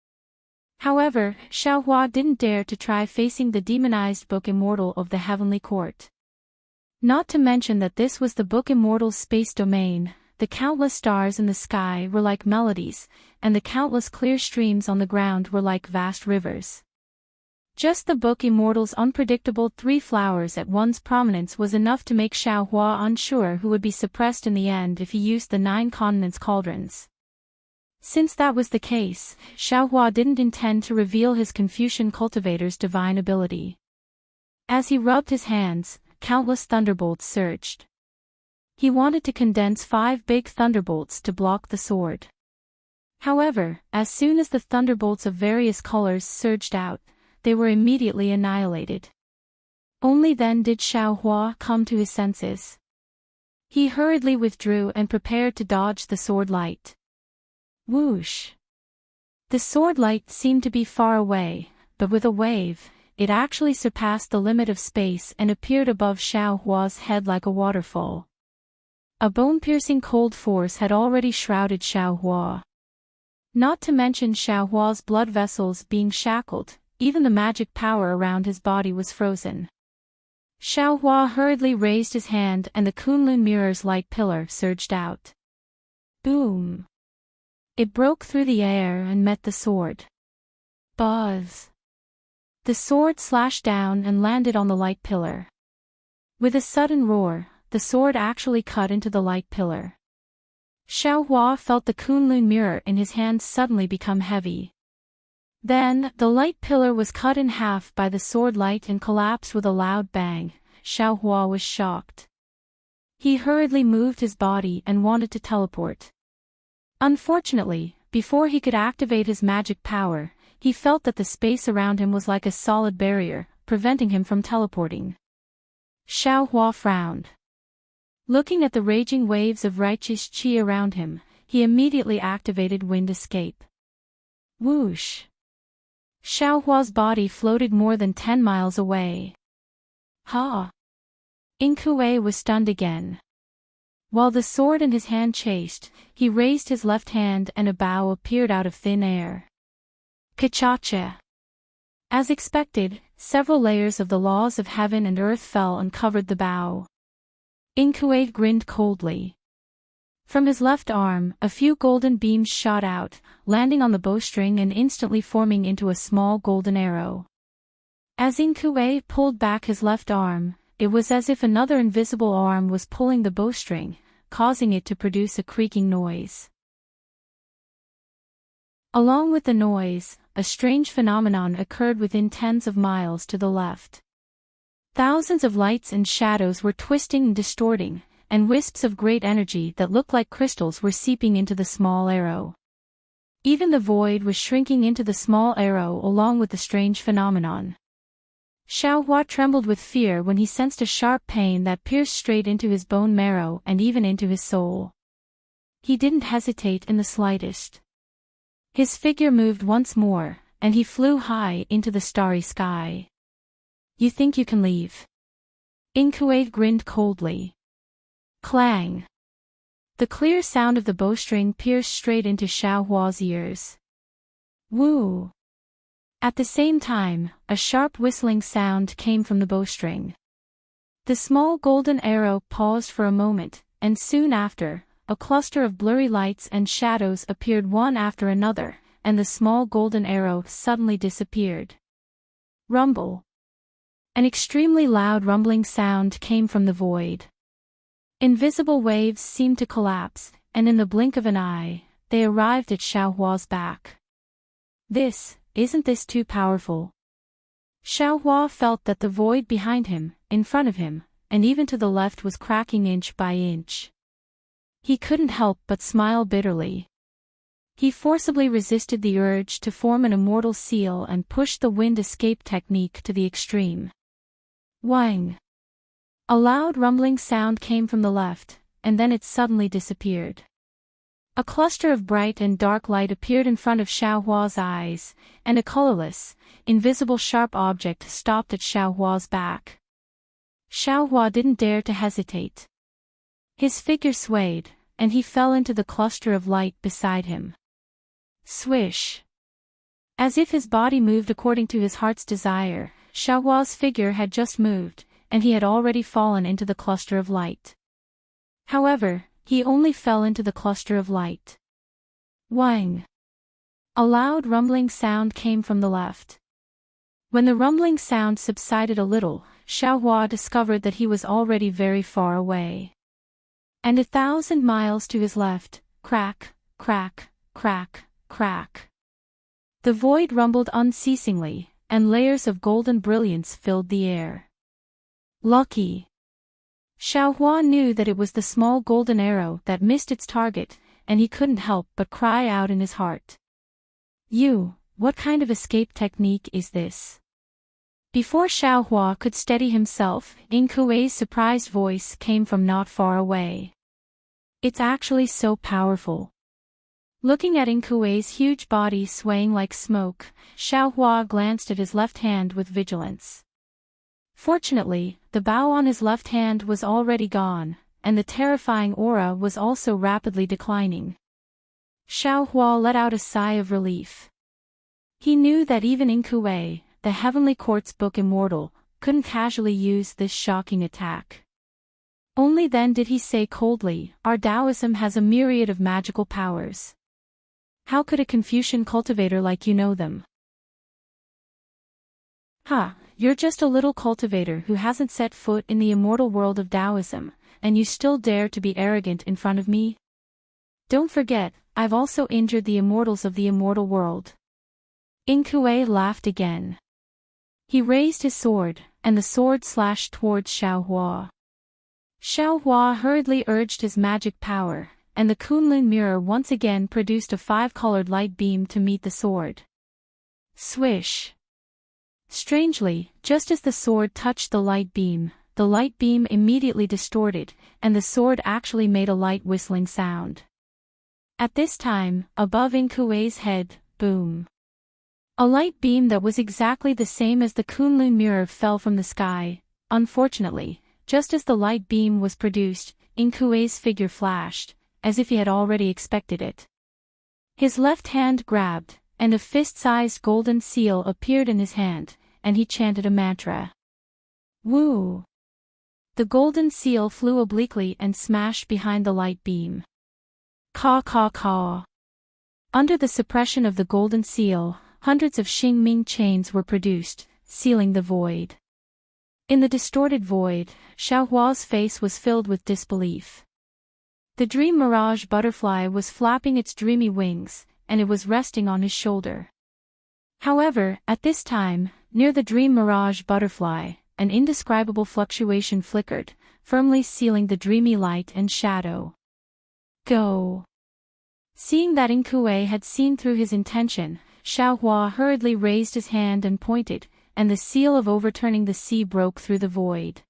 However, Xiaohua didn't dare to try facing the demonized Book Immortal of the Heavenly Court. Not to mention that this was the Book Immortal's space domain, the countless stars in the sky were like melodies, and the countless clear streams on the ground were like vast rivers. Just the Book Immortal's unpredictable 3 flowers at once prominence was enough to make Xiaohua unsure who would be suppressed in the end if he used the 9 continents cauldrons. Since that was the case, Xiaohua didn't intend to reveal his Confucian cultivator's divine ability. As he rubbed his hands, countless thunderbolts surged. He wanted to condense 5 big thunderbolts to block the sword. However, as soon as the thunderbolts of various colors surged out, they were immediately annihilated. Only then did Xiaohua come to his senses. He hurriedly withdrew and prepared to dodge the sword light. Whoosh! The sword light seemed to be far away, but with a wave, it actually surpassed the limit of space and appeared above Xiaohua's head like a waterfall. A bone-piercing cold force had already shrouded Xiaohua. Not to mention Xiaohua's blood vessels being shackled, even the magic power around his body was frozen. Xiaohua hurriedly raised his hand and the Kunlun mirror's light pillar surged out. Boom! It broke through the air and met the sword. Buzz! The sword slashed down and landed on the light pillar. With a sudden roar, the sword actually cut into the light pillar. Xiaohua felt the Kunlun mirror in his hand suddenly become heavy. Then, the light pillar was cut in half by the sword light and collapsed with a loud bang. Xiaohua was shocked. He hurriedly moved his body and wanted to teleport. Unfortunately, before he could activate his magic power, he felt that the space around him was like a solid barrier, preventing him from teleporting. Xiaohua frowned. Looking at the raging waves of righteous qi around him, he immediately activated Wind Escape. Whoosh! Xiaohua's body floated more than 10 miles away. Ha! Inkue was stunned again. While the sword in his hand chased, he raised his left hand and a bow appeared out of thin air. Kachacha! As expected, several layers of the laws of heaven and earth fell and covered the bow. Inkue grinned coldly. From his left arm, a few golden beams shot out, landing on the bowstring and instantly forming into a small golden arrow. As Inkue pulled back his left arm, it was as if another invisible arm was pulling the bowstring, causing it to produce a creaking noise. Along with the noise, a strange phenomenon occurred within tens of miles to the left. Thousands of lights and shadows were twisting and distorting, and wisps of great energy that looked like crystals were seeping into the small arrow. Even the void was shrinking into the small arrow along with the strange phenomenon. Xiaohua trembled with fear when he sensed a sharp pain that pierced straight into his bone marrow and even into his soul. He didn't hesitate in the slightest. His figure moved once more, and he flew high into the starry sky. You think you can leave? Inkue grinned coldly. Clang! The clear sound of the bowstring pierced straight into Xiaohua's ears. Woo! At the same time, a sharp whistling sound came from the bowstring. The small golden arrow paused for a moment, and soon after, a cluster of blurry lights and shadows appeared one after another, and the small golden arrow suddenly disappeared. Rumble. An extremely loud rumbling sound came from the void. Invisible waves seemed to collapse, and in the blink of an eye, they arrived at Xiaohua's back. Isn't this too powerful? Xiaohua felt that the void behind him, in front of him, and even to the left was cracking inch by inch. He couldn't help but smile bitterly. He forcibly resisted the urge to form an immortal seal and pushed the wind escape technique to the extreme. Wang! A loud rumbling sound came from the left, and then it suddenly disappeared. A cluster of bright and dark light appeared in front of Xiaohua's eyes, and a colorless, invisible sharp object stopped at Xiaohua's back. Xiaohua didn't dare to hesitate. His figure swayed, and he fell into the cluster of light beside him. Swish! As if his body moved according to his heart's desire, Xiaohua's figure had just moved, and he had already fallen into the cluster of light. However, he only fell into the cluster of light. Wang! A loud rumbling sound came from the left. When the rumbling sound subsided a little, Xiaohua discovered that he was already very far away. And 1,000 miles to his left, crack, crack, crack, crack. The void rumbled unceasingly, and layers of golden brilliance filled the air. Lucky! Xiaohua knew that it was the small golden arrow that missed its target, and he couldn't help but cry out in his heart. What kind of escape technique is this? Before Xiaohua could steady himself, Inkuei's surprised voice came from not far away. It's actually so powerful. Looking at Inkuei's huge body swaying like smoke, Xiaohua glanced at his left hand with vigilance. Fortunately, the bow on his left hand was already gone, and the terrifying aura was also rapidly declining. Xiaohua let out a sigh of relief. He knew that even Inkuei, the Heavenly Quartz Book Immortal, couldn't casually use this shocking attack. Only then did he say coldly, "Our Taoism has a myriad of magical powers. How could a Confucian cultivator like you know them?" You're just a little cultivator who hasn't set foot in the immortal world of Taoism, and you still dare to be arrogant in front of me? Don't forget, I've also injured the immortals of the immortal world. Inkuei laughed again. He raised his sword, and the sword slashed towards Xiaohua. Xiaohua hurriedly urged his magic power, and the Kunlun mirror once again produced a 5-colored light beam to meet the sword. Swish! Strangely, just as the sword touched the light beam immediately distorted, and the sword actually made a light whistling sound. At this time, above Inkuei's head, boom! A light beam that was exactly the same as the Kunlun mirror fell from the sky. Unfortunately, just as the light beam was produced, Inkuei's figure flashed, as if he had already expected it. His left hand grabbed, and a fist-sized golden seal appeared in his hand, and he chanted a mantra. Woo! The golden seal flew obliquely and smashed behind the light beam. Caw caw caw. Under the suppression of the golden seal, hundreds of Xingming chains were produced, sealing the void. In the distorted void, Xiaohua's face was filled with disbelief. The dream mirage butterfly was flapping its dreamy wings, and it was resting on his shoulder. However, at this time, near the dream mirage butterfly, an indescribable fluctuation flickered, firmly sealing the dreamy light and shadow. Go! Seeing that Inkuei had seen through his intention, Xiaohua hurriedly raised his hand and pointed, and the seal of overturning the sea broke through the void.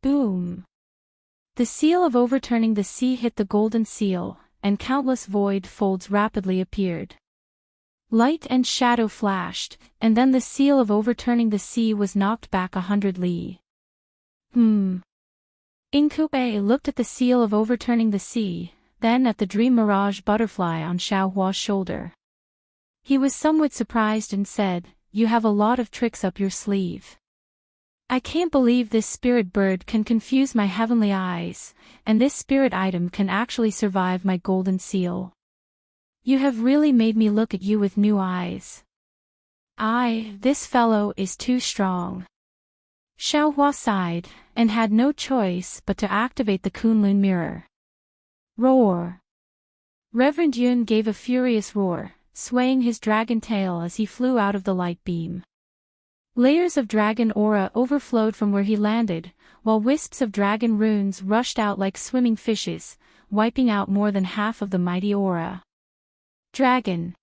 Boom! The seal of overturning the sea hit the golden seal, and countless void folds rapidly appeared. Light and shadow flashed, and then the seal of overturning the sea was knocked back 100 li. Inkuei looked at the seal of overturning the sea, then at the dream mirage butterfly on Xiaohua's shoulder. He was somewhat surprised and said, "You have a lot of tricks up your sleeve." I can't believe this spirit bird can confuse my heavenly eyes, and this spirit item can actually survive my golden seal. You have really made me look at you with new eyes. This fellow is too strong. Xiaohua sighed, and had no choice but to activate the Kunlun mirror. Roar! Reverend Yun gave a furious roar, swaying his dragon tail as he flew out of the light beam. Layers of dragon aura overflowed from where he landed, while wisps of dragon runes rushed out like swimming fishes, wiping out more than half of the mighty aura. Dragon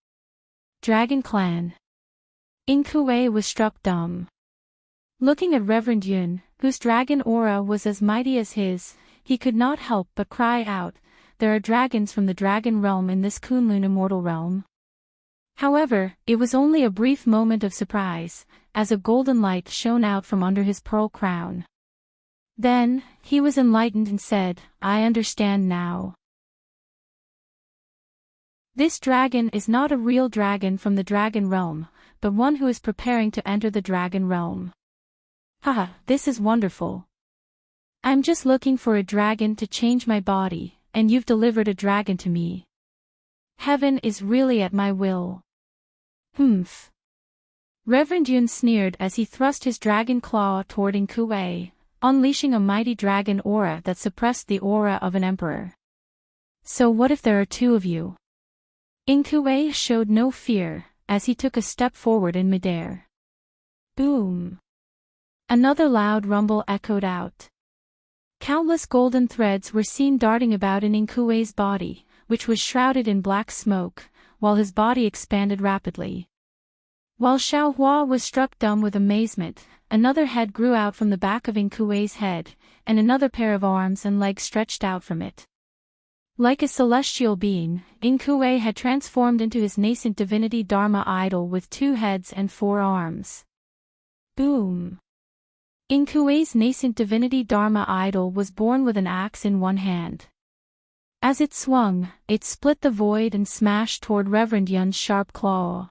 Clan. Inkue was struck dumb. Looking at Reverend Yun, whose dragon aura was as mighty as his, he could not help but cry out, "There are dragons from the dragon realm in this Kunlun immortal realm." However, it was only a brief moment of surprise, as a golden light shone out from under his pearl crown. Then, he was enlightened and said, "I understand now. This dragon is not a real dragon from the dragon realm, but one who is preparing to enter the dragon realm. Haha, this is wonderful. I'm just looking for a dragon to change my body, and you've delivered a dragon to me. Heaven is really at my will." Humph. Reverend Yun sneered as he thrust his dragon claw toward Inkue, unleashing a mighty dragon aura that suppressed the aura of an emperor. "So what if there are two of you?" Inkue showed no fear, as he took a step forward in midair. Boom! Another loud rumble echoed out. Countless golden threads were seen darting about in Inkue's body, which was shrouded in black smoke, while his body expanded rapidly. While Xiaohua was struck dumb with amazement, another head grew out from the back of Inkue's head, and another pair of arms and legs stretched out from it. Like a celestial being, Inkue had transformed into his nascent divinity Dharma idol with 2 heads and 4 arms. Boom! Inkue's nascent divinity Dharma idol was born with an axe in one hand. As it swung, it split the void and smashed toward Reverend Yun's sharp claw.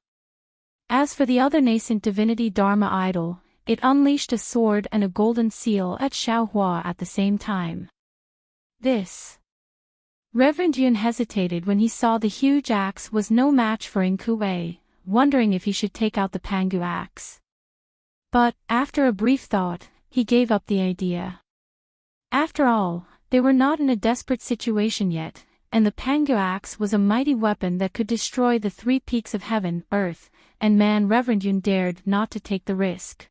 As for the other nascent divinity Dharma idol, it unleashed a sword and a golden seal at Xiaohua at the same time. This. Reverend Yun hesitated when he saw the huge axe was no match for Inkue, wondering if he should take out the Pangu axe. But, after a brief thought, he gave up the idea. After all, they were not in a desperate situation yet, and the Pangu axe was a mighty weapon that could destroy the 3 peaks of heaven, earth, and man. Reverend Yun dared not to take the risk.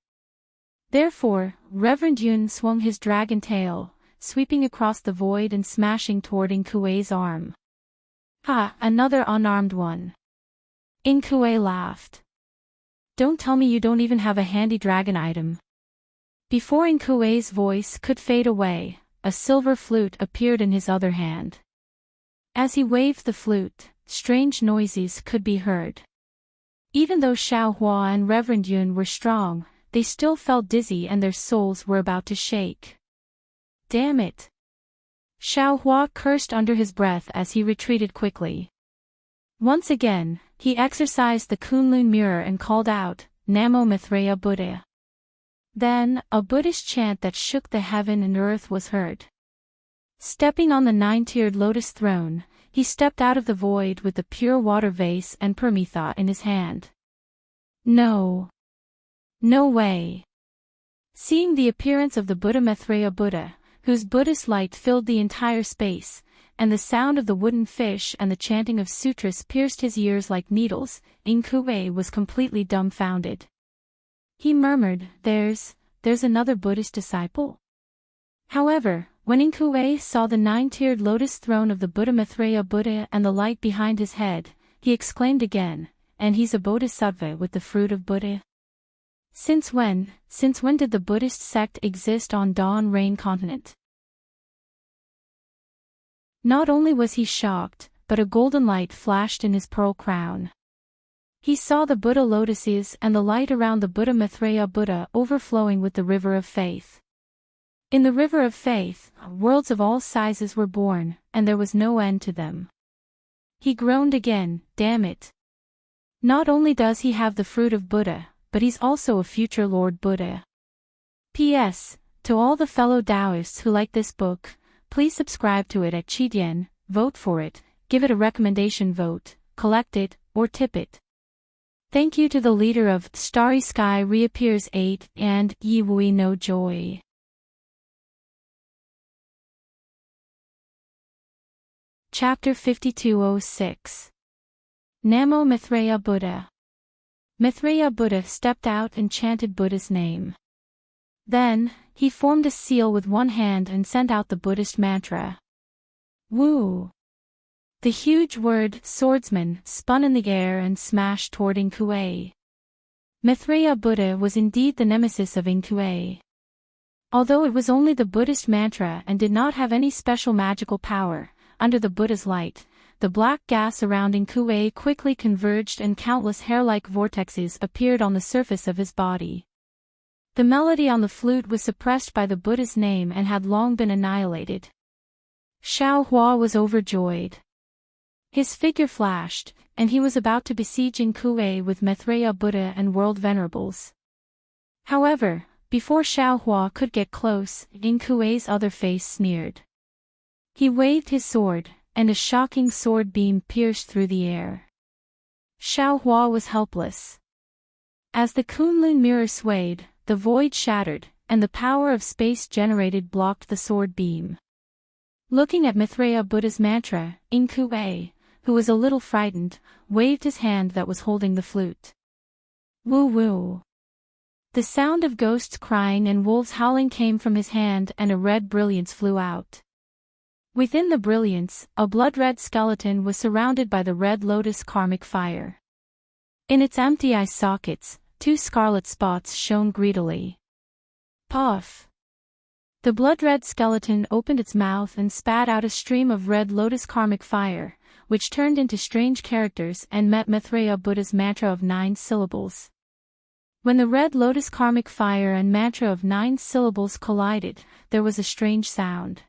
Therefore, Reverend Yun swung his dragon tail, sweeping across the void and smashing toward Inkue's arm. Ha! Another unarmed one. Inkue laughed. Don't tell me you don't even have a handy dragon item. Before Inkue's voice could fade away, a silver flute appeared in his other hand. As he waved the flute, strange noises could be heard. Even though Xiaohua and Reverend Yun were strong, they still felt dizzy and their souls were about to shake. Damn it! Xiaohua cursed under his breath as he retreated quickly. Once again, he exercised the Kunlun mirror and called out, "Namo Mithreya Buddha." Then, a Buddhist chant that shook the heaven and earth was heard. Stepping on the 9-tiered lotus throne, he stepped out of the void with the pure water vase and Permitha in his hand. No. No way. Seeing the appearance of the Buddha Maitreya Buddha, whose Buddhist light filled the entire space, and the sound of the wooden fish and the chanting of sutras pierced his ears like needles, Inkue was completely dumbfounded. He murmured, There's another Buddhist disciple? However, when Inkue saw the 9-tiered lotus throne of the Buddha Maitreya Buddha and the light behind his head, he exclaimed again, and he's a bodhisattva with the fruit of Buddha. Since when did the Buddhist sect exist on Dawn Rain continent? Not only was he shocked, but a golden light flashed in his pearl crown. He saw the Buddha lotuses and the light around the Buddha Maitreya Buddha overflowing with the river of faith. In the river of faith, worlds of all sizes were born, and there was no end to them. He groaned again, damn it. Not only does he have the fruit of Buddha, but he's also a future Lord Buddha. P.S. To all the fellow Taoists who like this book, please subscribe to it at Qitian, vote for it, give it a recommendation vote, collect it, or tip it. Thank you to the leader of Starry Sky Reappears 8 and Yi Wui No Joy. Chapter 5206. Namo Maitreya Buddha. Maitreya Buddha stepped out and chanted Buddha's name. Then, he formed a seal with one hand and sent out the Buddhist mantra. Wu. The huge word, swordsman, spun in the air and smashed toward Inkue. Maitreya Buddha was indeed the nemesis of Inkue. Although it was only the Buddhist mantra and did not have any special magical power, under the Buddha's light, the black gas around Inkue quickly converged and countless hair-like vortexes appeared on the surface of his body. The melody on the flute was suppressed by the Buddha's name and had long been annihilated. Xiao Hua was overjoyed. His figure flashed, and he was about to besiege Inkue with Maitreya Buddha and world venerables. However, before Xiao Hua could get close, Inkue's other face sneered. He waved his sword, and a shocking sword beam pierced through the air. Xiao Hua was helpless. As the Kunlun mirror swayed, the void shattered, and the power of space generated blocked the sword beam. Looking at Maitreya Buddha's mantra, Inkue, who was a little frightened, waved his hand that was holding the flute. Woo woo. The sound of ghosts crying and wolves howling came from his hand and a red brilliance flew out. Within the brilliance, a blood-red skeleton was surrounded by the red lotus karmic fire. In its empty eye sockets, 2 scarlet spots shone greedily. Puff! The blood-red skeleton opened its mouth and spat out a stream of red lotus karmic fire, which turned into strange characters and met Maitreya Buddha's mantra of 9 syllables. When the red lotus karmic fire and mantra of 9 syllables collided, there was a strange sound.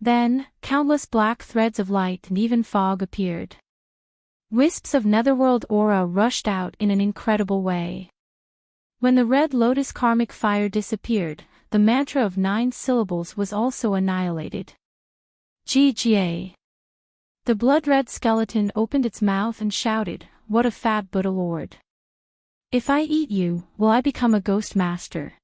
Then, countless black threads of light and even fog appeared. Wisps of netherworld aura rushed out in an incredible way. When the red lotus karmic fire disappeared, the mantra of 9 syllables was also annihilated. GGA. The blood-red skeleton opened its mouth and shouted, "What a fat Buddha Lord! If I eat you, will I become a ghost master?"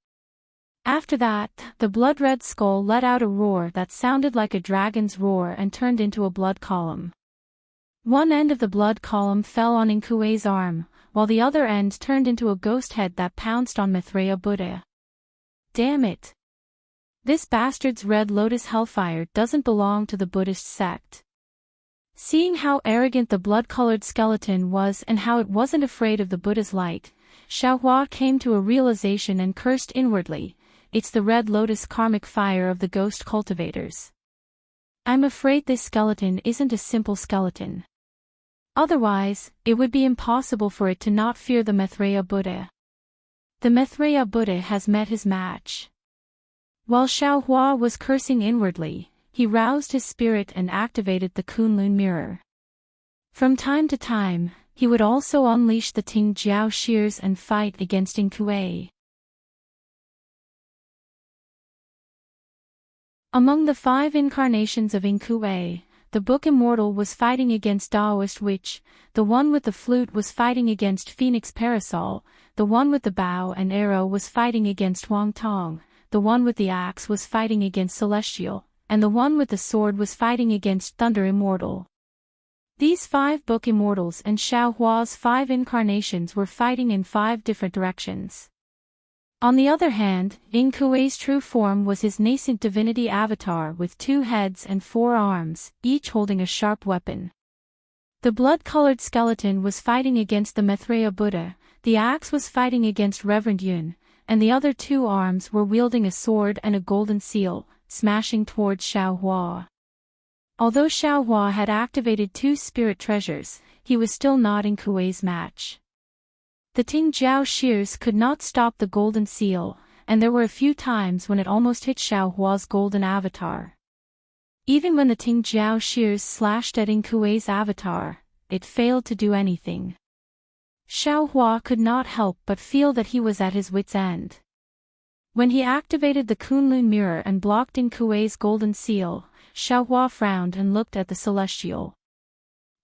After that, the blood-red skull let out a roar that sounded like a dragon's roar and turned into a blood column. One end of the blood column fell on Inkue's arm, while the other end turned into a ghost head that pounced on Maitreya Buddha. Damn it! This bastard's red lotus hellfire doesn't belong to the Buddhist sect. Seeing how arrogant the blood-colored skeleton was and how it wasn't afraid of the Buddha's light, Xiao Hua came to a realization and cursed inwardly, "It's the red lotus karmic fire of the ghost cultivators. I'm afraid this skeleton isn't a simple skeleton. Otherwise, it would be impossible for it to not fear the Maitreya Buddha. The Maitreya Buddha has met his match." While Xiao Hua was cursing inwardly, he roused his spirit and activated the Kunlun mirror. From time to time, he would also unleash the Ting Jiao shears and fight against Inkue. Among the 5 incarnations of Inkue, the Book Immortal was fighting against Taoist Witch, the one with the flute was fighting against Phoenix Parasol, the one with the bow and arrow was fighting against Huang Tong, the one with the axe was fighting against Celestial, and the one with the sword was fighting against Thunder Immortal. These 5 Book Immortals and Xiao Hua's 5 incarnations were fighting in 5 different directions. On the other hand, Inkue's true form was his nascent divinity avatar with 2 heads and 4 arms, each holding a sharp weapon. The blood-colored skeleton was fighting against the Maitreya Buddha, the axe was fighting against Reverend Yun, and the other 2 arms were wielding a sword and a golden seal, smashing towards Xiao Hua. Although Xiao Hua had activated 2 spirit treasures, he was still not Inkue's match. The Ting Jiao shears could not stop the golden seal, and there were a few times when it almost hit Xiao Hua's golden avatar. Even when the Ting Jiao shears slashed at Inkue's avatar, it failed to do anything. Xiao Hua could not help but feel that he was at his wit's end. When he activated the Kunlun mirror and blocked in Kuei's golden seal, Xiaohua frowned and looked at the Celestial.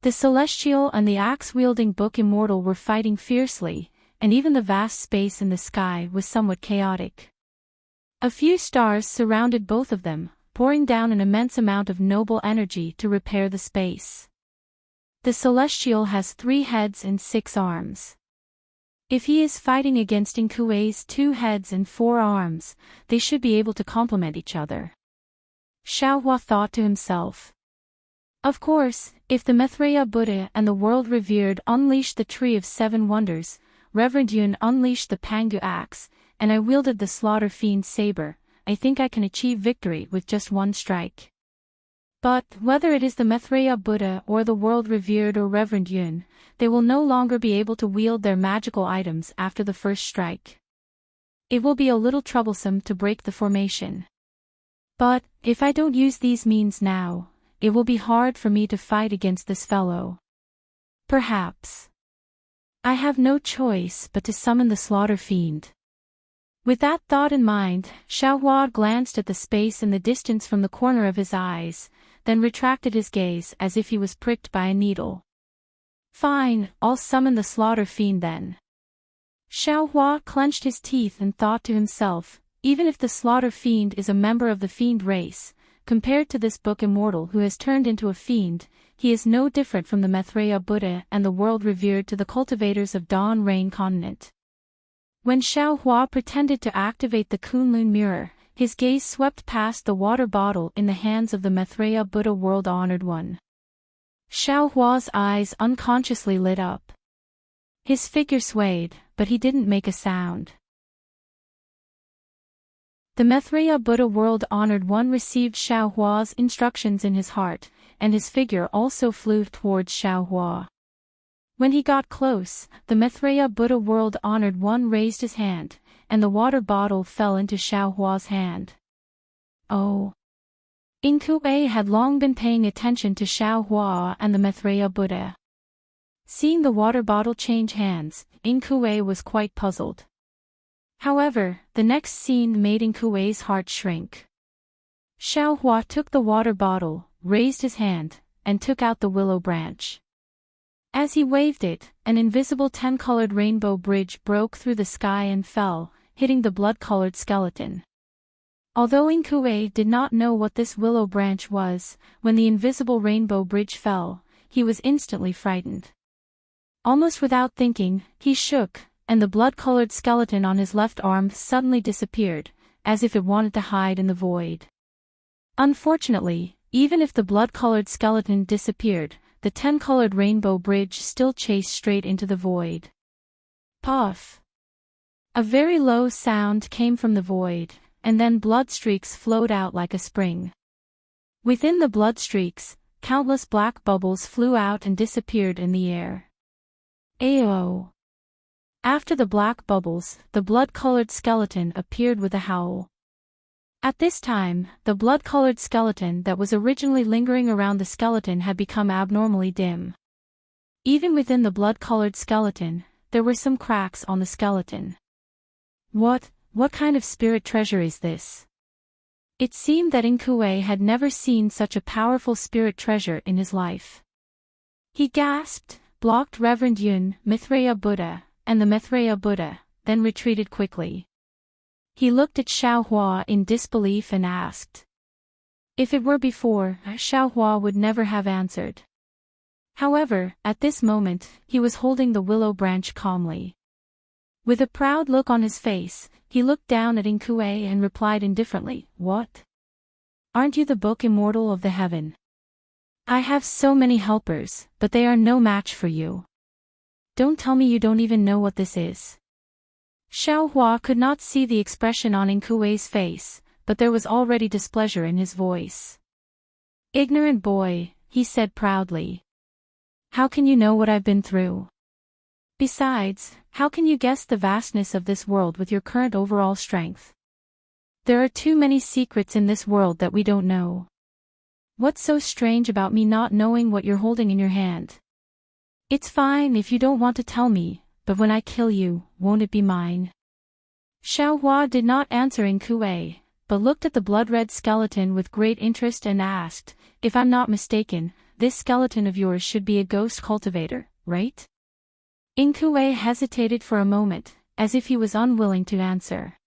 The Celestial and the axe-wielding Book Immortal were fighting fiercely, and even the vast space in the sky was somewhat chaotic. A few stars surrounded both of them, pouring down an immense amount of noble energy to repair the space. The Celestial has 3 heads and 6 arms. If he is fighting against Inkuei's 2 heads and 4 arms, they should be able to complement each other. Xiaohua thought to himself. Of course, if the Maitreya Buddha and the world revered unleashed the Tree of 7 Wonders, Reverend Yun unleashed the Pangu axe, and I wielded the Slaughter Fiend saber, I think I can achieve victory with just one strike. But, whether it is the Maitreya Buddha or the world revered or Reverend Yun, they will no longer be able to wield their magical items after the first strike. It will be a little troublesome to break the formation. But, if I don't use these means now, it will be hard for me to fight against this fellow. Perhaps I have no choice but to summon the Slaughter Fiend. With that thought in mind, Xiaohua glanced at the space in the distance from the corner of his eyes, then retracted his gaze as if he was pricked by a needle. Fine, I'll summon the Slaughter Fiend then. Xiaohua clenched his teeth and thought to himself, even if the Slaughter Fiend is a member of the Fiend race, compared to this Book Immortal who has turned into a fiend, he is no different from the Maitreya Buddha and the world revered to the cultivators of Dawn Rain Continent. When Xiaohua pretended to activate the Kunlun mirror, his gaze swept past the water bottle in the hands of the Maitreya Buddha world-honored one. Xiaohua's eyes unconsciously lit up. His figure swayed, but he didn't make a sound. The Maitreya Buddha world-honored one received Xiaohua's instructions in his heart, and his figure also flew towards Xiaohua. When he got close, the Maitreya Buddha world-honored one raised his hand, and the water bottle fell into Xiaohua's hand. Oh! Inkue had long been paying attention to Xiaohua and the Maitreya Buddha. Seeing the water bottle change hands, Inkue was quite puzzled. However, the next scene made Inkuei's heart shrink. Xiaohua took the water bottle, raised his hand, and took out the willow branch. As he waved it, an invisible 10-colored rainbow bridge broke through the sky and fell, hitting the blood-colored skeleton. Although Inkue did not know what this willow branch was, when the invisible rainbow bridge fell, he was instantly frightened. Almost without thinking, he shook, and the blood-colored skeleton on his left arm suddenly disappeared, as if it wanted to hide in the void. Unfortunately, even if the blood-colored skeleton disappeared, the 10-colored rainbow bridge still chased straight into the void. Puff! A very low sound came from the void, and then blood streaks flowed out like a spring. Within the blood streaks, countless black bubbles flew out and disappeared in the air. Ayo! After the black bubbles, the blood-colored skeleton appeared with a howl. At this time, the blood-colored skeleton that was originally lingering around the skeleton had become abnormally dim. Even within the blood-colored skeleton, there were some cracks on the skeleton. What kind of spirit treasure is this? It seemed that Inkue had never seen such a powerful spirit treasure in his life. He gasped, blocked Reverend Yun, Maitreya Buddha, and the Maitreya Buddha, then retreated quickly. He looked at Xiaohua in disbelief and asked. If it were before, Xiaohua would never have answered. However, at this moment, he was holding the willow branch calmly. With a proud look on his face, he looked down at Inkue and replied indifferently, What? Aren't you the Book Immortal of the Heaven? I have so many helpers, but they are no match for you. Don't tell me you don't even know what this is. Xiaohua could not see the expression on Inkue's face, but there was already displeasure in his voice. Ignorant boy, he said proudly. How can you know what I've been through? Besides, how can you guess the vastness of this world with your current overall strength? There are too many secrets in this world that we don't know. What's so strange about me not knowing what you're holding in your hand? It's fine if you don't want to tell me, but when I kill you, won't it be mine? Xiaohua did not answer in Kuei, but looked at the blood-red skeleton with great interest and asked, "If I'm not mistaken, this skeleton of yours should be a ghost cultivator, right?" Inkue hesitated for a moment, as if he was unwilling to answer.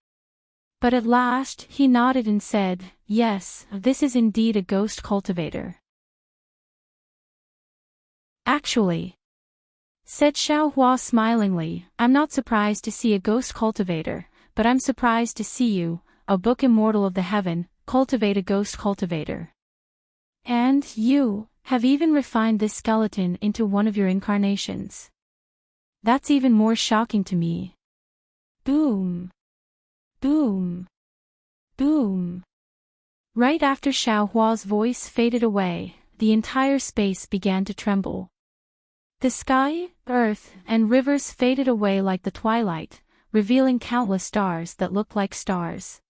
But at last he nodded and said, "Yes, this is indeed a ghost cultivator." "Actually," said Xiaohua smilingly, "I'm not surprised to see a ghost cultivator, but I'm surprised to see you, a book immortal of the heaven, cultivate a ghost cultivator. And you have even refined this skeleton into one of your incarnations. That's even more shocking to me." Boom. Boom. Boom. Right after Xiaohua's voice faded away, the entire space began to tremble. The sky, earth, and rivers faded away like the twilight, revealing countless stars that looked like stars.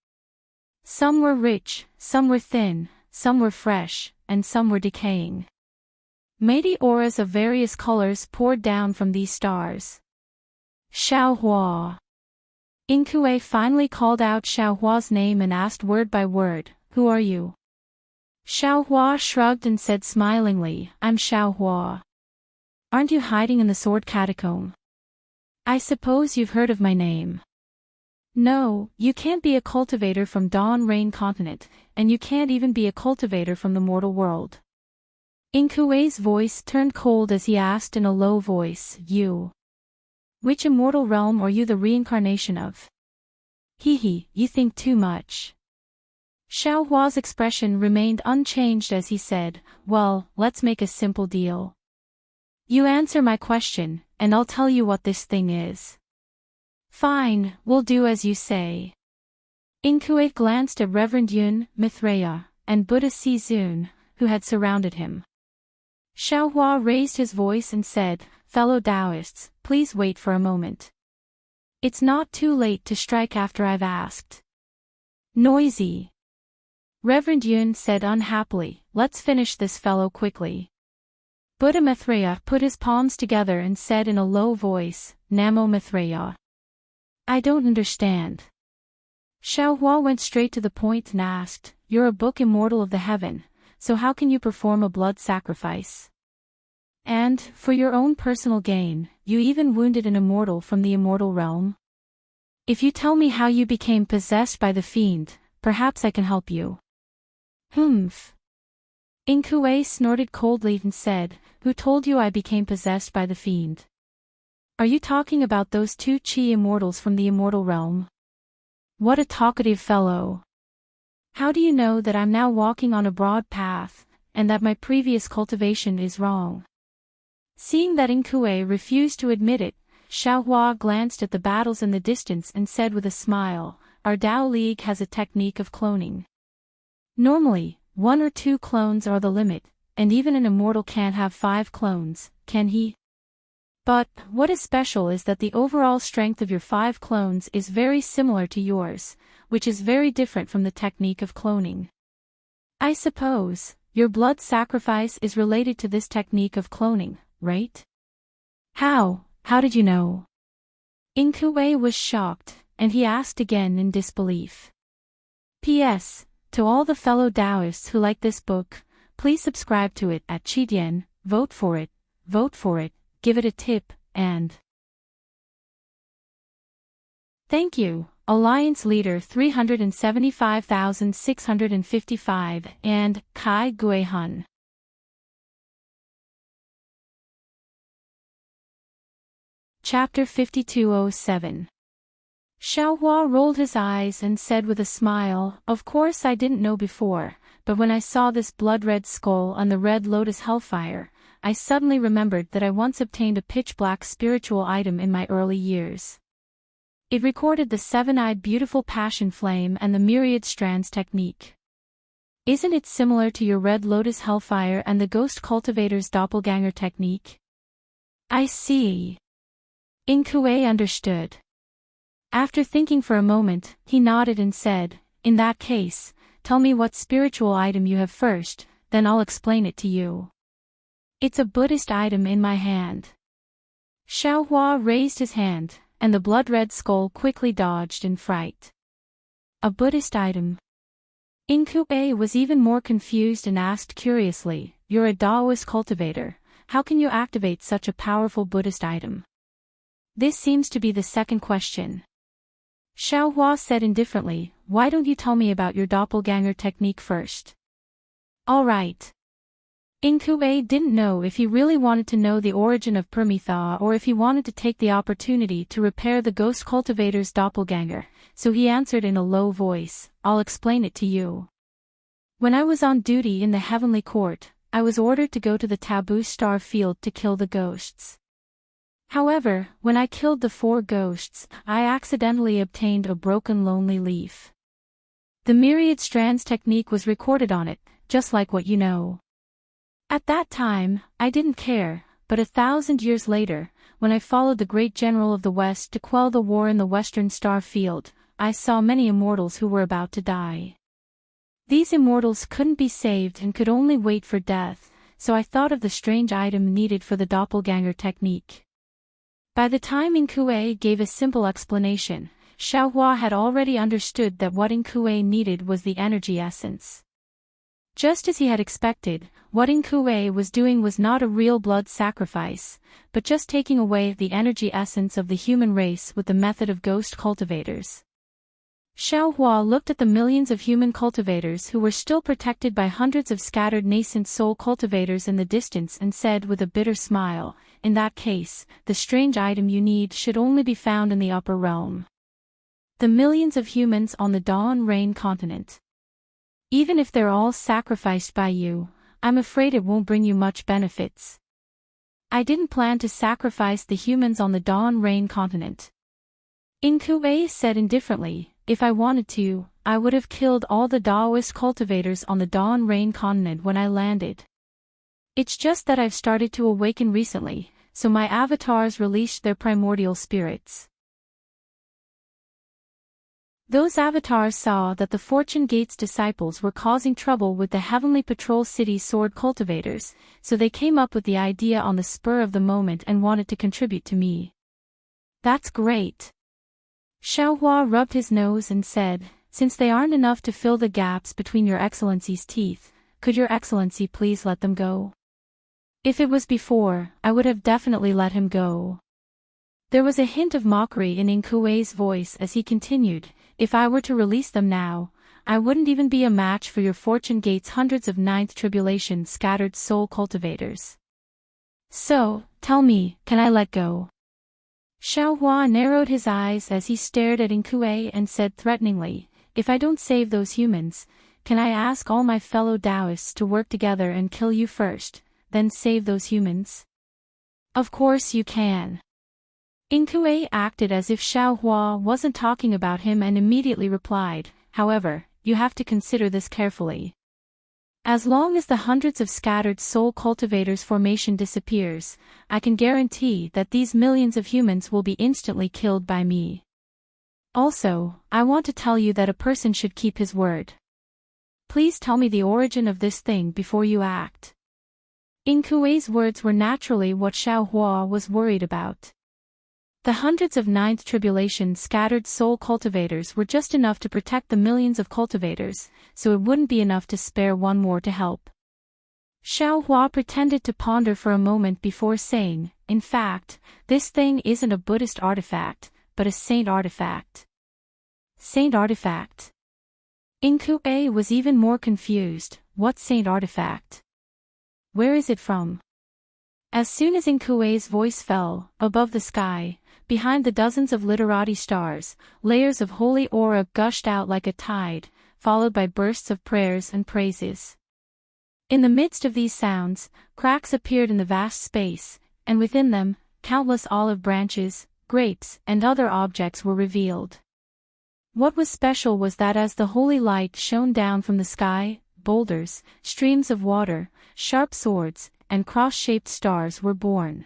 Some were rich, some were thin, some were fresh, and some were decaying. Mighty auras of various colors poured down from these stars. "Xiaohua." Inkue finally called out Xiaohua's name and asked word by word, "Who are you?" Xiaohua shrugged and said smilingly, "I'm Xiaohua. Aren't you hiding in the sword catacomb? I suppose you've heard of my name." "No, you can't be a cultivator from Dawn Rain Continent, and you can't even be a cultivator from the mortal world." Inkue's voice turned cold as he asked in a low voice, "You? Which immortal realm are you the reincarnation of?" "Hee, you think too much." Xiaohua's expression remained unchanged as he said, "Well, let's make a simple deal. You answer my question, and I'll tell you what this thing is." "Fine, we'll do as you say." Inkue glanced at Reverend Yun, Mithraea, and Buddha Sizun, who had surrounded him. Xiaohua raised his voice and said, "Fellow Taoists, please wait for a moment. It's not too late to strike after I've asked." "Noisy." Reverend Yun said unhappily, "Let's finish this fellow quickly." Buddha Mithraea put his palms together and said in a low voice, "Namo Mithraea." "I don't understand." Xiaohua went straight to the point and asked, "You're a book immortal of the heaven, so how can you perform a blood sacrifice? And, for your own personal gain, you even wounded an immortal from the immortal realm? If you tell me how you became possessed by the fiend, perhaps I can help you." "Humph." Inkue snorted coldly and said, "Who told you I became possessed by the fiend? Are you talking about those two chi immortals from the immortal realm? What a talkative fellow. How do you know that I'm now walking on a broad path, and that my previous cultivation is wrong?" Seeing that Inkue refused to admit it, Xiaohua glanced at the battles in the distance and said with a smile, "Our Tao League has a technique of cloning. Normally, 1 or 2 clones are the limit, and even an immortal can't have 5 clones, can he? But, what is special is that the overall strength of your 5 clones is very similar to yours, which is very different from the technique of cloning. I suppose, your blood sacrifice is related to this technique of cloning, right?" How did you know?" Inkue was shocked, and he asked again in disbelief. "P.S. To all the fellow Taoists who like this book, please subscribe to it at Qidian, vote for it, give it a tip, and thank you, Alliance Leader 375,655 and Kai Guihun. Chapter 5207. Xiaohua rolled his eyes and said with a smile, "Of course I didn't know before, but when I saw this blood-red skull on the Red Lotus Hellfire, I suddenly remembered that I once obtained a pitch-black spiritual item in my early years. It recorded the 7-eyed beautiful passion flame and the myriad strands technique. Isn't it similar to your Red Lotus Hellfire and the Ghost Cultivator's doppelganger technique?" "I see." Inkue understood. After thinking for a moment, he nodded and said, "In that case, tell me what spiritual item you have first, then I'll explain it to you." "It's a Buddhist item in my hand." Xiaohua raised his hand, and the blood-red skull quickly dodged in fright. A Buddhist item. Inku was even more confused and asked curiously, "You're a Taoist cultivator, how can you activate such a powerful Buddhist item?" This seems to be the second question. Xiaohua said indifferently, "Why don't you tell me about your doppelganger technique first?" All right. Inku didn't know if he really wanted to know the origin of Permitha or if he wanted to take the opportunity to repair the ghost cultivator's doppelganger, so he answered in a low voice, "I'll explain it to you. When I was on duty in the Heavenly Court, I was ordered to go to the taboo star field to kill the ghosts. However, when I killed the 4 ghosts, I accidentally obtained a broken lonely leaf. The myriad strands technique was recorded on it, just like what you know. At that time, I didn't care, but 1,000 years later, when I followed the great general of the West to quell the war in the Western Star Field, I saw many immortals who were about to die. These immortals couldn't be saved and could only wait for death, so I thought of the strange item needed for the doppelganger technique." By the time Inku gave a simple explanation, Xiaohua had already understood that what Inku needed was the energy essence. Just as he had expected, what Inku was doing was not a real blood sacrifice, but just taking away the energy essence of the human race with the method of ghost cultivators. Xiaohua looked at the millions of human cultivators who were still protected by hundreds of scattered nascent soul cultivators in the distance and said with a bitter smile, "In that case, the strange item you need should only be found in the upper realm. The millions of humans on the Dawn Rain continent. Even if they're all sacrificed by you, I'm afraid it won't bring you much benefits." "I didn't plan to sacrifice the humans on the Dawn Rain continent," Inku said indifferently. "If I wanted to, I would have killed all the Taoist cultivators on the Dawn Rain continent when I landed. It's just that I've started to awaken recently, so my avatars released their primordial spirits. Those avatars saw that the Fortune Gate's disciples were causing trouble with the Heavenly Patrol City sword cultivators, so they came up with the idea on the spur of the moment and wanted to contribute to me." "That's great." Xiaohua rubbed his nose and said, "Since they aren't enough to fill the gaps between your Excellency's teeth, could your Excellency please let them go?" "If it was before, I would have definitely let him go." There was a hint of mockery in Inkue's voice as he continued, "If I were to release them now, I wouldn't even be a match for your Fortune Gate's hundreds of Ninth Tribulation scattered soul cultivators. So, tell me, can I let go?" Xiaohua narrowed his eyes as he stared at Inku and said threateningly, "If I don't save those humans, can I ask all my fellow Taoists to work together and kill you first, then save those humans?" "Of course you can." Inku acted as if Xiaohua wasn't talking about him and immediately replied, "However, you have to consider this carefully. As long as the hundreds of scattered soul cultivators formation disappears, I can guarantee that these millions of humans will be instantly killed by me. Also, I want to tell you that a person should keep his word. Please tell me the origin of this thing before you act." Inkue's words were naturally what Xiaohua was worried about. The hundreds of Ninth Tribulation scattered soul cultivators were just enough to protect the millions of cultivators, so it wouldn't be enough to spare one more to help. Xiaohua pretended to ponder for a moment before saying, "In fact, this thing isn't a Buddhist artifact, but a saint artifact." "Saint artifact?" Inku was even more confused. "What saint artifact? Where is it from?" As soon as Inkue's voice fell, above the sky, behind the dozens of literati stars, layers of holy aura gushed out like a tide, followed by bursts of prayers and praises. In the midst of these sounds, cracks appeared in the vast space, and within them, countless olive branches, grapes, and other objects were revealed. What was special was that as the holy light shone down from the sky, boulders, streams of water, sharp swords, and cross-shaped stars were born.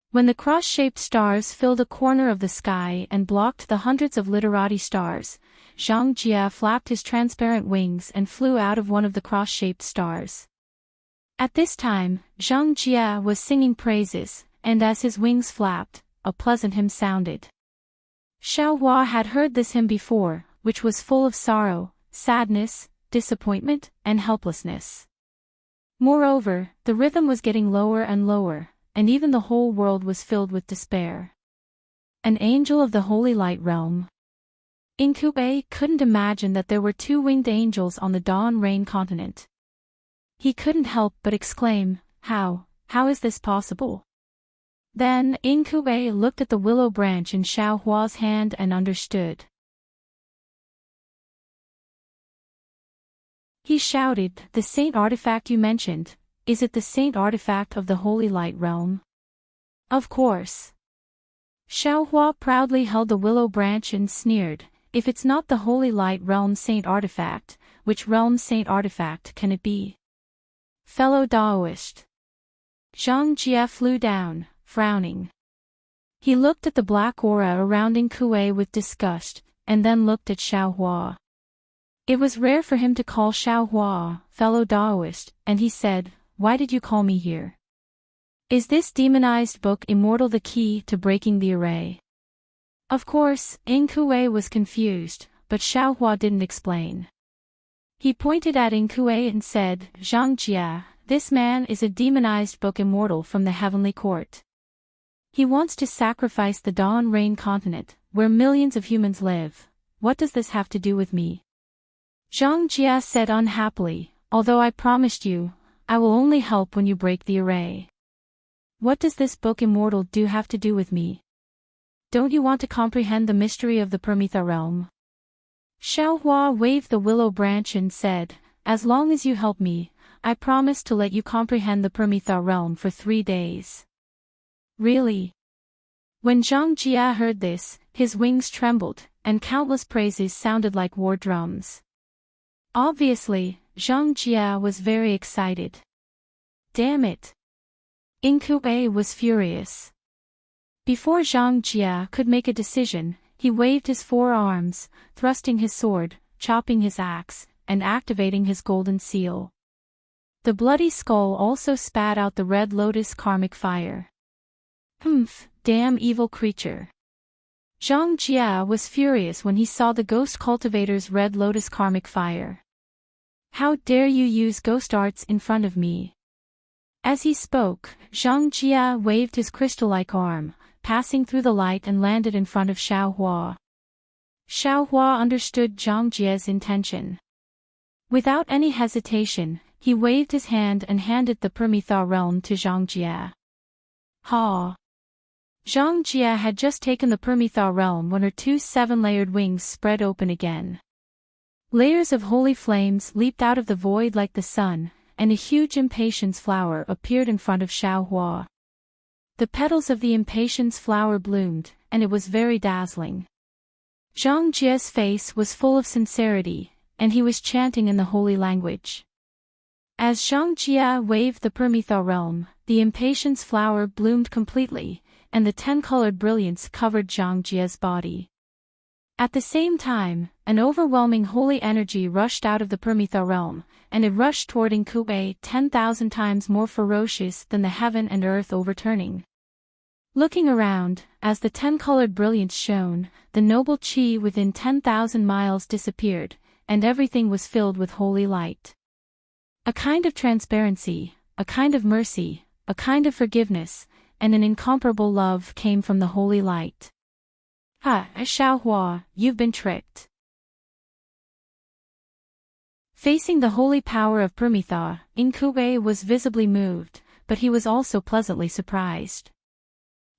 When the cross-shaped stars filled a corner of the sky and blocked the hundreds of literati stars, Zhang Jia flapped his transparent wings and flew out of one of the cross-shaped stars. At this time, Zhang Jia was singing praises, and as his wings flapped, a pleasant hymn sounded. Xiaohua had heard this hymn before, which was full of sorrow, sadness, disappointment, and helplessness. Moreover, the rhythm was getting lower and lower, and even the whole world was filled with despair. An angel of the holy light realm. Incube couldn't imagine that there were two winged angels on the Dawn Rain continent. He couldn't help but exclaim, how is this possible? Then, Incube looked at the willow branch in Xiaohua's hand and understood. He shouted, "The saint artifact you mentioned, is it the saint artifact of the Holy Light Realm?" "Of course." Xiaohua proudly held the willow branch and sneered, "If it's not the Holy Light Realm saint artifact, which realm saint artifact can it be?" "Fellow Daoist." Zhang Jie flew down, frowning. He looked at the black aura around Incube with disgust, and then looked at Xiaohua. It was rare for him to call Xiaohua fellow Daoist, and he said, "Why did you call me here? Is this demonized book immortal the key to breaking the array?" Of course, Incube was confused, but Xiaohua didn't explain. He pointed at Incube and said, "Zhang Jie, this man is a demonized book immortal from the heavenly court. He wants to sacrifice the Dawn Rain continent, where millions of humans live. What does this have to do with me?" Zhang Jie said unhappily, "Although I promised you, I will only help when you break the array. What does this book immortal do have to do with me? Don't you want to comprehend the mystery of the Permitha realm?" Xiaohua waved the willow branch and said, "As long as you help me, I promise to let you comprehend the Permitha realm for 3 days." "Really?" When Zhang Jie heard this, his wings trembled, and countless praises sounded like war drums. Obviously, Zhang Jie was very excited. Damn it! Incube was furious. Before Zhang Jie could make a decision, he waved his 4 arms, thrusting his sword, chopping his axe, and activating his golden seal. The bloody skull also spat out the red lotus karmic fire. "Humph, damn evil creature." Zhang Jie was furious when he saw the ghost cultivator's red lotus karmic fire. "How dare you use ghost arts in front of me?" As he spoke, Zhang Jie waved his crystal-like arm, passing through the light and landed in front of Xiaohua. Xiaohua understood Zhang Jie's intention. Without any hesitation, he waved his hand and handed the Permitha realm to Zhang Jie. Ha! Zhang Jie had just taken the Permitha realm when her 2 7-layered wings spread open again. Layers of holy flames leaped out of the void like the sun, and a huge impatience flower appeared in front of Xiaohua. The petals of the impatience flower bloomed, and it was very dazzling. Zhang Jie's face was full of sincerity, and he was chanting in the holy language. As Zhang Jie waved the Permitha realm, the impatience flower bloomed completely, and the 10-colored brilliance covered Zhang Jie's body. At the same time, an overwhelming holy energy rushed out of the Permitha realm, and it rushed toward Incube 10,000 times more ferocious than the heaven and earth overturning. Looking around, as the 10-colored brilliance shone, the noble chi within 10,000 miles disappeared, and everything was filled with holy light. A kind of transparency, a kind of mercy, a kind of forgiveness, and an incomparable love came from the holy light. "Ha, Xiaohua, you've been tricked." Facing the holy power of Permitha, Incube was visibly moved, but he was also pleasantly surprised.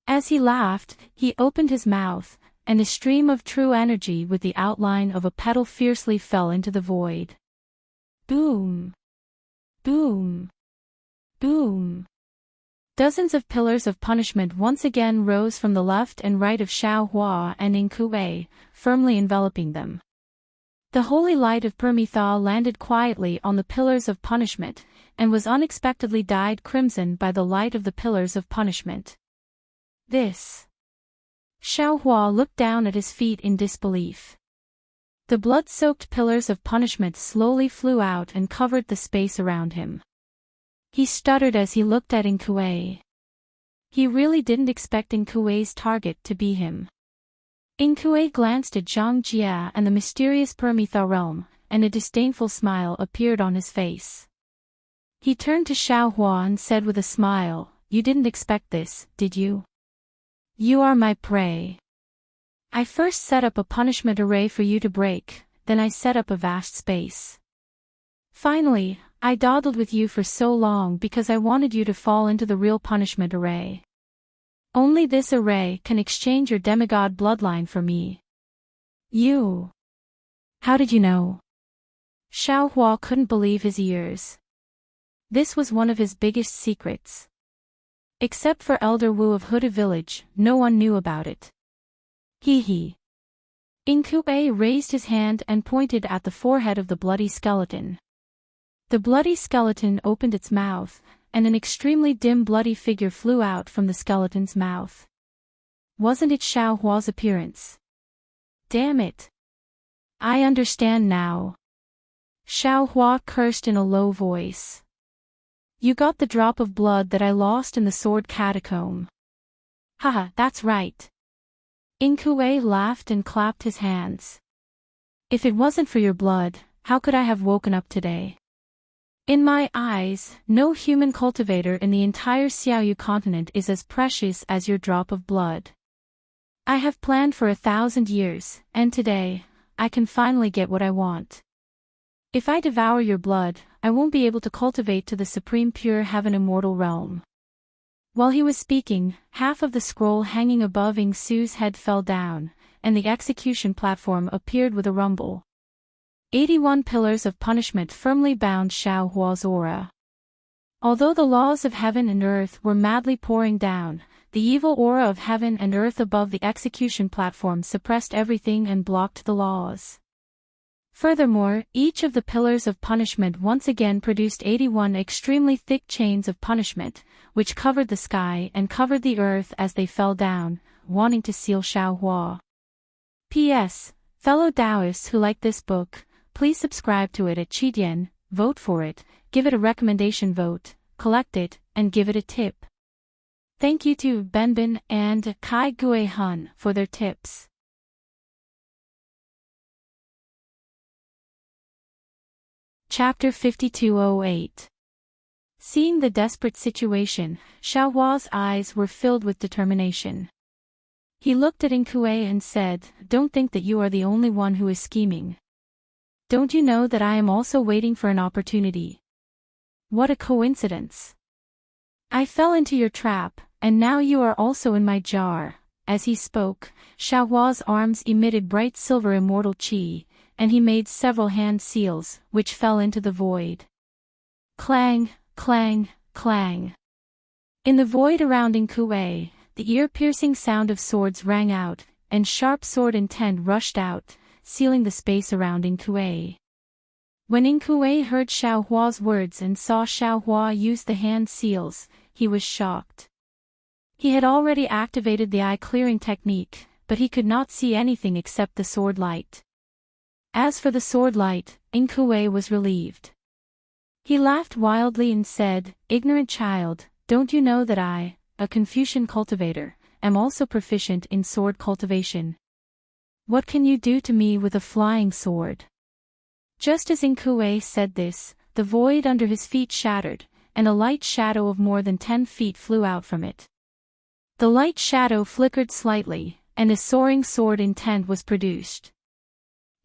As he laughed, he opened his mouth, and a stream of true energy with the outline of a petal fiercely fell into the void. Boom! Boom! Boom! Dozens of pillars of punishment once again rose from the left and right of Xiaohua and Incube, firmly enveloping them. The holy light of Permitha landed quietly on the pillars of punishment, and was unexpectedly dyed crimson by the light of the pillars of punishment. This. Xiaohua looked down at his feet in disbelief. The blood-soaked pillars of punishment slowly flew out and covered the space around him. He stuttered as he looked at Incube. He really didn't expect Incube's target to be him. Inkue glanced at Zhang Jia and the mysterious Permitha realm, and a disdainful smile appeared on his face. He turned to Xiaohua and said with a smile, "You didn't expect this, did you? You are my prey. I first set up a punishment array for you to break, then I set up a vast space. Finally, I dawdled with you for so long because I wanted you to fall into the real punishment array. Only this array can exchange your demigod bloodline for me." "You? How did you know?" Xiaohua couldn't believe his ears. This was one of his biggest secrets. Except for Elder Wu of Huda Village, no one knew about it. Hee. Inkue raised his hand and pointed at the forehead of the bloody skeleton. The bloody skeleton opened its mouth, and an extremely dim bloody figure flew out from the skeleton's mouth. Wasn't it Xiaohua's appearance? Damn it. I understand now. Xiaohua cursed in a low voice. You got the drop of blood that I lost in the sword catacomb. Haha, that's right. Inkue laughed and clapped his hands. If it wasn't for your blood, how could I have woken up today? In my eyes, no human cultivator in the entire Xiaoyu continent is as precious as your drop of blood. I have planned for 1,000 years, and today, I can finally get what I want. If I devour your blood, I won't be able to cultivate to the supreme pure heaven immortal realm. While he was speaking, half of the scroll hanging above Ing Su's head fell down, and the execution platform appeared with a rumble. 81 pillars of punishment firmly bound Xiaohua's aura. Although the laws of heaven and earth were madly pouring down, the evil aura of heaven and earth above the execution platform suppressed everything and blocked the laws. Furthermore, each of the pillars of punishment once again produced 81 extremely thick chains of punishment, which covered the sky and covered the earth as they fell down, wanting to seal Xiaohua. P.S. Fellow Taoists who like this book, please subscribe to it at Qitian, vote for it, give it a recommendation vote, collect it, and give it a tip. Thank you to Benbin and Kai Gue Hun for their tips. Chapter 5208. Seeing the desperate situation, Xiaohua's eyes were filled with determination. He looked at Inkue and said, "Don't think that you are the only one who is scheming. Don't you know that I am also waiting for an opportunity? What a coincidence. I fell into your trap, and now you are also in my jar." As he spoke, Xiaohua's arms emitted bright silver immortal qi, and he made several hand seals, which fell into the void. Clang, clang, clang. In the void around Inkue, the ear-piercing sound of swords rang out, and sharp sword intent rushed out, sealing the space around Inkue. When Inkue heard Xiaohua's words and saw Xiaohua use the hand seals, he was shocked. He had already activated the eye-clearing technique, but he could not see anything except the sword light. As for the sword light, Inkue was relieved. He laughed wildly and said, "Ignorant child, don't you know that I, a Confucian cultivator, am also proficient in sword cultivation? What can you do to me with a flying sword?" Just as Inkue said this, the void under his feet shattered, and a light shadow of more than 10 feet flew out from it. The light shadow flickered slightly, and a soaring sword intent was produced.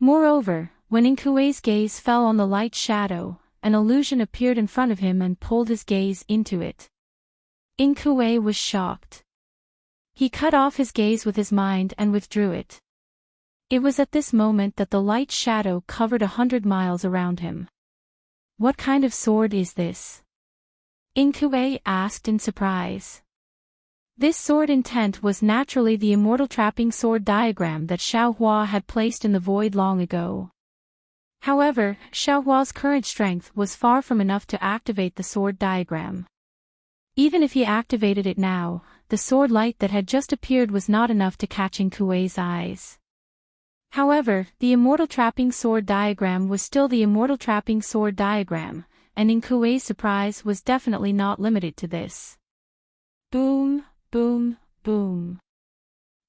Moreover, when Inkue's gaze fell on the light shadow, an illusion appeared in front of him and pulled his gaze into it. Inkue was shocked. He cut off his gaze with his mind and withdrew it. It was at this moment that the light shadow covered 100 miles around him. "What kind of sword is this?" Inkue asked in surprise. This sword intent was naturally the immortal trapping sword diagram that Xiaohua had placed in the void long ago. However, Xiaohua's current strength was far from enough to activate the sword diagram. Even if he activated it now, the sword light that had just appeared was not enough to catch Inkue's eyes. However, the immortal trapping sword diagram was still the immortal trapping sword diagram, and Inkue's surprise was definitely not limited to this. Boom, boom, boom.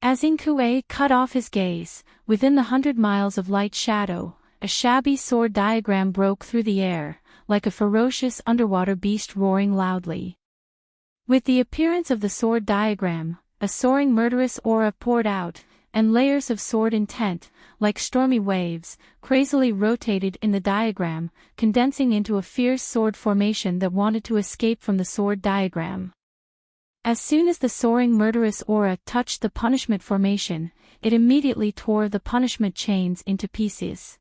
As Inkue cut off his gaze, within the 100 miles of light shadow, a shabby sword diagram broke through the air, like a ferocious underwater beast roaring loudly. With the appearance of the sword diagram, a soaring murderous aura poured out, and layers of sword intent, like stormy waves, crazily rotated in the diagram, condensing into a fierce sword formation that wanted to escape from the sword diagram. As soon as the soaring murderous aura touched the punishment formation, it immediately tore the punishment chains into pieces.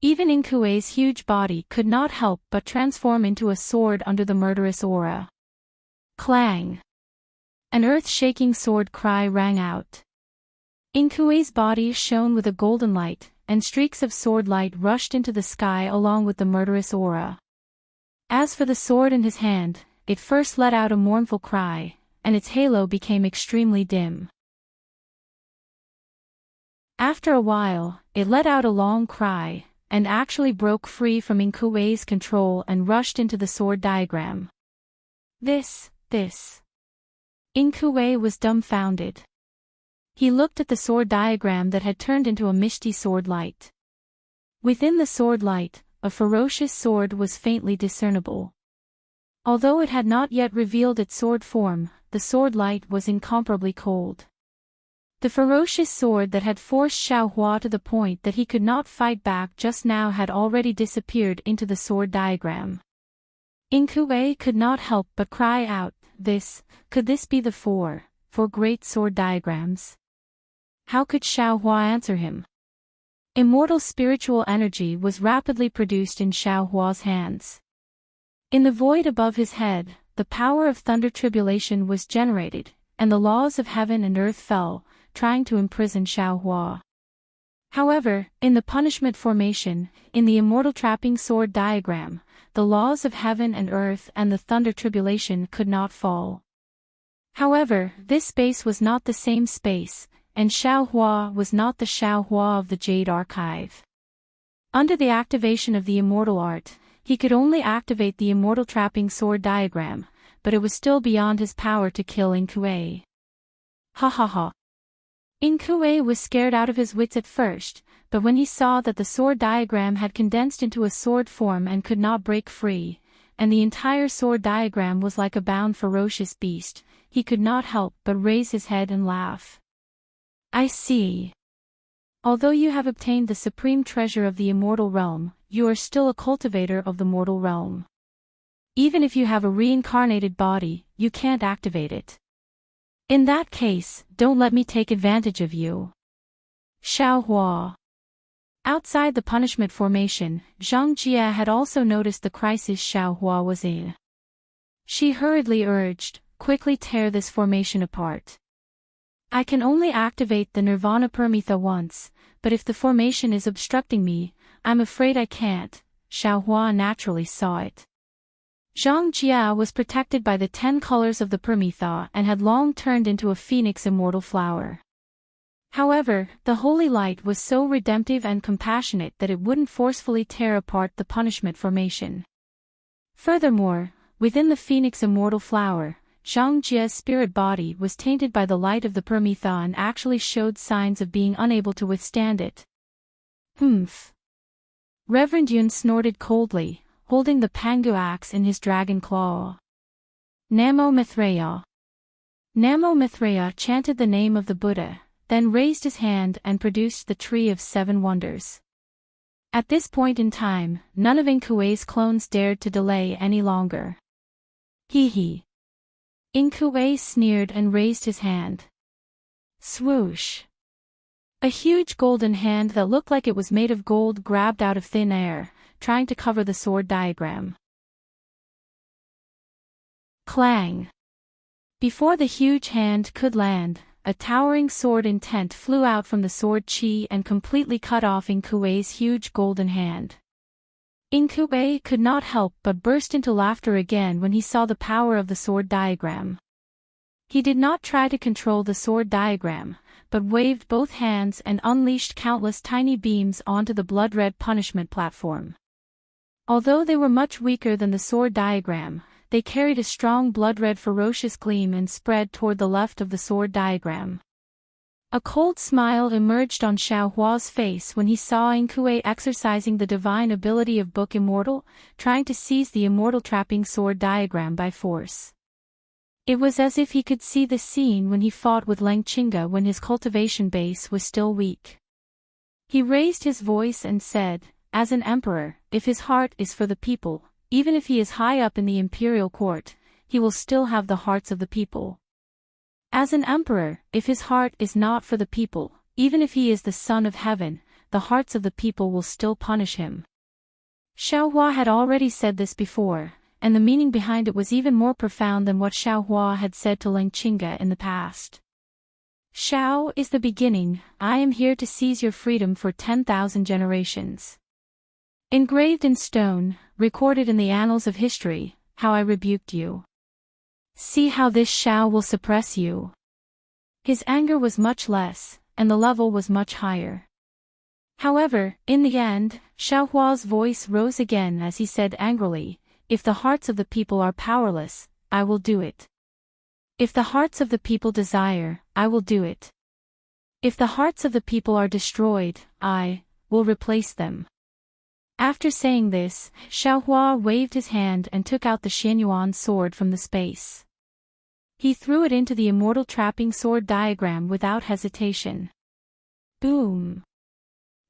Even Inkue's huge body could not help but transform into a sword under the murderous aura. Clang! An earth-shaking sword cry rang out. Inkue's body shone with a golden light, and streaks of sword light rushed into the sky along with the murderous aura. As for the sword in his hand, it first let out a mournful cry, and its halo became extremely dim. After a while, it let out a long cry, and actually broke free from Inkue's control and rushed into the sword diagram. This. Inkue was dumbfounded. He looked at the sword diagram that had turned into a misty sword light. Within the sword light, a ferocious sword was faintly discernible. Although it had not yet revealed its sword form, the sword light was incomparably cold. The ferocious sword that had forced Xiaohua to the point that he could not fight back just now had already disappeared into the sword diagram. Inkue could not help but cry out, could this be the four great sword diagrams? How could Xiaohua answer him? Immortal spiritual energy was rapidly produced in Xiaohua's hands. In the void above his head, the power of thunder tribulation was generated, and the laws of heaven and earth fell, trying to imprison Xiaohua. However, in the punishment formation, in the immortal trapping sword diagram, the laws of heaven and earth and the thunder tribulation could not fall. However, this space was not the same space, and Xiaohua was not the Xiaohua of the Jade Archive. Under the activation of the immortal art, he could only activate the immortal trapping sword diagram, but it was still beyond his power to kill Inkue. Ha ha ha. Inkue was scared out of his wits at first, but when he saw that the sword diagram had condensed into a sword form and could not break free, and the entire sword diagram was like a bound ferocious beast, he could not help but raise his head and laugh. I see. Although you have obtained the supreme treasure of the immortal realm, you are still a cultivator of the mortal realm. Even if you have a reincarnated body, you can't activate it. In that case, don't let me take advantage of you. Xiaohua. Outside the punishment formation, Zhang Jia had also noticed the crisis Xiaohua was in. She hurriedly urged, quickly tear this formation apart. I can only activate the Nirvana Permitha once, but if the formation is obstructing me, I'm afraid I can't. Xiaohua naturally saw it. Zhang Jia was protected by the 10 colors of the Permitha and had long turned into a phoenix immortal flower. However, the holy light was so redemptive and compassionate that it wouldn't forcefully tear apart the punishment formation. Furthermore, within the phoenix immortal flower, Zhang Jia's spirit body was tainted by the light of the Permitha and actually showed signs of being unable to withstand it. Humph. Reverend Yun snorted coldly, holding the Pangu axe in his dragon claw. Namo Mithreya. Namo Mithreya chanted the name of the Buddha, then raised his hand and produced the Tree of Seven Wonders. At this point in time, none of Inkue's clones dared to delay any longer. Hee hee. Inkue sneered and raised his hand. Swoosh. A huge golden hand that looked like it was made of gold grabbed out of thin air, trying to cover the sword diagram. Clang. Before the huge hand could land, a towering sword intent flew out from the sword chi and completely cut off Inkue's huge golden hand. Inkue could not help but burst into laughter again when he saw the power of the sword diagram. He did not try to control the sword diagram, but waved both hands and unleashed countless tiny beams onto the blood-red punishment platform. Although they were much weaker than the sword diagram, they carried a strong blood-red ferocious gleam and spread toward the left of the sword diagram. A cold smile emerged on Xiaohua's face when he saw Inkue exercising the divine ability of Book Immortal, trying to seize the immortal trapping sword diagram by force. It was as if he could see the scene when he fought with Langqinga when his cultivation base was still weak. He raised his voice and said, "As an emperor, if his heart is for the people, even if he is high up in the imperial court, he will still have the hearts of the people. As an emperor, if his heart is not for the people, even if he is the son of heaven, the hearts of the people will still punish him." Xiaohua had already said this before, and the meaning behind it was even more profound than what Xiaohua had said to Langqinga in the past. "Xiao is the beginning, I am here to seize your freedom for 10,000 generations. Engraved in stone, recorded in the annals of history, how I rebuked you. See how this Xiao will suppress you." His anger was much less, and the level was much higher. However, in the end, Xiaohua's voice rose again as he said angrily, "If the hearts of the people are powerless, I will do it. If the hearts of the people desire, I will do it. If the hearts of the people are destroyed, I will replace them." After saying this, Xiaohua waved his hand and took out the Xianyuan sword from the space. He threw it into the immortal trapping sword diagram without hesitation. Boom!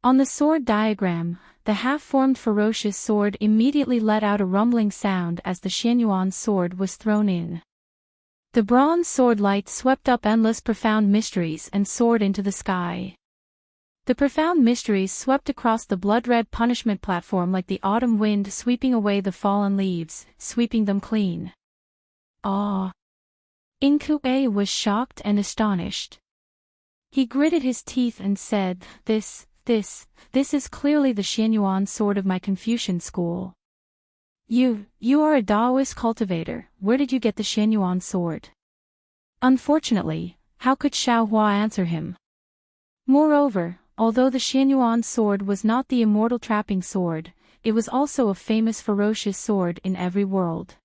On the sword diagram, the half-formed ferocious sword immediately let out a rumbling sound as the Xianyuan sword was thrown in. The bronze sword light swept up endless profound mysteries and soared into the sky. The profound mysteries swept across the blood-red punishment platform like the autumn wind sweeping away the fallen leaves, sweeping them clean. Ah! Inkue was shocked and astonished. He gritted his teeth and said, This is clearly the Xianyuan sword of my Confucian school. You are a Taoist cultivator, where did you get the Xianyuan sword?" Unfortunately, how could Xiaohua answer him? Moreover, although the Xianyuan sword was not the immortal trapping sword, it was also a famous ferocious sword in every world.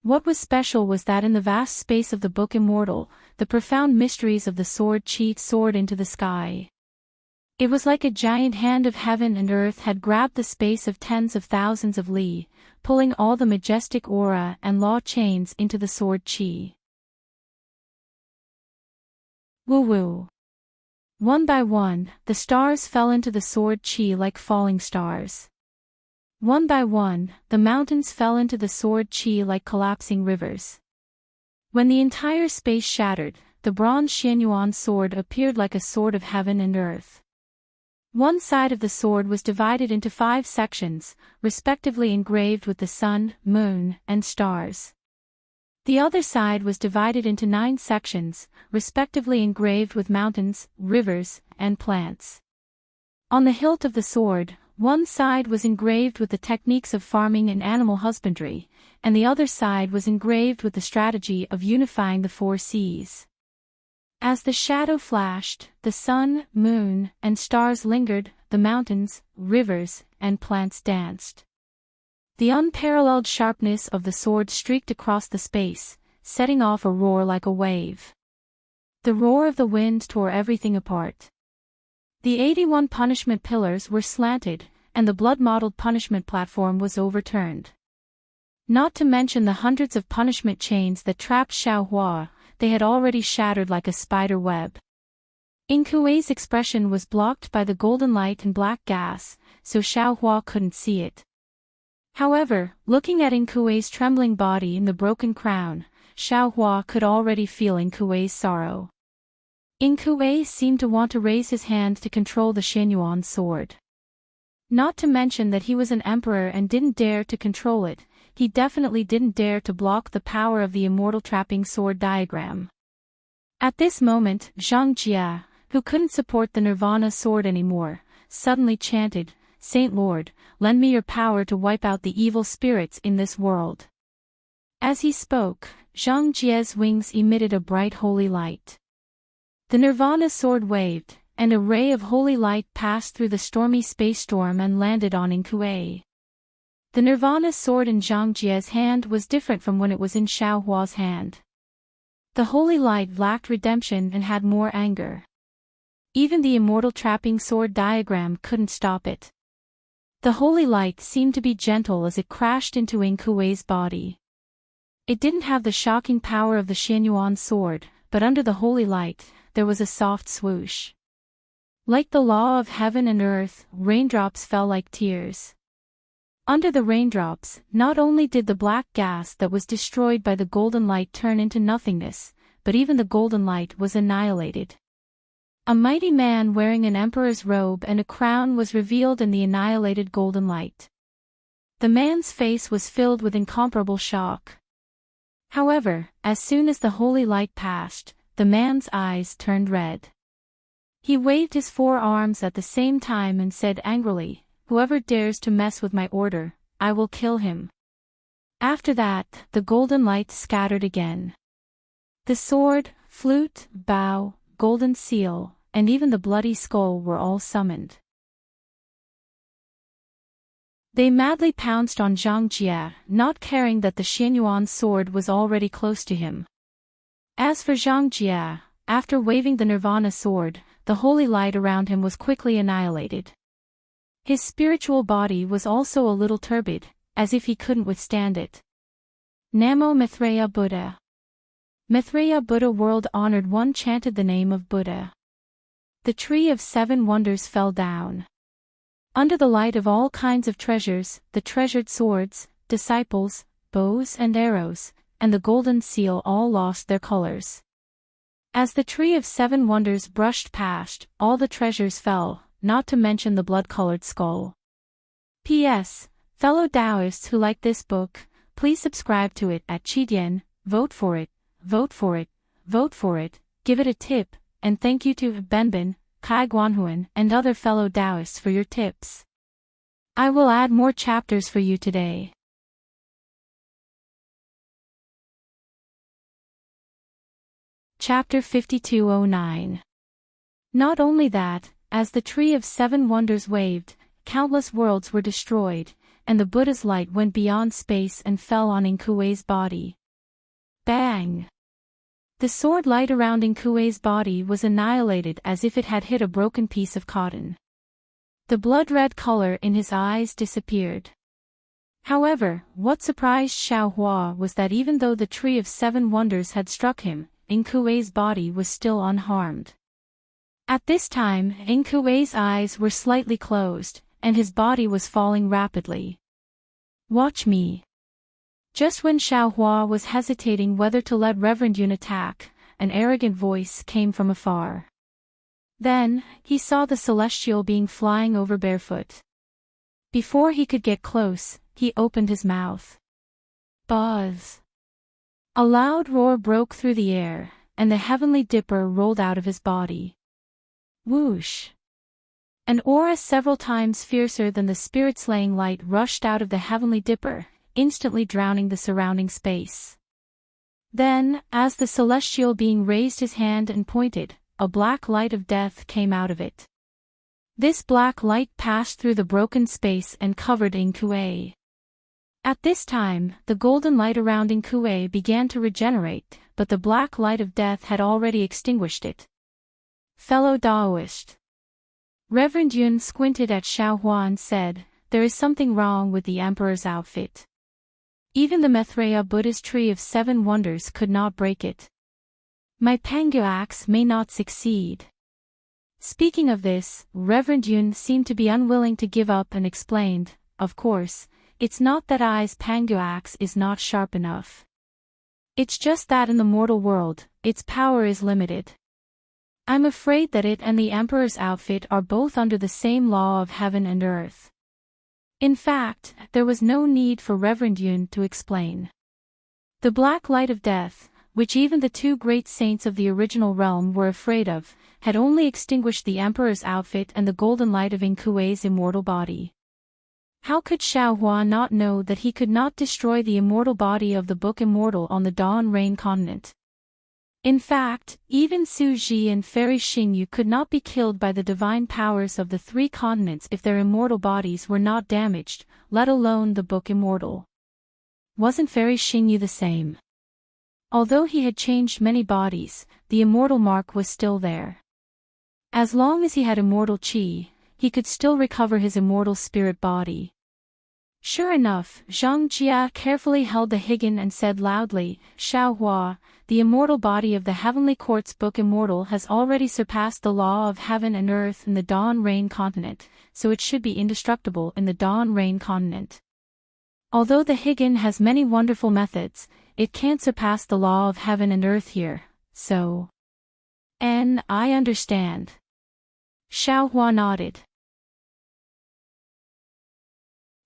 What was special was that in the vast space of the Book Immortal, the profound mysteries of the sword chi soared into the sky. It was like a giant hand of heaven and earth had grabbed the space of tens of thousands of li, pulling all the majestic aura and law chains into the sword chi. Woo-woo. One by one, the stars fell into the sword chi like falling stars. One by one, the mountains fell into the sword chi like collapsing rivers. When the entire space shattered, the bronze Xianyuan sword appeared like a sword of heaven and earth. One side of the sword was divided into 5 sections, respectively engraved with the sun, moon, and stars. The other side was divided into 9 sections, respectively engraved with mountains, rivers, and plants. On the hilt of the sword, one side was engraved with the techniques of farming and animal husbandry, and the other side was engraved with the strategy of unifying the 4 seas. As the shadow flashed, the sun, moon, and stars lingered, the mountains, rivers, and plants danced. The unparalleled sharpness of the sword streaked across the space, setting off a roar like a wave. The roar of the wind tore everything apart. The 81 punishment pillars were slanted, and the blood-mottled punishment platform was overturned. Not to mention the hundreds of punishment chains that trapped Xiaohua, they had already shattered like a spider web. Inkue's expression was blocked by the golden light and black gas, so Xiaohua couldn't see it. However, looking at Inkue's trembling body and the broken crown, Xiaohua could already feel Inkue's sorrow. Inkue seemed to want to raise his hand to control the Xianyuan sword. Not to mention that he was an emperor and didn't dare to control it, he definitely didn't dare to block the power of the immortal trapping sword diagram. At this moment, Zhang Jia, who couldn't support the Nirvana sword anymore, suddenly chanted, "Saint Lord, lend me your power to wipe out the evil spirits in this world." As he spoke, Zhang Jia's wings emitted a bright holy light. The Nirvana sword waved, and a ray of holy light passed through the stormy space storm and landed on Inkue. The Nirvana sword in Zhang Jia's hand was different from when it was in Xiaohua's hand. The holy light lacked redemption and had more anger. Even the immortal trapping sword diagram couldn't stop it. The holy light seemed to be gentle as it crashed into Inkuei's body. It didn't have the shocking power of the Xianyuan sword, but under the holy light, there was a soft swoosh. Like the law of heaven and earth, raindrops fell like tears. Under the raindrops, not only did the black gas that was destroyed by the golden light turn into nothingness, but even the golden light was annihilated. A mighty man wearing an emperor's robe and a crown was revealed in the annihilated golden light. The man's face was filled with incomparable shock. However, as soon as the holy light passed, the man's eyes turned red. He waved his 4 arms at the same time and said angrily, "Whoever dares to mess with my order, I will kill him." After that, the golden light scattered again. The sword, flute, bow, golden seal, and even the bloody skull were all summoned. They madly pounced on Zhang Jie, not caring that the Xianyuan sword was already close to him. As for Zhang Jie, after waving the Nirvana sword, the holy light around him was quickly annihilated. His spiritual body was also a little turbid, as if he couldn't withstand it. Namo Maitreya Buddha. Maitreya Buddha world honored one chanted the name of Buddha. The tree of 7 wonders fell down. Under the light of all kinds of treasures, the treasured swords, disciples, bows and arrows, and the golden seal all lost their colors. As the tree of 7 wonders brushed past, all the treasures fell, not to mention the blood-colored skull. P.S. Fellow Taoists who like this book, please subscribe to it at Qidian, vote for it, vote for it, vote for it, give it a tip, and thank you to Benbin, Kai Guanhuan and other fellow Taoists for your tips. I will add more chapters for you today. Chapter 5209. Not only that, as the tree of 7 wonders waved, countless worlds were destroyed, and the Buddha's light went beyond space and fell on Inkuei's body. Bang! The sword light around Inkuei's body was annihilated as if it had hit a broken piece of cotton. The blood-red color in his eyes disappeared. However, what surprised Xiao Hua was that even though the tree of 7 wonders had struck him, Inkuei's body was still unharmed. At this time, Inkuei's eyes were slightly closed, and his body was falling rapidly. "Watch me." Just when Xiao Hua was hesitating whether to let Reverend Yun attack, an arrogant voice came from afar. Then, he saw the celestial being flying over barefoot. Before he could get close, he opened his mouth. Buzz! A loud roar broke through the air, and the heavenly dipper rolled out of his body. Whoosh! An aura several times fiercer than the spirit-slaying light rushed out of the heavenly dipper, instantly drowning the surrounding space. Then, as the celestial being raised his hand and pointed, a black light of death came out of it. This black light passed through the broken space and covered Inkuei. At this time, the golden light around Inkuei began to regenerate, but the black light of death had already extinguished it. Fellow Taoist. Reverend Yun squinted at Xiao Hua and said, "There is something wrong with the emperor's outfit. Even the Maitreya Buddha's tree of 7 wonders could not break it. My Pangyo axe may not succeed." Speaking of this, Reverend Yun seemed to be unwilling to give up and explained, "Of course, it's not that I's Pangyo axe is not sharp enough. It's just that in the mortal world, its power is limited. I'm afraid that it and the Emperor's outfit are both under the same law of heaven and earth." In fact, there was no need for Reverend Yun to explain. The black light of death, which even the 2 great saints of the original realm were afraid of, had only extinguished the Emperor's outfit and the golden light of Inkuei's immortal body. How could Xiao Hua not know that he could not destroy the immortal body of the Book Immortal on the Dawn Rain continent? In fact, even Su Ji and Fairy Xingyu could not be killed by the divine powers of the 3 continents if their immortal bodies were not damaged, let alone the Book Immortal. Wasn't Fairy Xingyu the same? Although he had changed many bodies, the immortal mark was still there. As long as he had immortal qi, he could still recover his immortal spirit body. Sure enough, Zhang Jia carefully held the higan and said loudly, Xiaohua, the immortal body of the Heavenly Court's Book Immortal has already surpassed the law of heaven and earth in the Dawn-Rain continent, so it should be indestructible in the Dawn-Rain continent. Although the higan has many wonderful methods, it can't surpass the law of heaven and earth here, so… I understand. Xiaohua nodded.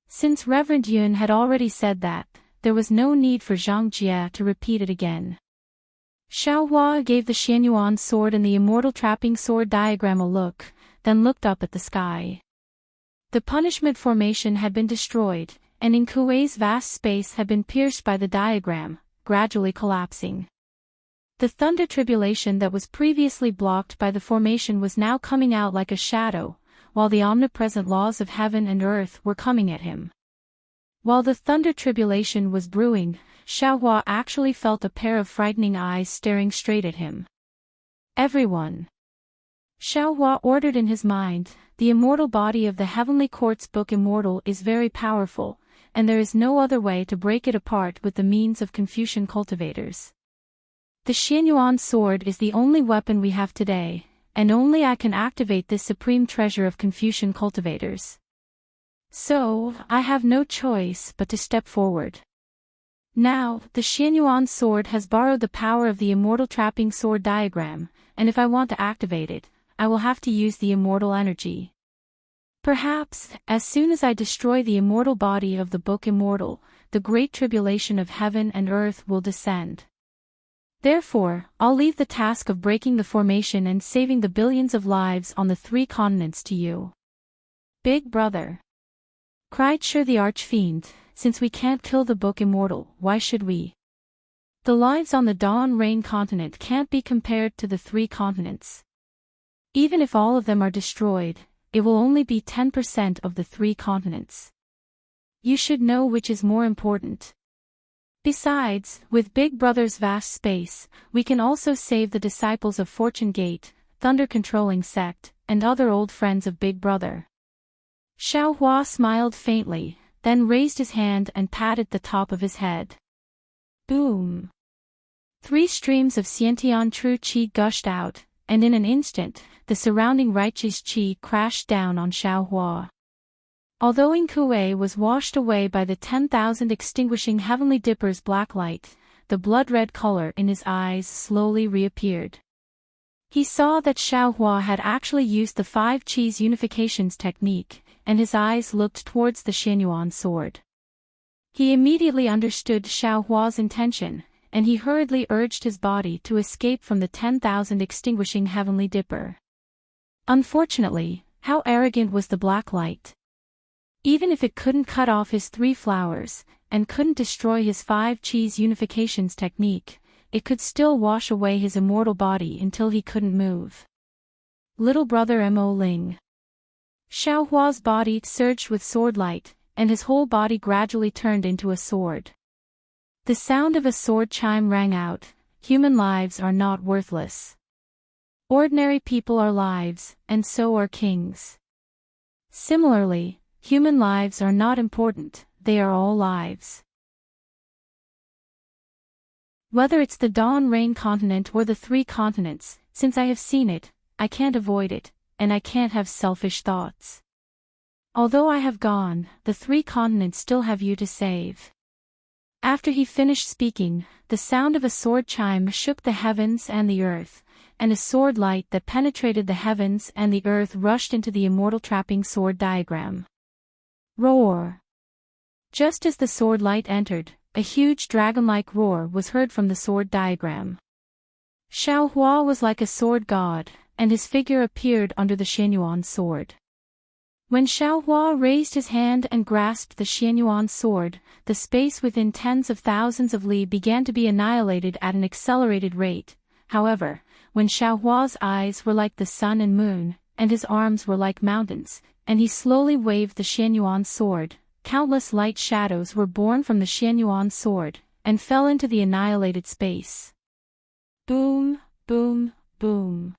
Since Reverend Yun had already said that, there was no need for Zhang Jia to repeat it again. Xiaohua gave the Xianyuan sword and the immortal trapping sword diagram a look, then looked up at the sky. The punishment formation had been destroyed, and Inkuei's vast space had been pierced by the diagram, gradually collapsing. The thunder tribulation that was previously blocked by the formation was now coming out like a shadow, while the omnipresent laws of heaven and earth were coming at him. While the thunder tribulation was brewing, Xiaohua actually felt a pair of frightening eyes staring straight at him. Everyone! Xiaohua ordered in his mind, the immortal body of the Heavenly Court's Book Immortal is very powerful, and there is no other way to break it apart with the means of Confucian cultivators. The Xianyuan sword is the only weapon we have today, and only I can activate this supreme treasure of Confucian cultivators. So, I have no choice but to step forward. Now, the Xianyuan sword has borrowed the power of the immortal trapping sword diagram, and if I want to activate it, I will have to use the immortal energy. Perhaps, as soon as I destroy the immortal body of the Book Immortal, the great tribulation of heaven and earth will descend. Therefore, I'll leave the task of breaking the formation and saving the billions of lives on the 3 continents to you. Big brother! Cried Sure the Archfiend, since we can't kill the Book Immortal, why should we? The lives on the Dawn-Rain continent can't be compared to the 3 continents. Even if all of them are destroyed, it will only be 10% of the 3 continents. You should know which is more important. Besides, with Big Brother's vast space, we can also save the disciples of Fortune Gate, Thunder-controlling sect, and other old friends of Big Brother. Xiaohua smiled faintly, then raised his hand and patted the top of his head. Boom! 3 streams of Xiantian true qi gushed out, and in an instant, the surrounding righteous qi crashed down on Xiaohua. Although Inkue was washed away by the 10,000 extinguishing Heavenly Dipper's black light, the blood-red color in his eyes slowly reappeared. He saw that Xiaohua had actually used the 5 Qis unifications technique, and his eyes looked towards the Xianyuan sword. He immediately understood Xiaohua's intention, and he hurriedly urged his body to escape from the 10,000 extinguishing Heavenly Dipper. Unfortunately, how arrogant was the black light! Even if it couldn't cut off his 3 flowers, and couldn't destroy his 5 Qis unifications technique, it could still wash away his immortal body until he couldn't move. Little brother Mo Ling. Xiaohua's body surged with sword light, and his whole body gradually turned into a sword. The sound of a sword chime rang out, human lives are not worthless. Ordinary people are lives, and so are kings. Similarly, human lives are not important, they are all lives. Whether it's the Dawn-Rain continent or the 3 continents, since I have seen it, I can't avoid it, and I can't have selfish thoughts. Although I have gone, the 3 continents still have you to save. After he finished speaking, the sound of a sword chime shook the heavens and the earth, and a sword light that penetrated the heavens and the earth rushed into the immortal trapping sword diagram. Roar! Just as the sword light entered, a huge dragon-like roar was heard from the sword diagram. Xiaohua was like a sword god, and his figure appeared under the Xianyuan sword. When Xiaohua raised his hand and grasped the Xianyuan sword, the space within tens of thousands of li began to be annihilated at an accelerated rate. However, when Xiaohua's eyes were like the sun and moon, and his arms were like mountains, and he slowly waved the Xianyuan sword, countless light shadows were born from the Xianyuan sword, and fell into the annihilated space. Boom, boom, boom.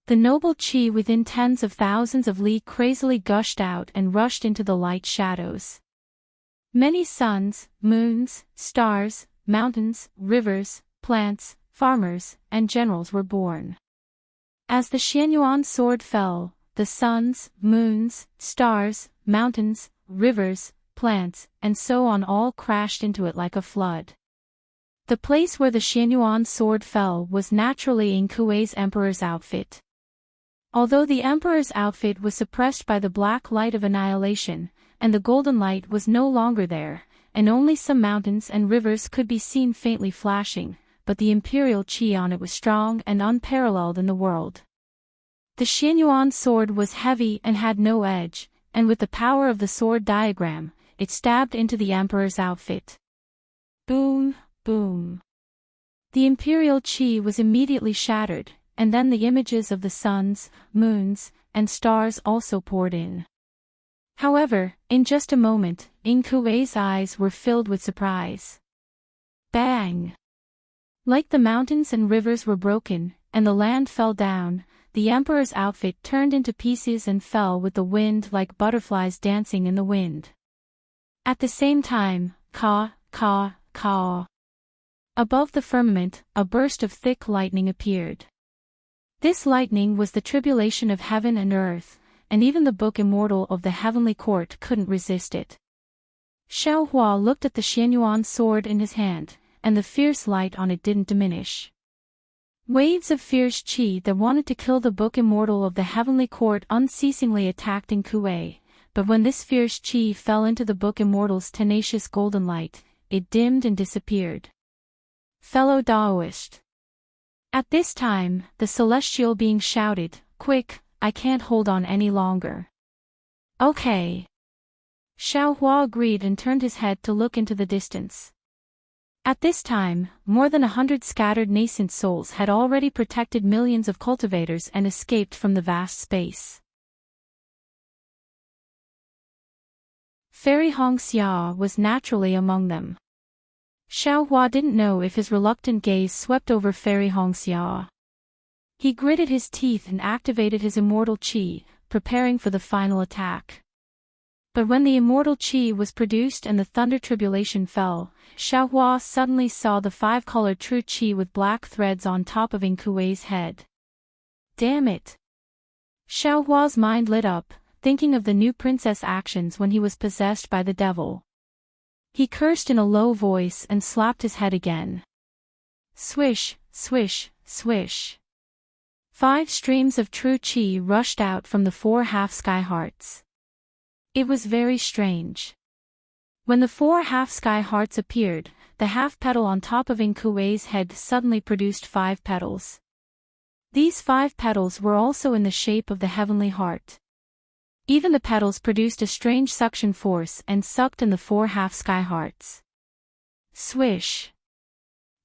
The noble chi within tens of thousands of li crazily gushed out and rushed into the light shadows. Many suns, moons, stars, mountains, rivers, plants, farmers, and generals were born. As the Xianyuan sword fell, the suns, moons, stars, mountains, rivers, plants, and so on all crashed into it like a flood. The place where the Xianyuan sword fell was naturally in Kuei's emperor's outfit. Although the emperor's outfit was suppressed by the black light of annihilation, and the golden light was no longer there, and only some mountains and rivers could be seen faintly flashing, but the imperial chi on it was strong and unparalleled in the world. The Xianyuan sword was heavy and had no edge, and with the power of the sword diagram, it stabbed into the emperor's outfit. Boom, boom. The imperial chi was immediately shattered, and then the images of the suns, moons, and stars also poured in. However, in just a moment, Ing Kuei's eyes were filled with surprise. Bang! Like the mountains and rivers were broken, and the land fell down, the emperor's outfit turned into pieces and fell with the wind like butterflies dancing in the wind. At the same time, caw, caw, caw. Above the firmament, a burst of thick lightning appeared. This lightning was the tribulation of heaven and earth, and even the book immortal of the heavenly court couldn't resist it. Xiao Hua looked at the Xianyuan sword in his hand, and the fierce light on it didn't diminish. Waves of fierce qi that wanted to kill the book immortal of the heavenly court unceasingly attacked in Kuei, but when this fierce qi fell into the book immortal's tenacious golden light, it dimmed and disappeared. Fellow Daoist. At this time, the celestial being shouted, "Quick, I can't hold on any longer." Okay. Xiao Hua agreed and turned his head to look into the distance. At this time, more than 100 scattered nascent souls had already protected millions of cultivators and escaped from the vast space. Fairy Hong Xia was naturally among them. Xiao Hua didn't know if his reluctant gaze swept over Fairy Hong Xia. He gritted his teeth and activated his immortal qi, preparing for the final attack. But when the immortal qi was produced and the thunder tribulation fell, Xiao Hua suddenly saw the five-colored true qi with black threads on top of Ing Kuei's head. Damn it! Xiao Hua's mind lit up, thinking of the new princess actions when he was possessed by the devil. He cursed in a low voice and slapped his head again. Swish, swish, swish. 5 streams of true qi rushed out from the 4 half-sky hearts. It was very strange. When the 4 half-sky hearts appeared, the half-petal on top of Ing Kuei's head suddenly produced 5 petals. These 5 petals were also in the shape of the heavenly heart. Even the petals produced a strange suction force and sucked in the 4 half-sky hearts. Swish!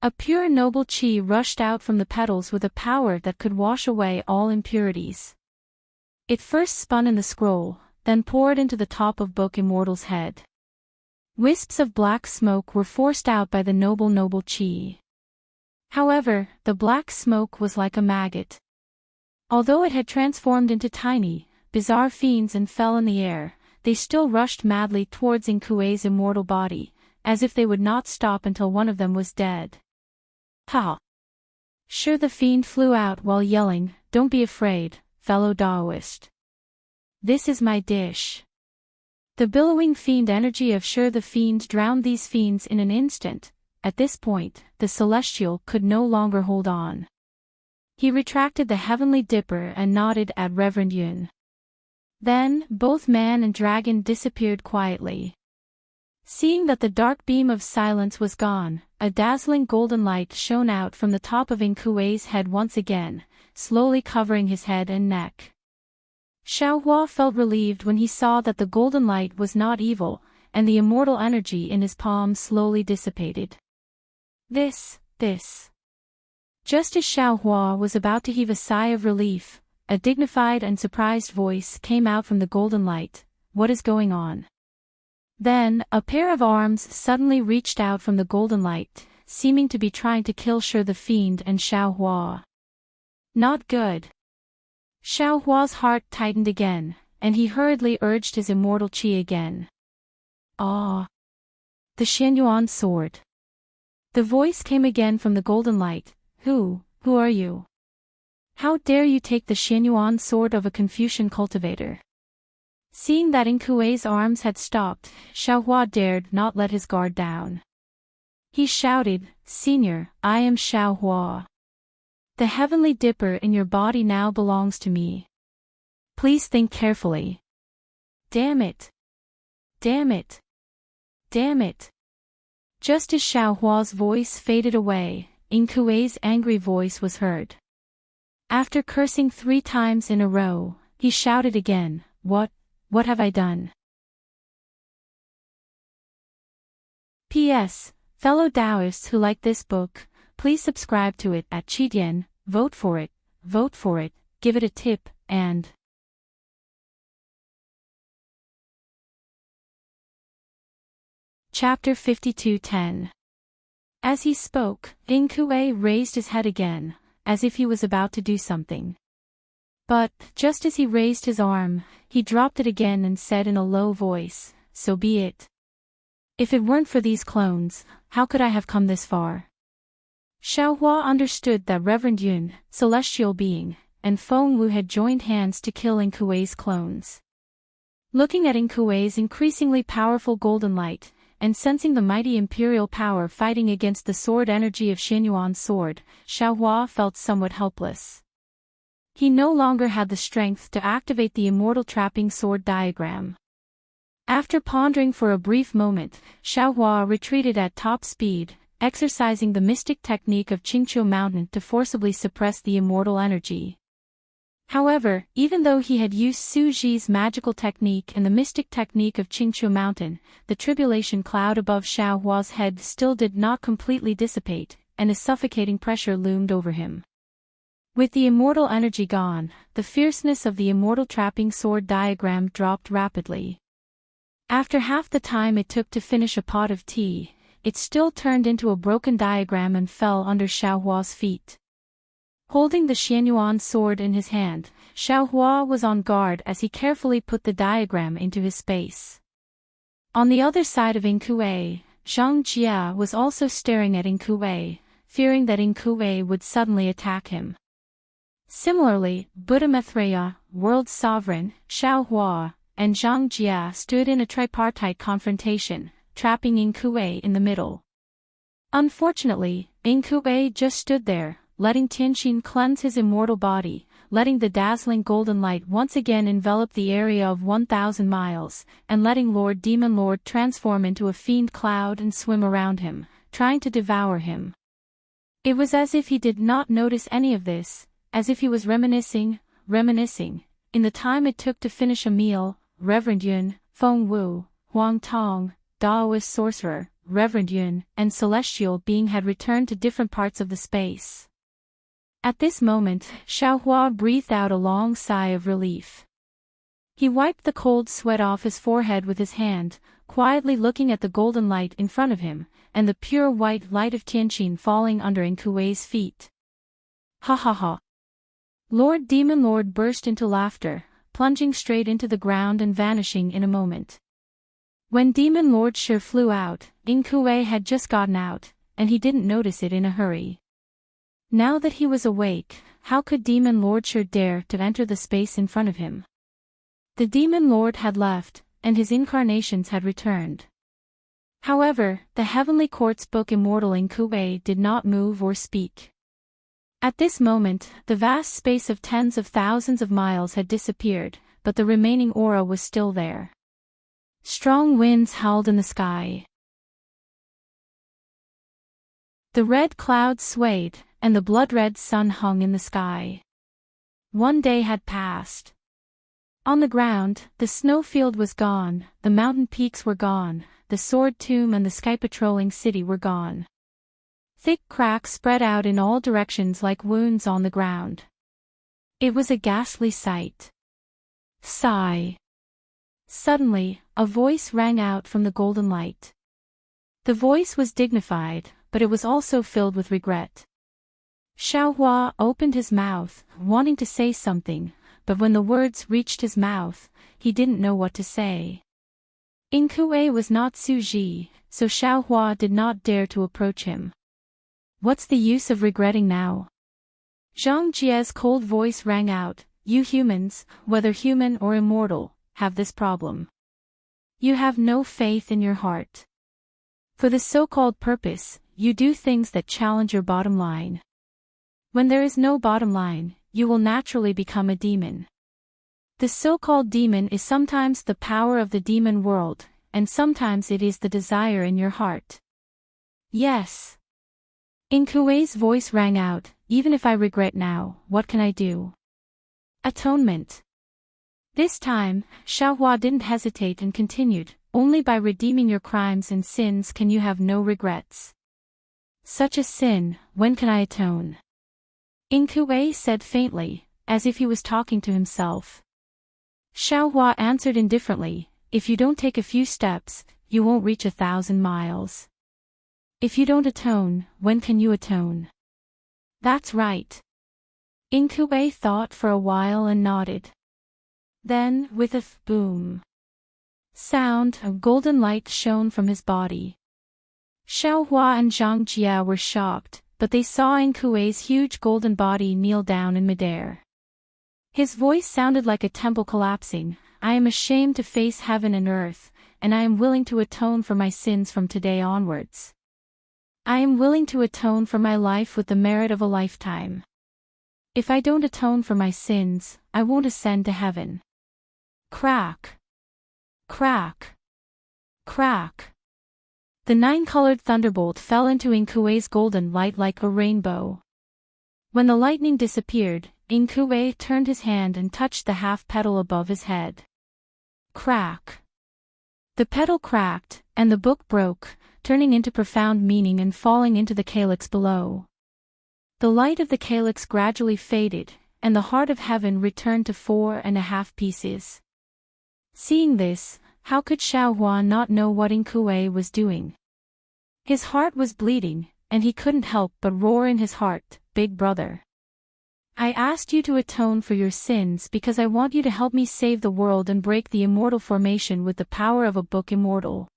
A pure noble qi rushed out from the petals with a power that could wash away all impurities. It first spun in the scroll, then poured into the top of Book Immortal's head. Wisps of black smoke were forced out by the noble qi. However, the black smoke was like a maggot. Although it had transformed into tiny, bizarre fiends and fell in the air, they still rushed madly towards Ing Kuei's immortal body, as if they would not stop until one of them was dead. Ha! Sure, the fiend flew out while yelling, "Don't be afraid, fellow Daoist. This is my dish." The billowing fiend energy of Sure the fiend drowned these fiends in an instant. At this point, the celestial could no longer hold on. He retracted the heavenly dipper and nodded at Reverend Yun. Then, both man and dragon disappeared quietly. Seeing that the dark beam of silence was gone, a dazzling golden light shone out from the top of Ing Kuei's head once again, slowly covering his head and neck. Xiao Hua felt relieved when he saw that the golden light was not evil, and the immortal energy in his palm slowly dissipated. This. Just as Xiao Hua was about to heave a sigh of relief, a dignified and surprised voice came out from the golden light. "What is going on?" Then, a pair of arms suddenly reached out from the golden light, seeming to be trying to kill Sure the fiend and Xiao Hua. Not good. Xiaohua's heart tightened again, and he hurriedly urged his immortal qi again. Ah! The Xianyuan sword. The voice came again from the golden light. Who are you? How dare you take the Xianyuan sword of a Confucian cultivator? Seeing that Inkuei's arms had stopped, Xiaohua dared not let his guard down. He shouted, Senior, I am Xiaohua. The heavenly dipper in your body now belongs to me. Please think carefully. Damn it! Damn it! Damn it! Just as Xiaohua's voice faded away, Inkuei's angry voice was heard. After cursing 3 times in a row, he shouted again, What have I done? P.S. Fellow Taoists who like this book, please subscribe to it at Qitian, vote for it, give it a tip, and... Chapter 52:10. As he spoke, Inkue raised his head again, as if he was about to do something. But, just as he raised his arm, he dropped it again and said in a low voice, So be it. If it weren't for these clones, how could I have come this far? Xiaohua understood that Reverend Yun, celestial being, and Feng Wu had joined hands to kill Inkuei's clones. Looking at Inkuei's increasingly powerful golden light, and sensing the mighty imperial power fighting against the sword energy of Xianyuan's sword, Xiaohua felt somewhat helpless. He no longer had the strength to activate the immortal trapping sword diagram. After pondering for a brief moment, Xiaohua retreated at top speed, exercising the mystic technique of Qingqiu Mountain to forcibly suppress the immortal energy. However, even though he had used Su Ji's magical technique and the mystic technique of Qingqiu Mountain, the tribulation cloud above Xiaohua's head still did not completely dissipate, and a suffocating pressure loomed over him. With the immortal energy gone, the fierceness of the immortal trapping sword diagram dropped rapidly. After half the time it took to finish a pot of tea, it still turned into a broken diagram and fell under Xiaohua's feet. Holding the Xianyuan sword in his hand, Xiaohua was on guard as he carefully put the diagram into his space. On the other side of Inkue, Zhang Jia was also staring at Inkue, fearing that Inkue would suddenly attack him. Similarly, Buddha Maitreya, world sovereign, Xiaohua, and Zhang Jia stood in a tripartite confrontation, trapping Inkue in the middle. Unfortunately, Inkue just stood there, letting Tianqin cleanse his immortal body, letting the dazzling golden light once again envelop the area of 1,000 miles, and letting Lord Demon Lord transform into a fiend cloud and swim around him, trying to devour him. It was as if he did not notice any of this, as if he was reminiscing, in the time it took to finish a meal. Reverend Yun, Feng Wu, Huang Tong, Daoist sorcerer, Reverend Yun, and celestial being had returned to different parts of the space. At this moment, Xiaohua breathed out a long sigh of relief. He wiped the cold sweat off his forehead with his hand, quietly looking at the golden light in front of him, and the pure white light of Tianqin falling under Inkuei's feet. Ha ha ha! Lord Demon Lord burst into laughter, plunging straight into the ground and vanishing in a moment. When Demon Lord Shi flew out, Inkue had just gotten out, and he didn't notice it in a hurry. Now that he was awake, how could Demon Lord Shi dare to enter the space in front of him? The Demon Lord had left, and his incarnations had returned. However, the Heavenly Court's book Immortal Inkue did not move or speak. At this moment, the vast space of tens of thousands of miles had disappeared, but the remaining aura was still there. Strong winds howled in the sky. The red clouds swayed, and the blood-red sun hung in the sky. One day had passed. On the ground, the snowfield was gone, the mountain peaks were gone, the sword tomb and the sky-patrolling city were gone. Thick cracks spread out in all directions like wounds on the ground. It was a ghastly sight. Sigh. Suddenly, a voice rang out from the golden light. The voice was dignified, but it was also filled with regret. Xiaohua opened his mouth, wanting to say something, but when the words reached his mouth, he didn't know what to say. Inkue was not Suji, so Xiaohua did not dare to approach him. What's the use of regretting now? Zhang Jie's cold voice rang out, you humans, whether human or immortal, have this problem. You have no faith in your heart. For the so-called purpose, you do things that challenge your bottom line. When there is no bottom line, you will naturally become a demon. The so-called demon is sometimes the power of the demon world, and sometimes it is the desire in your heart. Yes. Inkue's voice rang out, even if I regret now, what can I do? Atonement. This time, Xiaohua didn't hesitate and continued, only by redeeming your crimes and sins can you have no regrets. Such a sin, when can I atone? Inkue said faintly, as if he was talking to himself. Xiaohua answered indifferently, if you don't take a few steps, you won't reach 1,000 miles. If you don't atone, when can you atone? That's right. Inkue thought for a while and nodded. Then, with a boom sound, a golden light shone from his body. Xiaohua and Zhang Jia were shocked, but they saw Inkue's huge golden body kneel down in midair. His voice sounded like a temple collapsing, I am ashamed to face heaven and earth, and I am willing to atone for my sins from today onwards. I am willing to atone for my life with the merit of a lifetime. If I don't atone for my sins, I won't ascend to heaven. Crack! Crack! Crack! The 9-colored thunderbolt fell into Inkue's golden light like a rainbow. When the lightning disappeared, Inkue turned his hand and touched the half-petal above his head. Crack! The petal cracked, and the book broke, turning into profound meaning and falling into the calyx below. The light of the calyx gradually faded, and the heart of heaven returned to 4.5 pieces. Seeing this, how could Xiaohua not know what Inkue was doing? His heart was bleeding, and he couldn't help but roar in his heart, Big Brother. I asked you to atone for your sins because I want you to help me save the world and break the immortal formation with the power of a book immortal.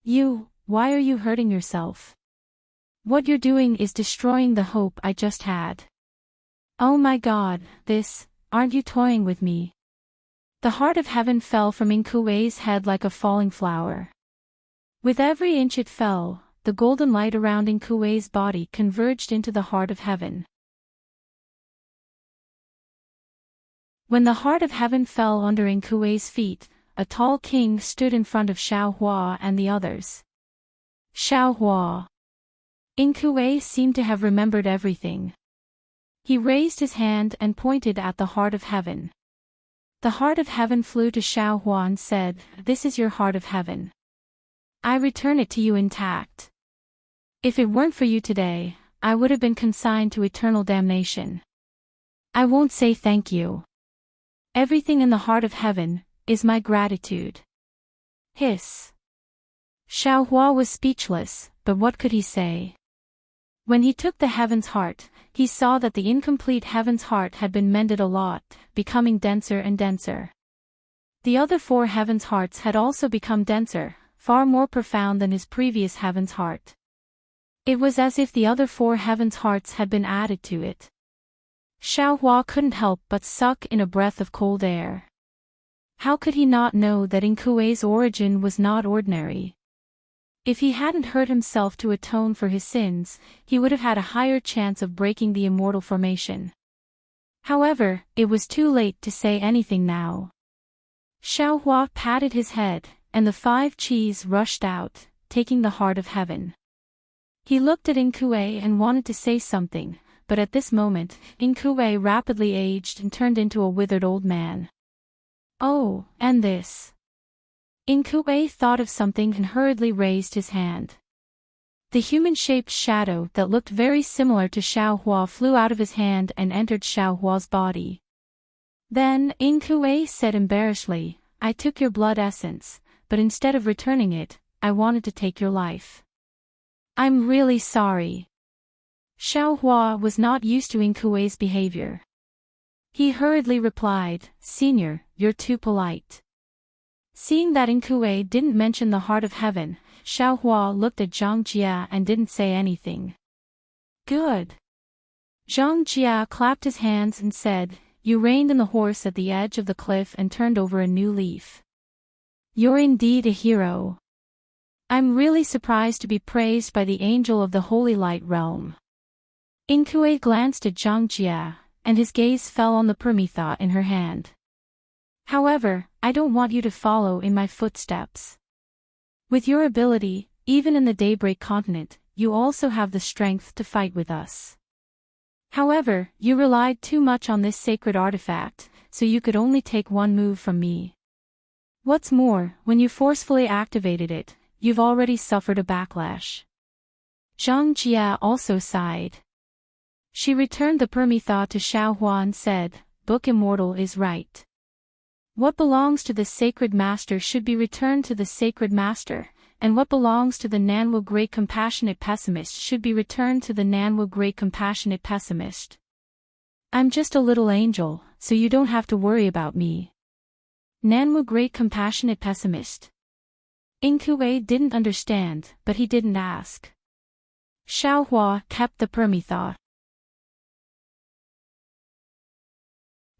Why are you hurting yourself? What you're doing is destroying the hope I just had. Oh my God, aren't you toying with me? The heart of heaven fell from Inkue's head like a falling flower. With every inch it fell, the golden light around Inkue's body converged into the heart of heaven. When the heart of heaven fell under Inkue's feet, a tall king stood in front of Xiaohua and the others. Xiaohua. Inkue seemed to have remembered everything. He raised his hand and pointed at the heart of heaven. The heart of heaven flew to Xiaohua and said, This is your heart of heaven. I return it to you intact. If it weren't for you today, I would have been consigned to eternal damnation. I won't say thank you. Everything in the heart of heaven is my gratitude. Hiss. Xiaohua was speechless, but what could he say? When he took the heaven's heart, he saw that the incomplete heaven's heart had been mended a lot, becoming denser and denser. The other 4 heaven's hearts had also become denser, far more profound than his previous heaven's heart. It was as if the other 4 heaven's hearts had been added to it. Xiaohua couldn't help but suck in a breath of cold air. How could he not know that Inkue's origin was not ordinary? If he hadn't hurt himself to atone for his sins, he would have had a higher chance of breaking the immortal formation. However, it was too late to say anything now. Xiaohua patted his head, and the 5 Qis rushed out, taking the heart of heaven. He looked at Inkue and wanted to say something, but at this moment, Inkue rapidly aged and turned into a withered old man. Oh, and this. Inkue thought of something and hurriedly raised his hand. The human-shaped shadow that looked very similar to Xiaohua flew out of his hand and entered Xiaohua's body. Then, Inkue said embarrassedly, I took your blood essence, but instead of returning it, I wanted to take your life. I'm really sorry. Xiaohua was not used to Inkue's behavior. He hurriedly replied, Senior, you're too polite. Seeing that Inkue didn't mention the heart of heaven, Xiaohua looked at Zhang Jia and didn't say anything. Good. Zhang Jia clapped his hands and said, You reined in the horse at the edge of the cliff and turned over a new leaf. You're indeed a hero. I'm really surprised to be praised by the angel of the Holy Light Realm. Inkue glanced at Zhang Jia, and his gaze fell on the permitha in her hand. However, I don't want you to follow in my footsteps. With your ability, even in the Daybreak Continent, you also have the strength to fight with us. However, you relied too much on this sacred artifact, so you could only take one move from me. What's more, when you forcefully activated it, you've already suffered a backlash. Zhang Jia also sighed. She returned the permitha to Xiaohua and said, Book Immortal is right. What belongs to the Sacred Master should be returned to the Sacred Master, and what belongs to the Nanwu Great Compassionate Pessimist should be returned to the Nanwu Great Compassionate Pessimist. I'm just a little angel, so you don't have to worry about me. Nanwu Great Compassionate Pessimist. Inkue didn't understand, but he didn't ask. Xiaohua kept the permitha.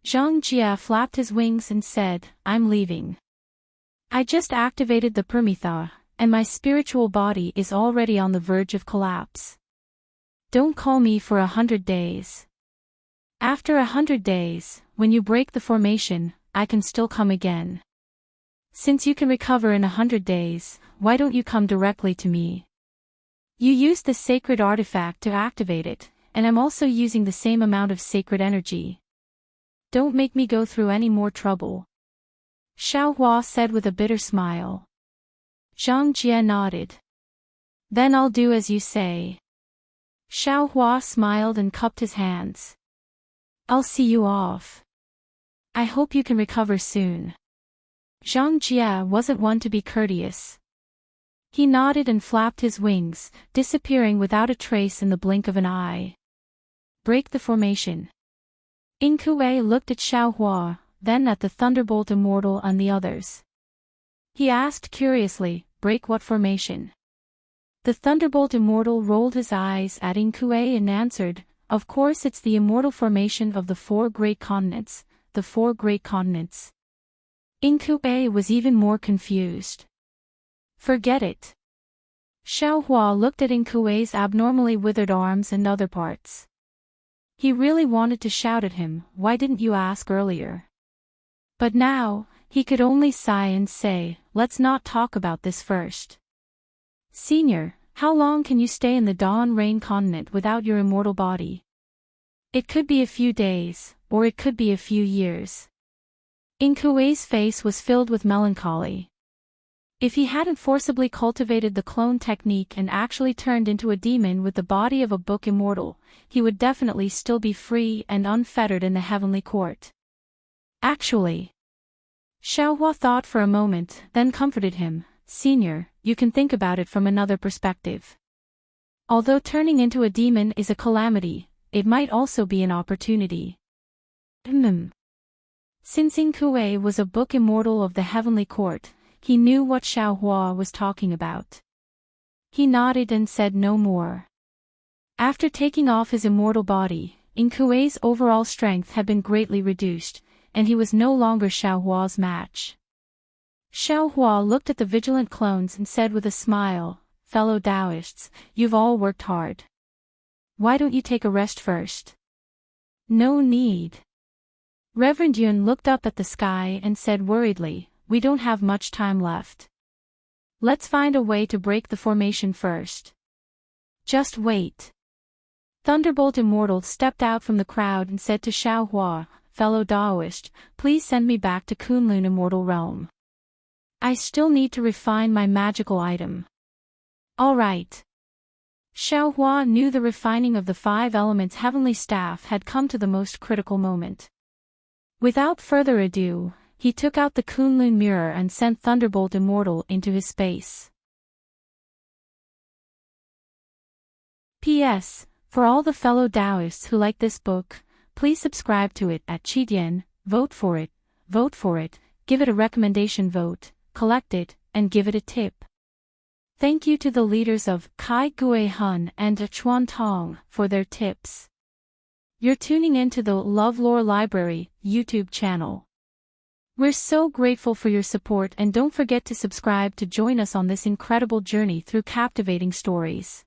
Zhang Jia flapped his wings and said, I'm leaving. I just activated the permitha, and my spiritual body is already on the verge of collapse. Don't call me for 100 days. After 100 days, when you break the formation, I can still come again. Since you can recover in 100 days, why don't you come directly to me? You used the sacred artifact to activate it, and I'm also using the same amount of sacred energy. Don't make me go through any more trouble. Xiaohua said with a bitter smile. Zhang Jia nodded. Then I'll do as you say. Xiaohua smiled and cupped his hands. I'll see you off. I hope you can recover soon. Zhang Jia wasn't one to be courteous. He nodded and flapped his wings, disappearing without a trace in the blink of an eye. Break the formation. Inkue looked at Xiaohua, then at the Thunderbolt Immortal and the others. He asked curiously, break what formation? The Thunderbolt Immortal rolled his eyes at Inkue and answered, Of course it's the immortal formation of the 4 great continents, the 4 great continents. Inkue was even more confused. Forget it. Xiaohua looked at Inkue's abnormally withered arms and other parts. He really wanted to shout at him, why didn't you ask earlier? But now, he could only sigh and say, let's not talk about this first. Senior, how long can you stay in the Dawn Rain continent without your immortal body? It could be a few days, or it could be a few years. Inkue's face was filled with melancholy. If he hadn't forcibly cultivated the clone technique and actually turned into a demon with the body of a book immortal, he would definitely still be free and unfettered in the heavenly court. Actually. Xiaohua thought for a moment, then comforted him, Senior, you can think about it from another perspective. Although turning into a demon is a calamity, it might also be an opportunity. Since Inkue was a book immortal of the heavenly court, he knew what Xiaohua was talking about. He nodded and said no more. After taking off his immortal body, Inkue's overall strength had been greatly reduced, and he was no longer Xiaohua's match. Xiaohua looked at the vigilant clones and said with a smile, Fellow Taoists, you've all worked hard. Why don't you take a rest first? No need. Reverend Yun looked up at the sky and said worriedly, We don't have much time left. Let's find a way to break the formation first. Just wait. Thunderbolt Immortal stepped out from the crowd and said to Xiaohua, Fellow Taoist, please send me back to Kunlun Immortal Realm. I still need to refine my magical item. All right. Xiaohua knew the refining of the 5 elements heavenly staff had come to the most critical moment. Without further ado, he took out the Kunlun mirror and sent Thunderbolt Immortal into his space. P.S. For all the fellow Taoists who like this book, Please subscribe to it at Chidian, vote for it, give it a recommendation vote, collect it, and give it a tip. Thank you to the leaders of Kai Gue Hun and Chuan Tong for their tips. You're tuning in to the LoveLore Library YouTube channel. We're so grateful for your support, and don't forget to subscribe to join us on this incredible journey through captivating stories.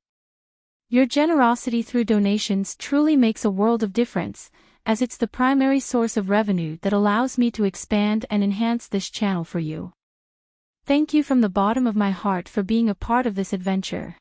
Your generosity through donations truly makes a world of difference, as it's the primary source of revenue that allows me to expand and enhance this channel for you. Thank you from the bottom of my heart for being a part of this adventure.